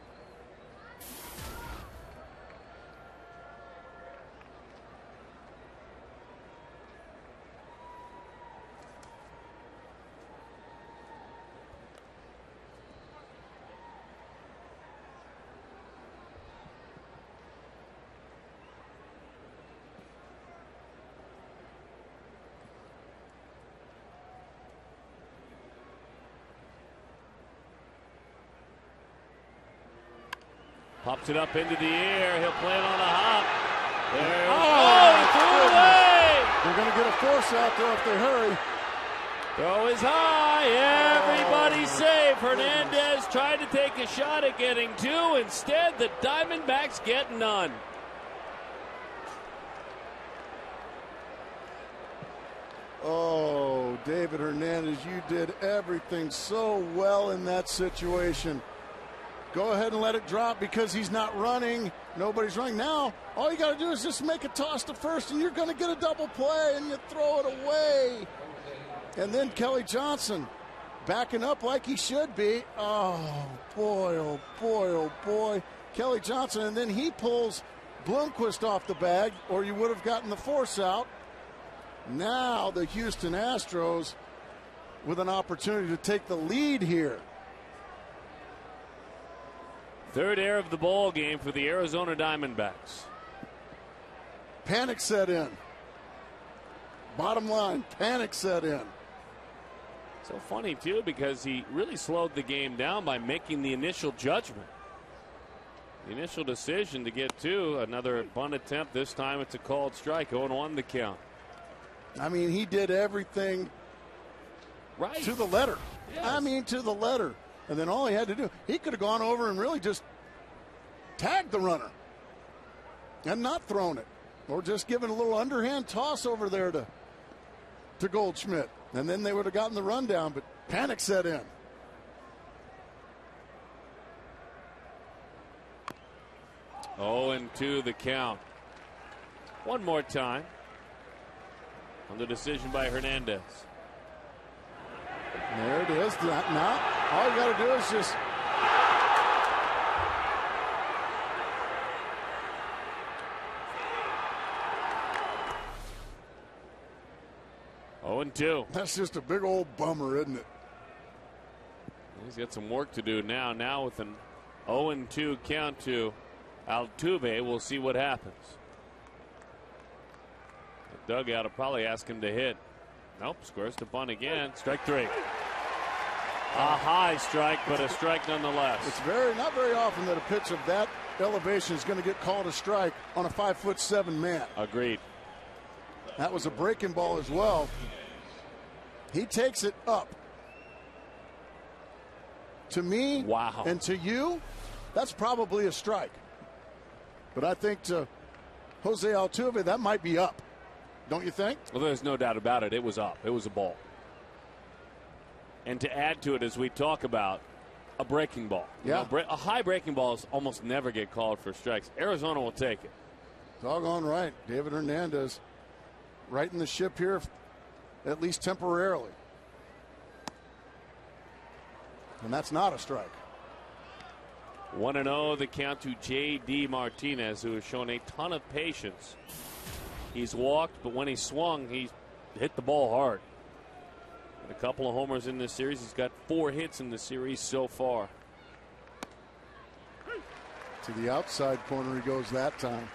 Pops it up into the air. He'll play it on a hop. There.
He threw it away. They're going to get a force out there if they hurry.
Throw is high. Everybody's safe. Hernandez tried to take a shot at getting 2. Instead, the Diamondbacks get none.
Oh, David Hernandez, you did everything so well in that situation. Go ahead and let it drop because he's not running. Nobody's running. Now, all you got to do is just make a toss to first, and you're going to get a double play, and you throw it away. And then Kelly Johnson backing up like he should be. Oh, boy, oh, boy, oh, boy. Kelly Johnson, and then he pulls Bloomquist off the bag, or you would have gotten the force out. Now the Houston Astros with an opportunity to take the lead here.
Third error of the ball game for the Arizona Diamondbacks.
Panic set in. Bottom line, panic set in.
So funny, too, because he really slowed the game down by making the initial judgment. The initial decision to get 2. Another bunt attempt. This time it's a called strike. 0-1 the count.
I mean, he did everything
right
to the letter.
Yes.
I mean, to the letter. And then all he had to do, he could have gone over and really just tagged the runner and not thrown it, or just given a little underhand toss over there to Goldschmidt. And then they would have gotten the run down, but panic set in.
Oh, and 2 the count. One more time on the decision by Hernandez.
There it is. Now, all you got to do is just.
Oh, and 2.
That's just a big old bummer, isn't it?
He's got some work to do now. Now with an 0-2 count to Altuve, we'll see what happens. The dugout will probably ask him to hit. Nope, squares to bunt again. Strike 3. A high strike, but a strike nonetheless.
It's not very often that a pitch of that elevation is going to get called a strike on a 5'7" man.
Agreed.
That was a breaking ball as well. He takes it up. To me,
wow,
and to you, that's probably a strike. But I think to Jose Altuve, that might be up. Don't you think?
Well, there's no doubt about it. It was up. It was a ball. And to add to it, as we talk about, a breaking ball.
Yeah.
A high breaking balls almost never get called for strikes. Arizona will take it.
Doggone right. David Hernandez righting the ship here, at least temporarily. And that's not a strike.
1-0 the count to J.D. Martinez, who has shown a ton of patience. He's walked, but when he swung, he hit the ball hard. A couple of homers in this series. He's got 4 hits in the series so far.
To the outside corner he goes that time.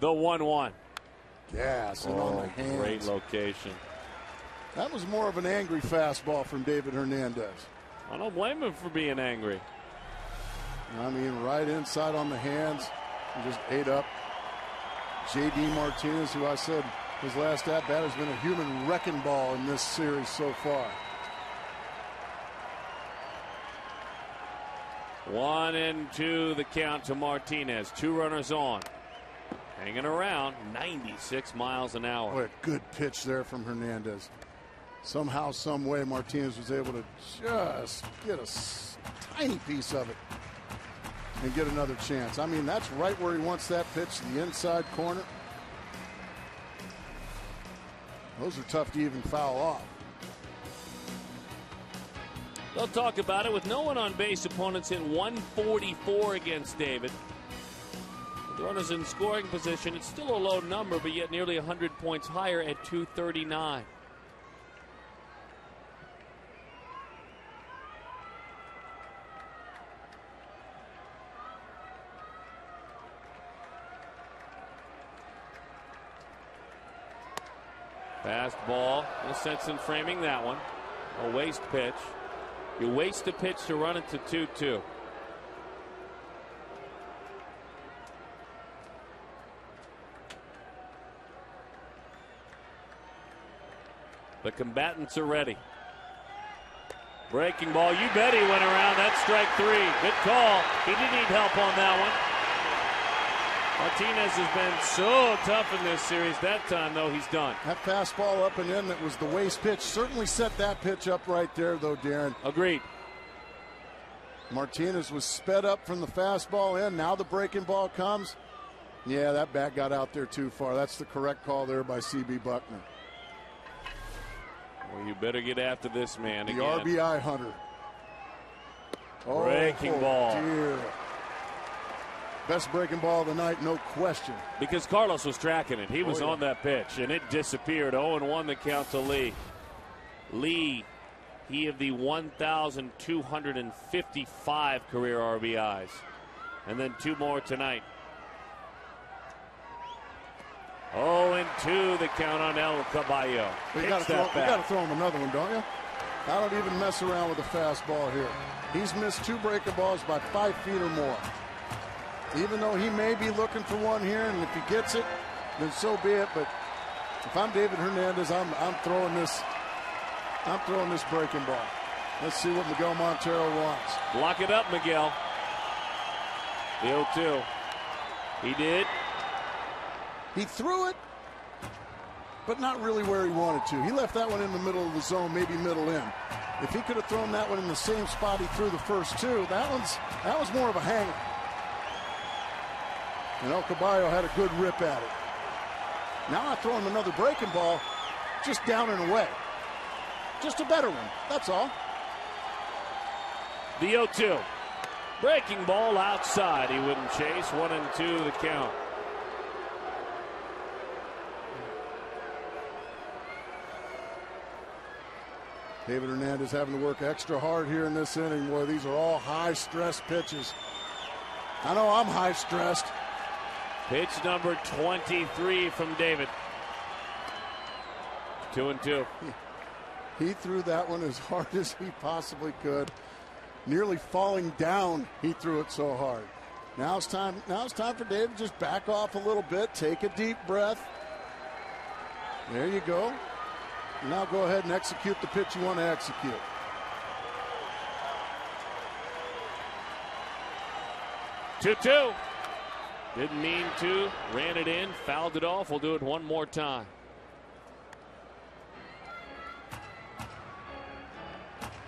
The 1-1.
Gas and on the hands.
Great location.
That was more of an angry fastball from David Hernandez.
I don't blame him for being angry.
I mean, right inside on the hands. He just ate up J.D. Martinez, who I said his last at-bat has been a human wrecking ball in this series so far.
1-2 the count to Martinez. 2 runners on. Hanging around, 96 miles an hour.
What a good pitch there from Hernandez. Somehow, some way, Martinez was able to just get a tiny piece of it and get another chance. I mean, that's right where he wants that pitch, the inside corner. Those are tough to even foul off.
They'll talk about it. With no one on base, opponents hit 144 against David. The runners in scoring position. It's still a low number, but yet nearly 100 points higher at 239. Fastball. No sense in framing that one. A waste pitch. You waste a pitch to run it to 2-2. The combatants are ready. Breaking ball. You bet he went around. That's strike 3. Good call. He didn't need help on that one. Martinez has been so tough in this series. That time, though, he's done.
That fastball up and in that was the waste pitch. Certainly set that pitch up right there, though, Darren.
Agreed.
Martinez was sped up from the fastball in. Now the breaking ball comes. Yeah, that bat got out there too far. That's the correct call there by C.B. Buckner.
Well, you better get after this man again.
The RBI hunter.
Breaking ball.
Dear. Best breaking ball of the night, no question.
Because Carlos was tracking it. He was on that pitch, and it disappeared. 0-1 the count to Lee. Lee, he of the 1,255 career RBIs. And then 2 more tonight. 0-2 the count on El Caballo.
You got to throw him another one, don't you? I don't even mess around with a fastball here. He's missed 2 breaking balls by 5 feet or more. Even though he may be looking for one here, and if he gets it, then so be it. But if I'm David Hernandez, I'm throwing this. I'm throwing this breaking ball. Let's see what Miguel Montero wants.
Lock it up, Miguel. The 0-2. He did.
He threw it, but not really where he wanted to. He left that one in the middle of the zone, maybe middle in. If he could have thrown that one in the same spot he threw the first 2, that was more of a hanger. And El Caballo had a good rip at it. Now I throw him another breaking ball, just down and away. Just a better one, that's all.
The 0-2. Breaking ball outside. He wouldn't chase. 1-2 the count.
David Hernandez having to work extra hard here in this inning. Boy, these are all high-stress pitches. I know I'm high-stressed.
Pitch number 23 from David. 2-2.
He threw that one as hard as he possibly could. Nearly falling down, he threw it so hard. Now it's time for David to just back off a little bit, take a deep breath. There you go. Now go ahead and execute the pitch you want to execute.
Two. Didn't mean to. Ran it in. Fouled it off. We'll do it one more time.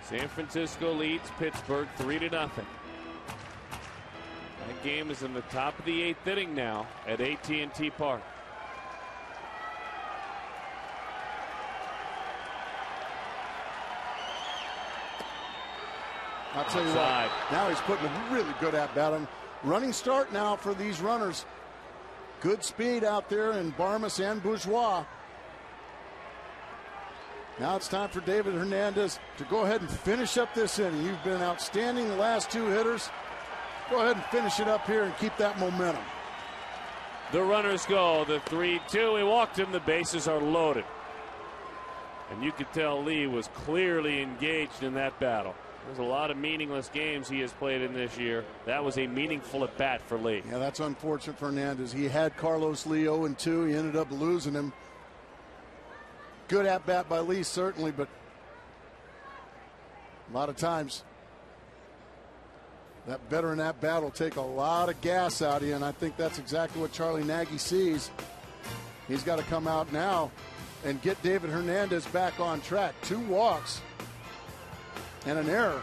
San Francisco leads Pittsburgh 3-0. That game is in the top of the 8th inning now at AT&T Park.
I'll tell you what, now he's putting a really good at-bat on. Running start now for these runners. Good speed out there in Barmas and Bourgeois. Now it's time for David Hernandez to go ahead and finish up this inning. You've been outstanding the last 2 hitters. Go ahead and finish it up here and keep that momentum.
The runners go. The 3-2. He walked him. The bases are loaded. And you could tell Lee was clearly engaged in that battle. There's a lot of meaningless games he has played in this year. That was a meaningful at bat for Lee.
Yeah, that's unfortunate for Hernandez. He had Carlos Lee 0-2. He ended up losing him. Good at bat by Lee, certainly, but a lot of times that veteran at bat will take a lot of gas out of you, and I think that's exactly what Charlie Nagy sees. He's got to come out now and get David Hernandez back on track. 2 walks and an error.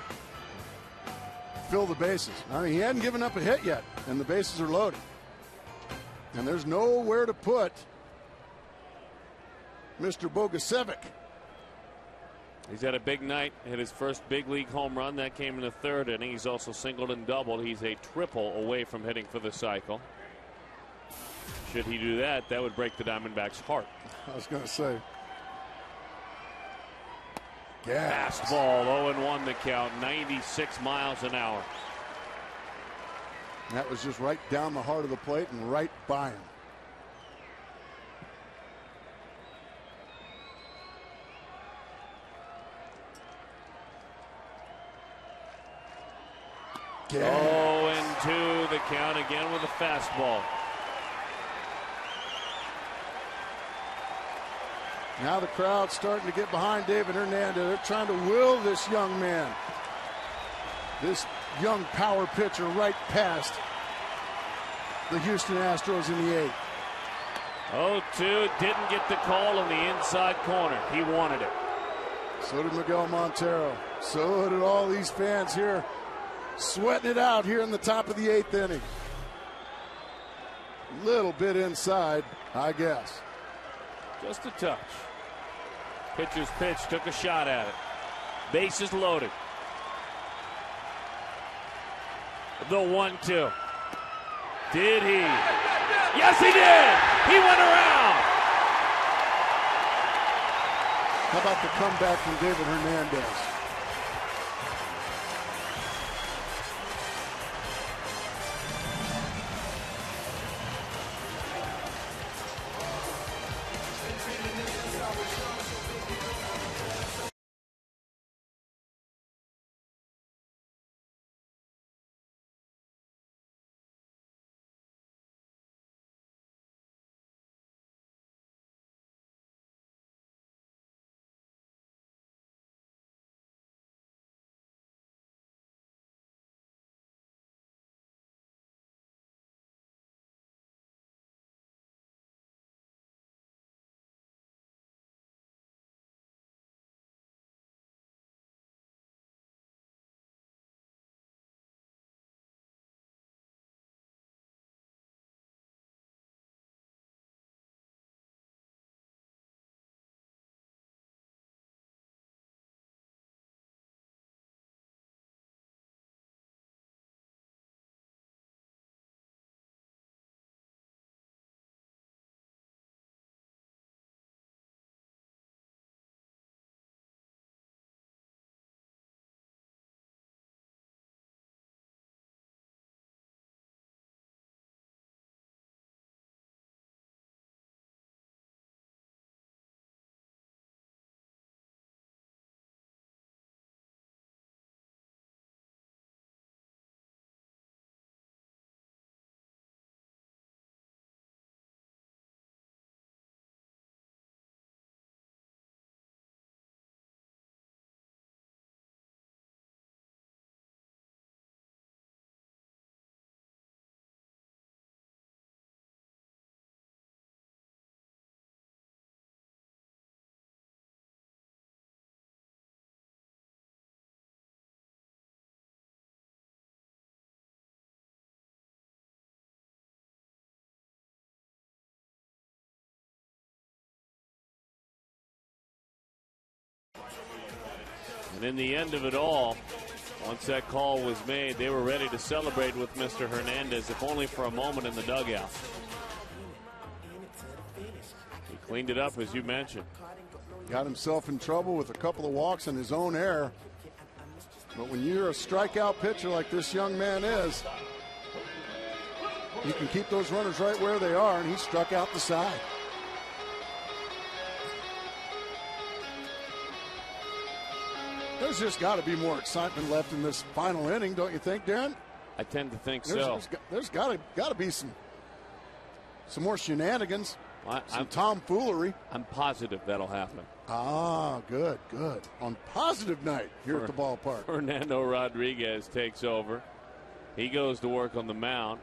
Fill the bases. I mean, he hadn't given up a hit yet, and the bases are loaded. And there's nowhere to put Mr. Bogusevic.
He's had a big night. Hit his first big league home run. That came in the 3rd inning. He's also singled and doubled. He's a triple away from hitting for the cycle. Should he do that, that would break the Diamondbacks' heart.
I was going to say.
Fastball, 0-1 the count, 96 miles an hour.
That was just right down the heart of the plate and right by him.
Yeah. 0-2 the count again with a fastball.
Now the crowd's starting to get behind David Hernandez. They're trying to will this young man, this young power pitcher, right past the Houston Astros in the 8th.
0-2, didn't get the call in the inside corner. He wanted it.
So did Miguel Montero. So did all these fans here, sweating it out here in the top of the 8th inning. Little bit inside, I guess.
Just a touch. Pitcher's pitch, took a shot at it. Bases loaded. The 1-2. Did he? Yes, he did. He went around.
How about the comeback from David Hernandez?
And in the end of it all, once that call was made, they were ready to celebrate with Mr. Hernandez, if only for a moment in the dugout. He cleaned it up, as you mentioned.
Got himself in trouble with a couple of walks in his own error. But when you're a strikeout pitcher like this young man is, you can keep those runners right where they are, and he struck out the side. There's just got to be more excitement left in this final inning, don't you think, Darren?
I tend to think so.
There's got to be some more shenanigans, some tomfoolery.
I'm positive that'll happen.
Ah, good. On positive night here at the ballpark.
Fernando Rodriguez takes over. He goes to work on the mound.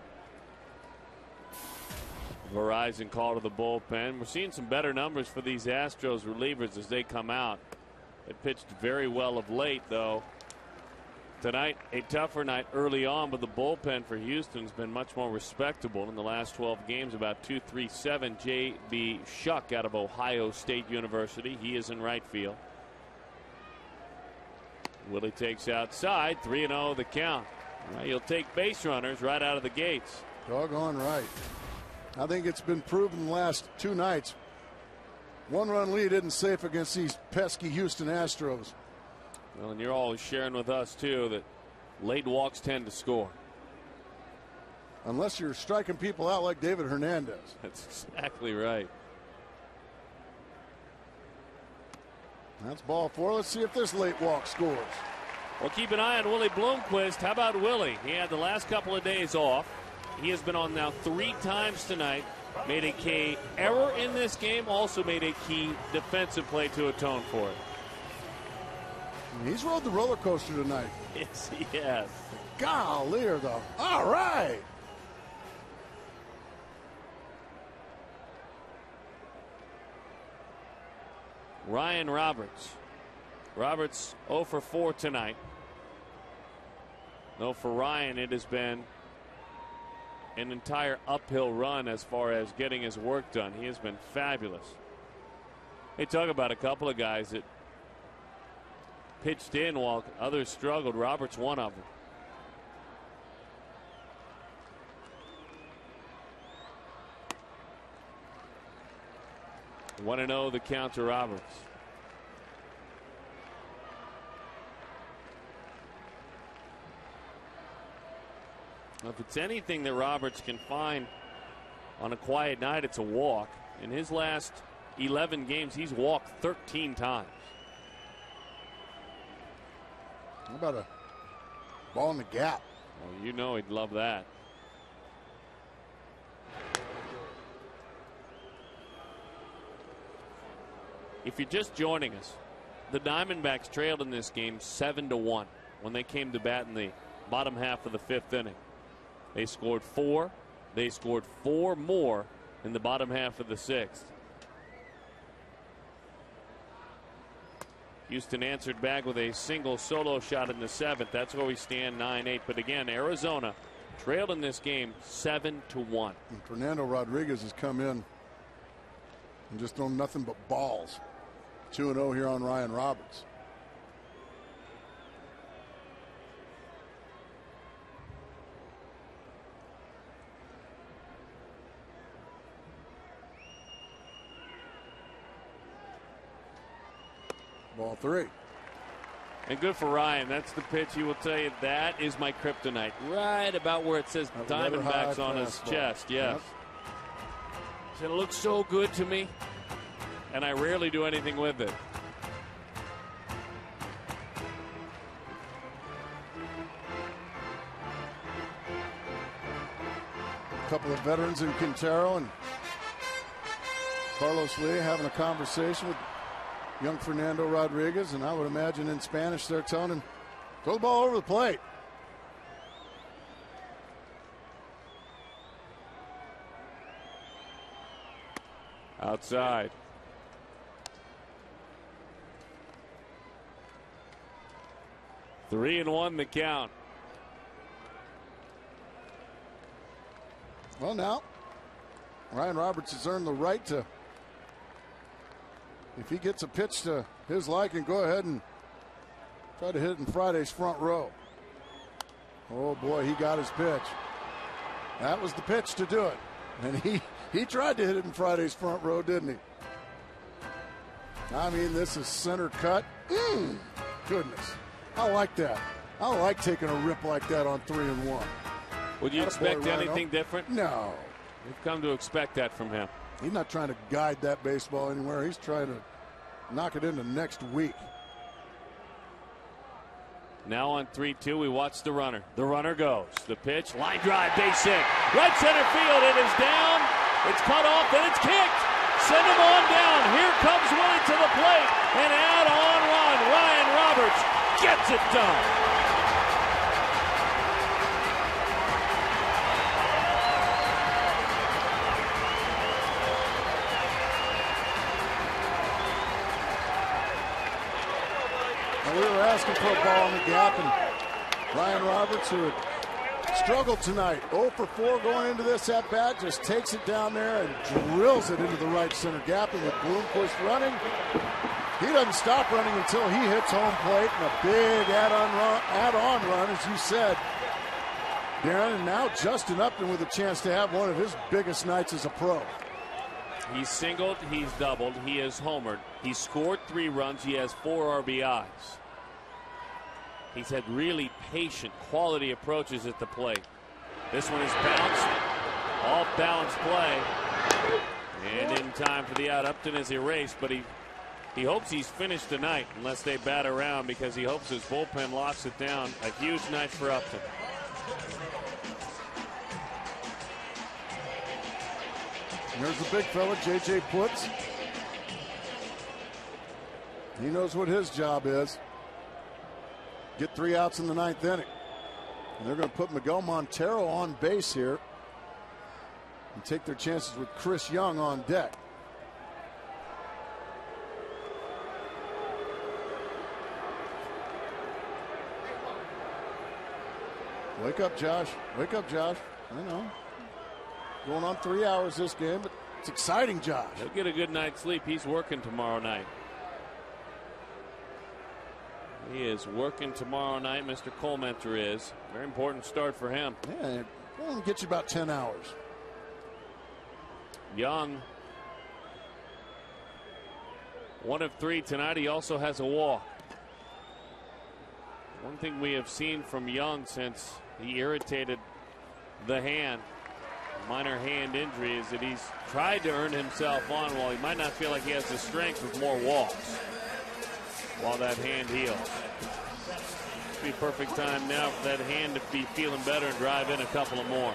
Verizon call to the bullpen. We're seeing some better numbers for these Astros relievers as they come out. They pitched very well of late, though. Tonight, a tougher night early on, but the bullpen for Houston's been much more respectable in the last 12 games. About 2.37. J.B. Shuck out of Ohio State University. He is in right field. Willie takes outside. 3-0 the count. Well, you'll take base runners right out of the gates.
Doggone right. I think it's been proven the last two nights. One-run lead isn't safe against these pesky Houston Astros.
Well, and you're always sharing with us, too, that late walks tend to score.
Unless you're striking people out like David Hernandez.
That's exactly right.
That's ball four. Let's see if this late walk scores.
Well, keep an eye on Willie Bloomquist. How about Willie? He had the last couple of days off. He has been on now 3 times tonight. Made a key error in this game. Also made a key defensive play to atone for it.
He's rode the roller coaster tonight.
Yes, he has.
Golly, though. All right.
Ryan Roberts. Roberts 0 for 4 tonight. Though for Ryan, it has been an entire uphill run as far as getting his work done. He has been fabulous. They talk about a couple of guys that pitched in while others struggled. Roberts one of them. One and 0 the count to Roberts. If it's anything that Roberts can find on a quiet night, it's a walk. In his last 11 games, he's walked 13 times.
How about a ball in the gap?
Well, you know he'd love that. If you're just joining us, the Diamondbacks trailed in this game 7-1 when they came to bat in the bottom half of the 5th inning. They scored 4. They scored 4 more in the bottom half of the 6th. Houston answered back with a single solo shot in the 7th. That's where we stand 9-8. But again, Arizona trailed in this game 7-1.
And Fernando Rodriguez has come in and just thrown nothing but balls. 2-0 here on Ryan Roberts. Ball 3.
And good for Ryan. That's the pitch he will tell you. That is my kryptonite. Right about where it says Diamondbacks on his chest. Yes. Yep. He said, it looks so good to me, and I rarely do anything with it.
A couple of veterans in Quintero and Carlos Lee having a conversation with young Fernando Rodriguez, and I would imagine in Spanish they're telling him, throw the ball over the plate.
Outside. Three and 1 the count.
Well, now Ryan Roberts has earned the right to, if he gets a pitch to his liking, go ahead and Tried to hit it in Friday's front row. Oh, boy, he got his pitch. That was the pitch to do it. And he tried to hit it in Friday's front row, didn't he? I mean, this is center cut. Goodness. I like that. I like taking a rip like that on 3-1.
Would you expect anything different?
No.
We've come to expect that from him.
He's not trying to guide that baseball anywhere. He's trying to knock it into next week.
Now on 3-2, we watch the runner. The runner goes. The pitch, line drive, base hit. Right center field, it is down. It's cut off, then it's kicked. Send him on down. Here comes Willie to the plate. An add-on run. Ryan Roberts gets it done.
We were asking for a ball in the gap, and Ryan Roberts, who had struggled tonight, 0 for 4 going into this at-bat, just takes it down there and drills it into the right center gap. And with Bloomquist running, he doesn't stop running until he hits home plate, and a big add-on run, as you said, Darren. And now Justin Upton with a chance to have one of his biggest nights as a pro.
He's singled, he's doubled, he has homered. He's scored 3 runs, he has 4 RBIs. He's had really patient, quality approaches at the plate. This one is bounced, off balance play, and in time for the out. Upton is erased, but he hopes he's finished tonight unless they bat around, because he hopes his bullpen locks it down. A huge night for Upton.
There's the big fella, J.J. Putz. He knows what his job is. Get 3 outs in the 9th inning. And they're going to put Miguel Montero on base here and take their chances with Chris Young on deck. Wake up, Josh. Wake up, Josh. I know. Going on 3 hours this game, but it's exciting, Josh.
He'll get a good night's sleep. He's working tomorrow night. He is working tomorrow night. Mr. Colementor is. Very important start for him.
Yeah, it only gets you about 10 hours.
Young, 1 of 3 tonight. He also has a walk. One thing we have seen from Young since he irritated the hand, minor hand injury, is that he's tried to earn himself on, while he might not feel like he has the strength, with more walks while that hand heals. Be a perfect time now for that hand to be feeling better and drive in a couple of more.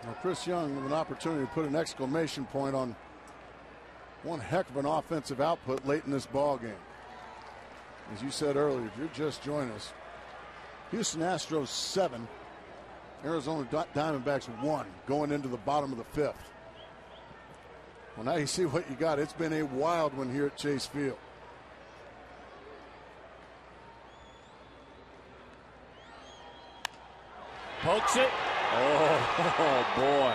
Well, Chris Young with an opportunity to put an exclamation point on one heck of an offensive output late in this ball game. As you said earlier, if you're just joining us, Houston Astros 7, Arizona Diamondbacks 1 going into the bottom of the 5th. Well, now you see what you got. It's been a wild one here at Chase Field.
Pokes it. Oh, boy.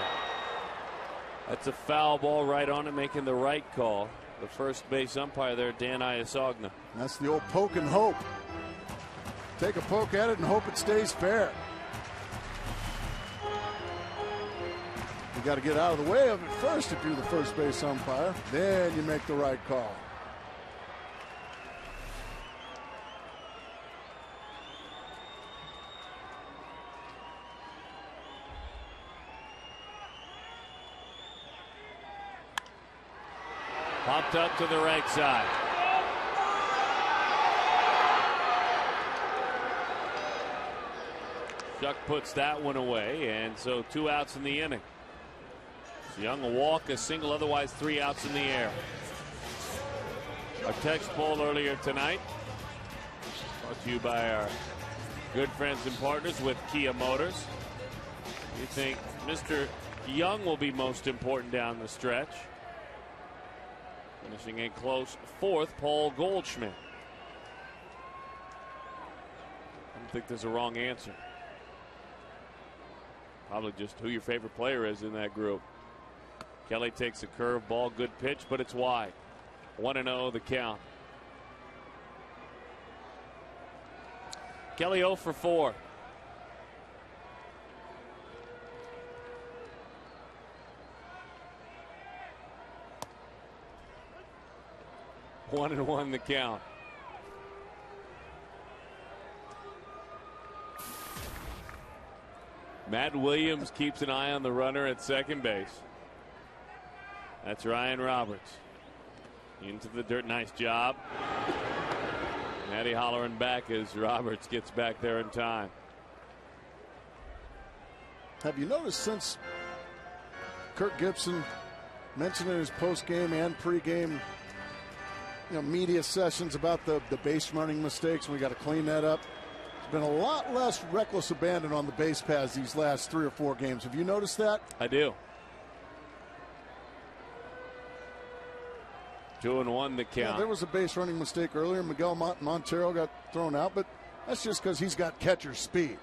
That's a foul ball right on it, making the right call. The first base umpire there, Dan Iasogna.
That's the old poke and hope. Take a poke at it and hope it stays fair. You got to get out of the way of it first if you're the first base umpire. Then you make the right call.
Popped up to the right side. Chuck puts that one away, and so 2 outs in the inning. Young a walk, a single, otherwise 3 outs in the air. Our text poll earlier tonight, brought to you by our good friends and partners with Kia Motors. You think Mr. Young will be most important down the stretch? Finishing a close 4th, Paul Goldschmidt. think there's a wrong answer. Probably just who your favorite player is in that group. Kelly takes a curveball, good pitch, but it's wide. 1-0 the count. Kelly 0 for 4. One and one the count. Matt Williams keeps an eye on the runner at second base. That's Ryan Roberts. Into the dirt. Nice job. Matty hollering back as Roberts gets back there in time.
Have you noticed since Kirk Gibson mentioned in his post-game and pre-game media sessions about the base running mistakes, and we got to clean that up. There's been a lot less reckless abandon on the base paths these last 3 or 4 games. Have you noticed that?
I do. 2-1 the count.
Yeah, there was a base running mistake earlier. Miguel Montero got thrown out, but that's just because he's got catcher speed.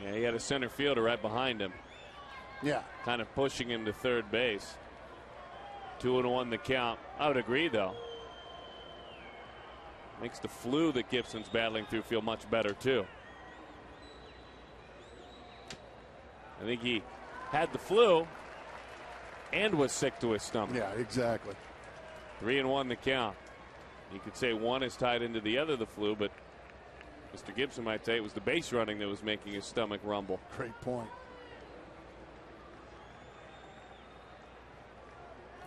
Yeah, he had a center fielder right behind him.
Yeah.
Kind of pushing him to third base. 2-1 the count. I would agree, though. Makes the flu that Gibson's battling through feel much better, too. I think he had the flu and was sick to his stomach.
Yeah, exactly.
3-1 the count. You could say one is tied into the other, the flu, but Mr. Gibson might say it was the base running that was making his stomach rumble.
Great point.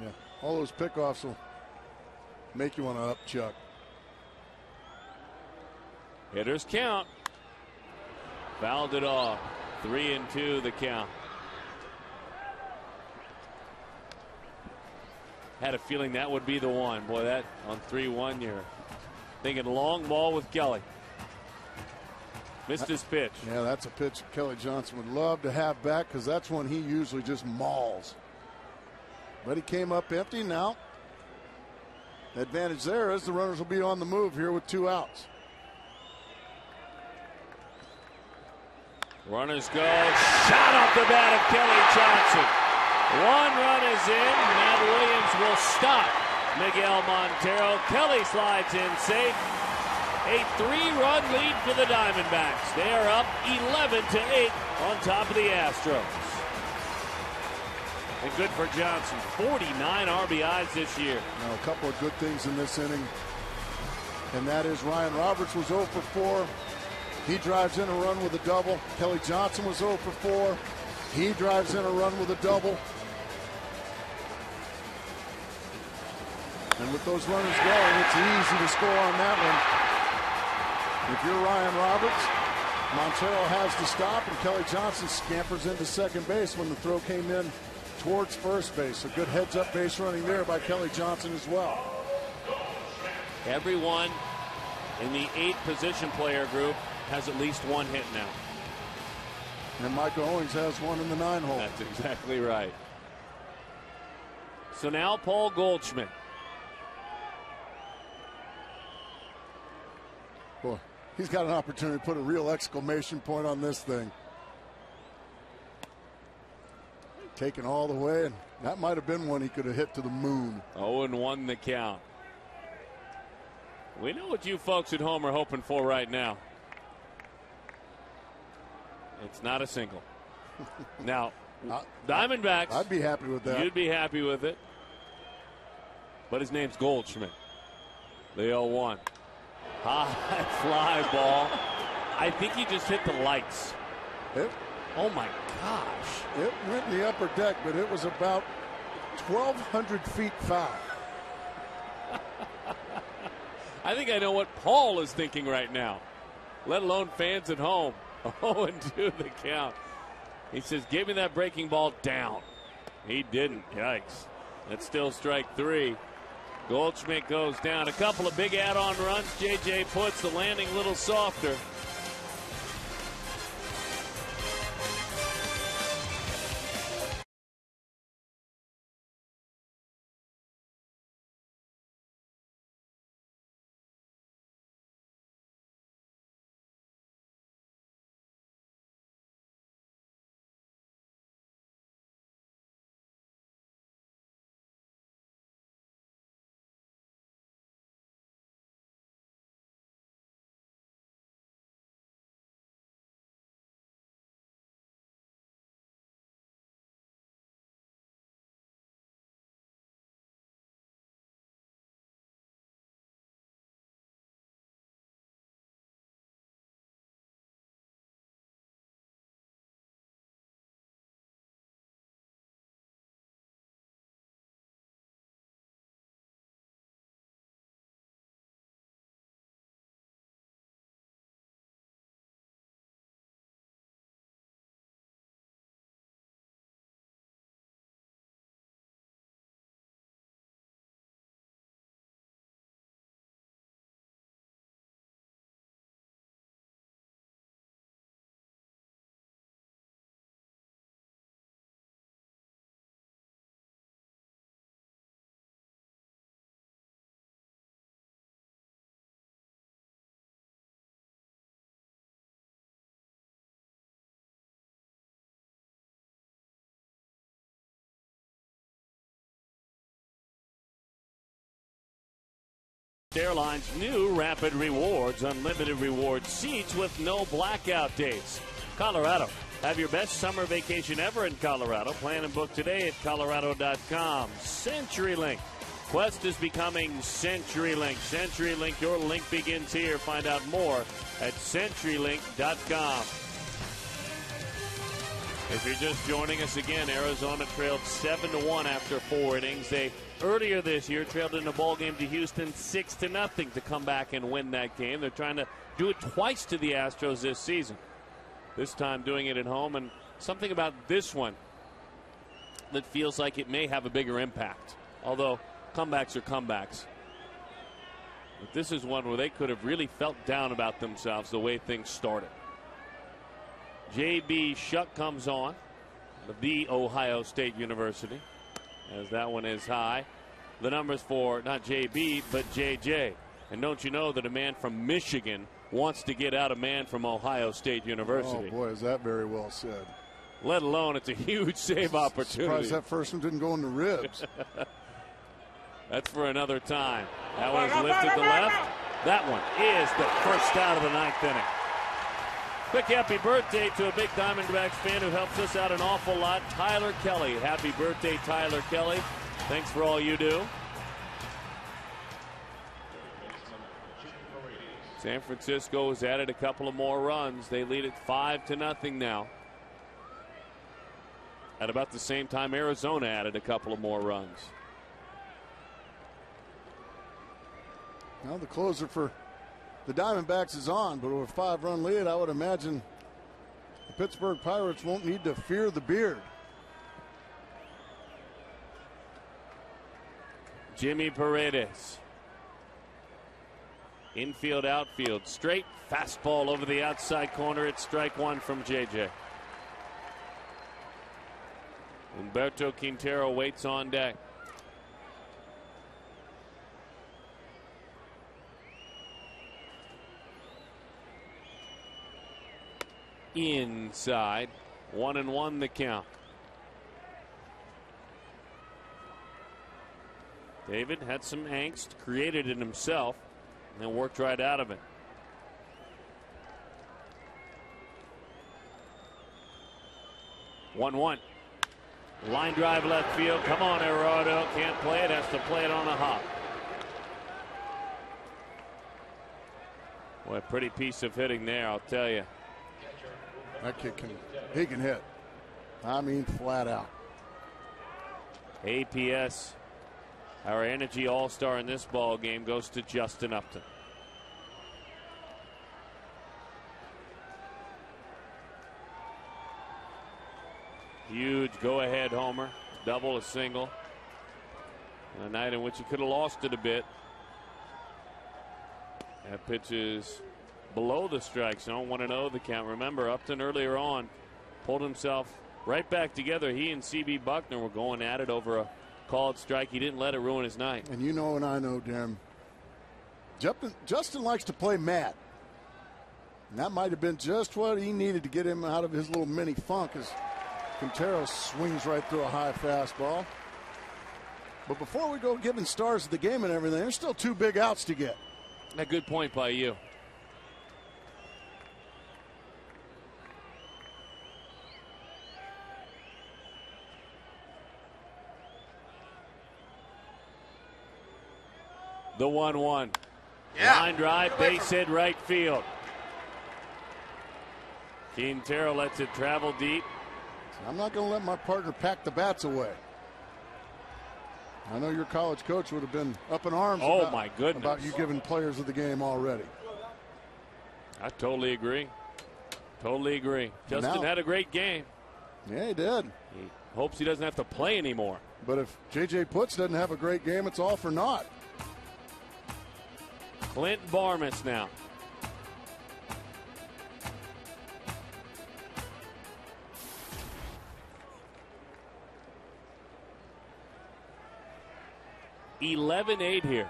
Yeah, all those pickoffs will make you want to up Chuck.
Hitters count. Fouled it off. 3-2 the count. Had a feeling that would be the one. Boy, that on 3-1, you're thinking long ball with Kelly. Missed his pitch.
Yeah, that's a pitch Kelly Johnson would love to have back, because that's when he usually just mauls. But he came up empty now. The advantage there is the runners will be on the move here with 2 outs.
Runners go. Shot off the bat of Kelly Johnson. 1 run is in. Matt Williams will stop Miguel Montero. Kelly slides in safe. A 3-run lead for the Diamondbacks. They are up 11-8 on top of the Astros. And good for Johnson. 49 RBIs this year.
Now, a couple of good things in this inning, and that is Ryan Roberts was 0 for 4. He drives in a run with a double. Kelly Johnson was 0 for 4. He drives in a run with a double. And with those runners going, it's easy to score on that one. If you're Ryan Roberts, Montero has to stop, and Kelly Johnson scampers into second base when the throw came in towards first base. So good heads-up base running there by Kelly Johnson as well.
Everyone in the 8 position player group has at least 1 hit now.
And Michael Owings has 1 in the 9 hole.
That's exactly right. So now Paul Goldschmidt.
Boy, he's got an opportunity to put a real exclamation point on this thing. Taken all the way, and that might have been one he could have hit to the moon.
0-1 the count. We know what you folks at home are hoping for right now. It's not a single. Now, Diamondbacks.
I'd be happy with that.
You'd be happy with it. But his name's Goldschmidt. The 0-1. High fly ball. I think he just hit the lights. Oh my gosh.
It went in the upper deck, but it was about 1,200 feet foul.
I think I know what Paul is thinking right now, let alone fans at home. 0-2 the count. He says, give me that breaking ball down. He didn't. Yikes. That's still strike 3. Goldschmidt goes down. A couple of big add-on runs. J.J. puts the landing a little softer. Southwest Airlines new Rapid Rewards, unlimited reward seats with no blackout dates. Colorado, have your best summer vacation ever in Colorado. Plan and book today at Colorado.com. CenturyLink. Quest is becoming CenturyLink. CenturyLink, your link begins here. Find out more at CenturyLink.com. If you're just joining us again, Arizona trailed 7-1 after 4 innings. They earlier this year trailed in a ball game to Houston 6-0 to come back and win that game. They're trying to do it twice to the Astros this season. This time doing it at home, and something about this one that feels like it may have a bigger impact. Although comebacks are comebacks. But this is one where they could have really felt down about themselves the way things started. J.B. Shuck comes on, the Ohio State University, as that one is high. The numbers for not J.B., but J.J. And don't you know that a man from Michigan wants to get out a man from Ohio State University?
Oh, boy, is that very well said.
Let alone it's a huge save opportunity.
Surprised that first one didn't go in the ribs.
That's for another time. That one is lifted to left. That one is the first out of the 9th inning. Quick happy birthday to a big Diamondbacks fan who helps us out an awful lot, Tyler Kelly. Happy birthday, Tyler Kelly. Thanks for all you do. San Francisco has added a couple of more runs. They lead it 5-0 now. At about the same time, Arizona added a couple of more runs.
Well, the closer for the Diamondbacks is on, but with a 5-run lead, I would imagine the Pittsburgh Pirates won't need to fear the beard.
Jimmy Paredes. Infield, outfield. Straight fastball over the outside corner. It's strike one from JJ. Humberto Quintero waits on deck. Inside. 1-1 the count. David had some angst, created it himself, and then worked right out of it. One. Line drive left field. Come on, Gerardo. Can't play it. Has to play it on a hop. Boy, a pretty piece of hitting there, I'll tell you.
That kid he can hit. I mean, flat out.
APS, our energy all-star in this ball game, goes to Justin Upton. Huge go-ahead homer, double, a single. A night in which he could have lost it a bit. That pitch is below the strike zone, 1-0 the count. Remember, Upton earlier on pulled himself right back together. He and C.B. Buckner were going at it over a called strike. He didn't let it ruin his night.
And you know, and I know, Darren, Justin likes to play mad. And that might have been just what he needed to get him out of his little mini funk as Quintero swings right through a high fastball. But before we go giving stars of the game and everything, there's still 2 big outs to get.
A good point by you. The 1-1. Yeah. Line drive, base hit, right field. Quintero lets it travel deep.
I'm not going to let my partner pack the bats away. I know your college coach would have been up in arms
my goodness,
about you giving players of the game already.
I totally agree. Totally agree. Justin had a great game.
Yeah, he did.
He hopes he doesn't have to play anymore.
But if J.J. Putz doesn't have a great game, it's all for naught.
Clint Barmas now. (11-8) here.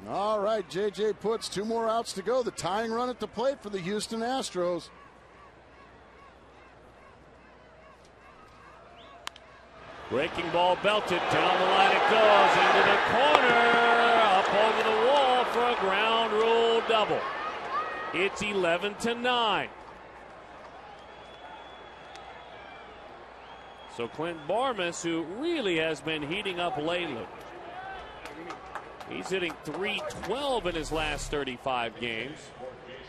All right, J.J. Putz, 2 more outs to go. The tying run at the plate for the Houston Astros.
Breaking ball belted. Down the line it goes. Into the corner. Up over the wall for a ground rule double. It's 11-9. So Clint Barmas, who really has been heating up lately. He's hitting .312 in his last 35 games.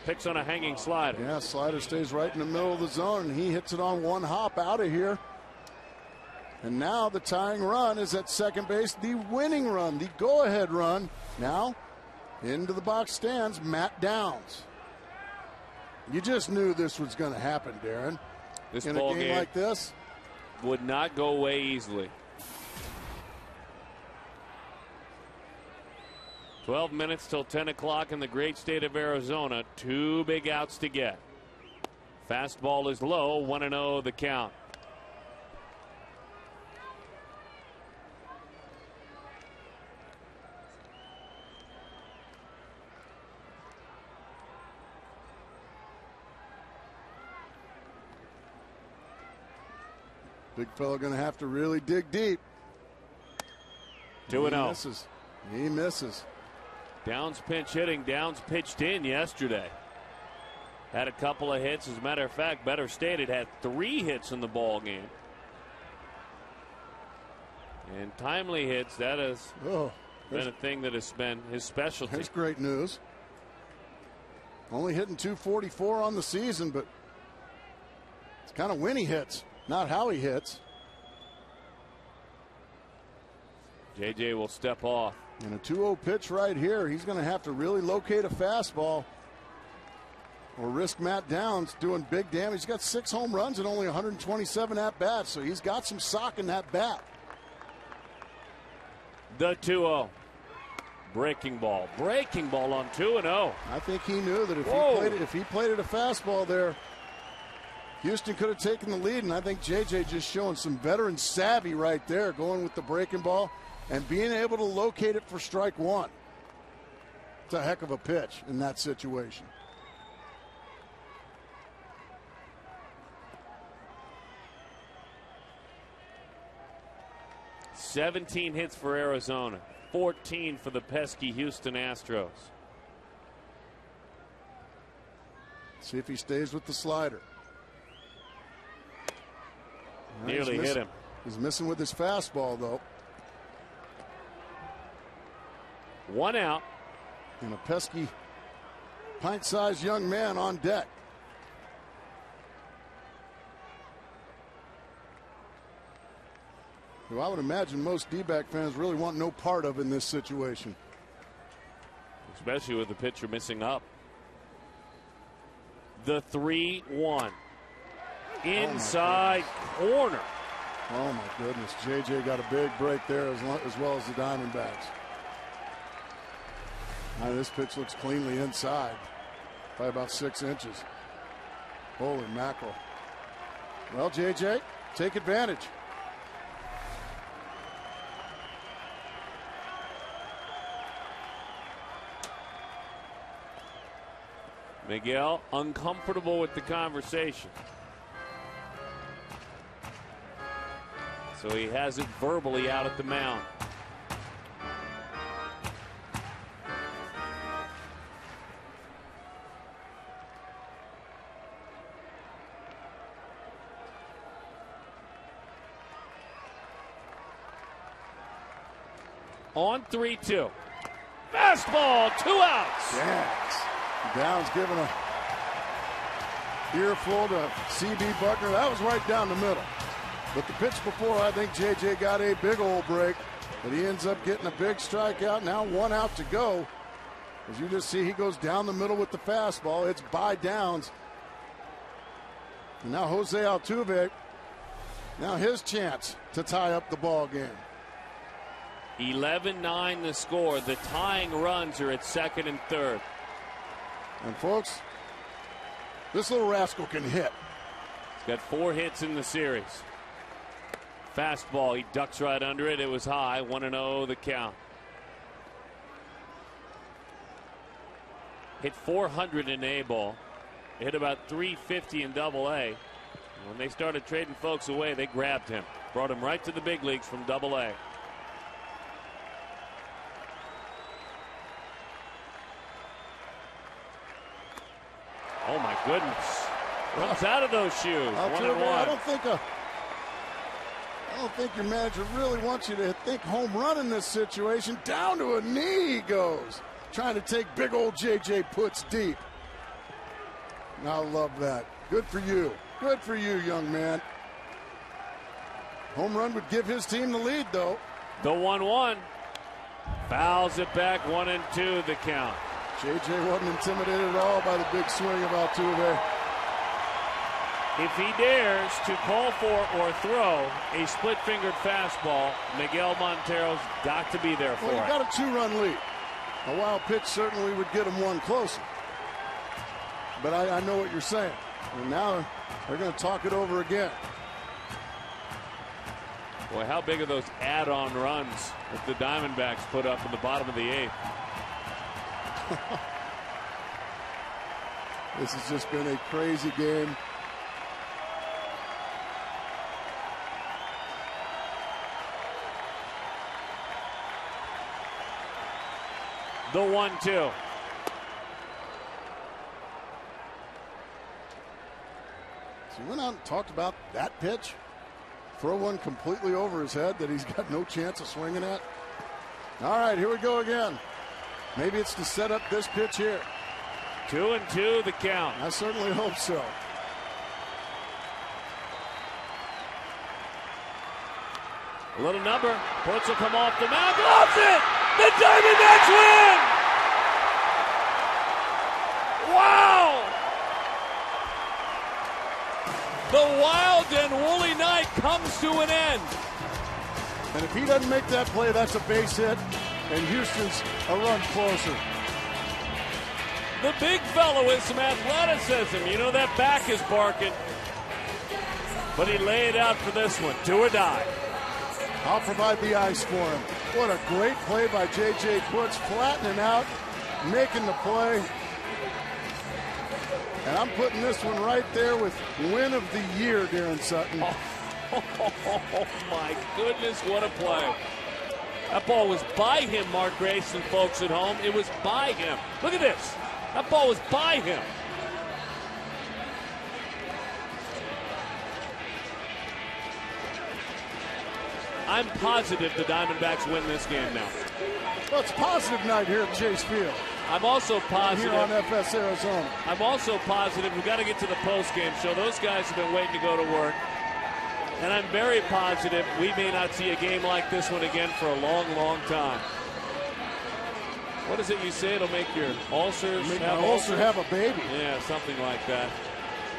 Picks on a hanging slider.
Yeah, slider stays right in the middle of the zone, and he hits it on one hop out of here. And now the tying run is at second base, the winning run, the go-ahead run. Now into the box stands Matt Downs. You just knew this was going to happen, Darren.
This
in a game like this
would not go away easily. 12 minutes till 10 o'clock in the great state of Arizona. 2 big outs to get. Fastball is low. 1-0 the count.
Big fella going to have to really dig deep.
2-0.
He misses. He misses.
Downs pinch hitting. Downs pitched in yesterday. Had a couple of hits. As a matter of fact, better stated, had 3 hits in the ball game. And timely hits, that has been a thing that has been his specialty.
That's great news. Only hitting .244 on the season, but it's kind of when he hits, not how he hits.
JJ will step off.
And a 2-0 pitch right here. He's going to have to really locate a fastball or risk Matt Downs doing big damage. He's got 6 home runs and only 127 at-bats, so he's got some sock in that bat.
The 2-0. Breaking ball. Breaking ball on 2-0.
I think he knew that if he played it a fastball there, Houston could have taken the lead, and I think JJ just showing some veteran savvy right there, going with the breaking ball and being able to locate it for strike one. It's a heck of a pitch in that situation.
$17 hits for Arizona, 14 for the pesky Houston Astros.
See if he stays with the slider.
Nearly hit him.
He's missing with his fastball, though.
1 out.
And a pesky pint-sized young man on deck. Who I would imagine most D-back fans really want no part of in this situation.
Especially with the pitcher missing up. The 3-1. Inside corner.
Oh, my goodness. JJ got a big break there as well as the Diamondbacks. Now this pitch looks cleanly inside by about 6 inches. Holy mackerel. Well, JJ, take advantage.
Miguel uncomfortable with the conversation. So he has it verbally out at the mound. On 3-2. Fastball, 2 outs.
Yes. Downs giving a earful to C.B. Buckner. That was right down the middle. But the pitch before, I think J.J. got a big old break. But he ends up getting a big strikeout. Now 1 out to go. As you just see, he goes down the middle with the fastball. It's by Downs. And now Jose Altuve. Now his chance to tie up the ball game.
11-9 the score. The tying runs are at second and third.
And folks, this little rascal can hit.
He's got 4 hits in the series. Fastball, he ducks right under it. It was high. 1-0 the count. Hit 400 in A ball. Hit about 350 in Double A. When they started trading folks away, they grabbed him, brought him right to the big leagues from Double-A. Oh my goodness! Runs out of those shoes.
I don't think your manager really wants you to think home run in this situation. Down to a knee he goes, trying to take big old JJ Puts deep. I love that. Good for you. Good for you, young man. Home run would give his team the lead, though.
The 1-1. Fouls it back, 1-2 the count.
JJ wasn't intimidated at all by the big swing of Altuve.
If he dares to call for or throw a split-fingered fastball, Miguel Montero's got to be there for it.
Well, you got a 2-run lead. A wild pitch certainly would get him one closer. But I know what you're saying. And now they're going to talk it over again.
Boy, how big are those add-on runs that the Diamondbacks put up in the bottom of the 8th?
This has just been a crazy game.
The 1-2.
So we went out and talked about that pitch. Throw one completely over his head that he's got no chance of swinging at. All right, here we go again. Maybe it's to set up this pitch here.
2-2 the count.
I certainly hope so.
A little number. Puts will come off the mound. Loves it! The Diamondbacks win! Wow! The wild and woolly night comes to an end.
And if he doesn't make that play, that's a base hit, and Houston's a run closer.
The big fellow with some athleticism. You know that back is barking. But he laid out for this one. Do or die.
I'll provide the ice for him. What a great play by JJ Puts, flattening out, making the play. And I'm putting this one right there with win of the year, Darren Sutton.
Oh my goodness, what a play. That ball was by him, Mark Grayson, folks at home. It was by him. Look at this. That ball was by him. I'm positive the Diamondbacks win this game now.
Well, it's a positive night here at Chase Field.
I'm also positive.
Here on FS Arizona.
I'm also positive we've got to get to the post-game show. Those guys have been waiting to go to work. And I'm very positive we may not see a game like this one again for a long, long time. What is it you say? It'll make your ulcers
have a baby.
Yeah, something like that.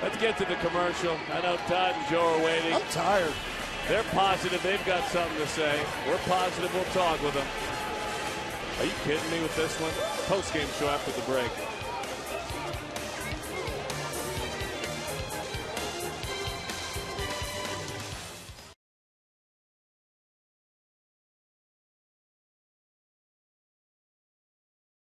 Let's get to the commercial. I know Todd and Joe are waiting.
I'm tired.
They're positive they've got something to say. We're positive we'll talk with them. Are you kidding me with this one? Post-game show after the break.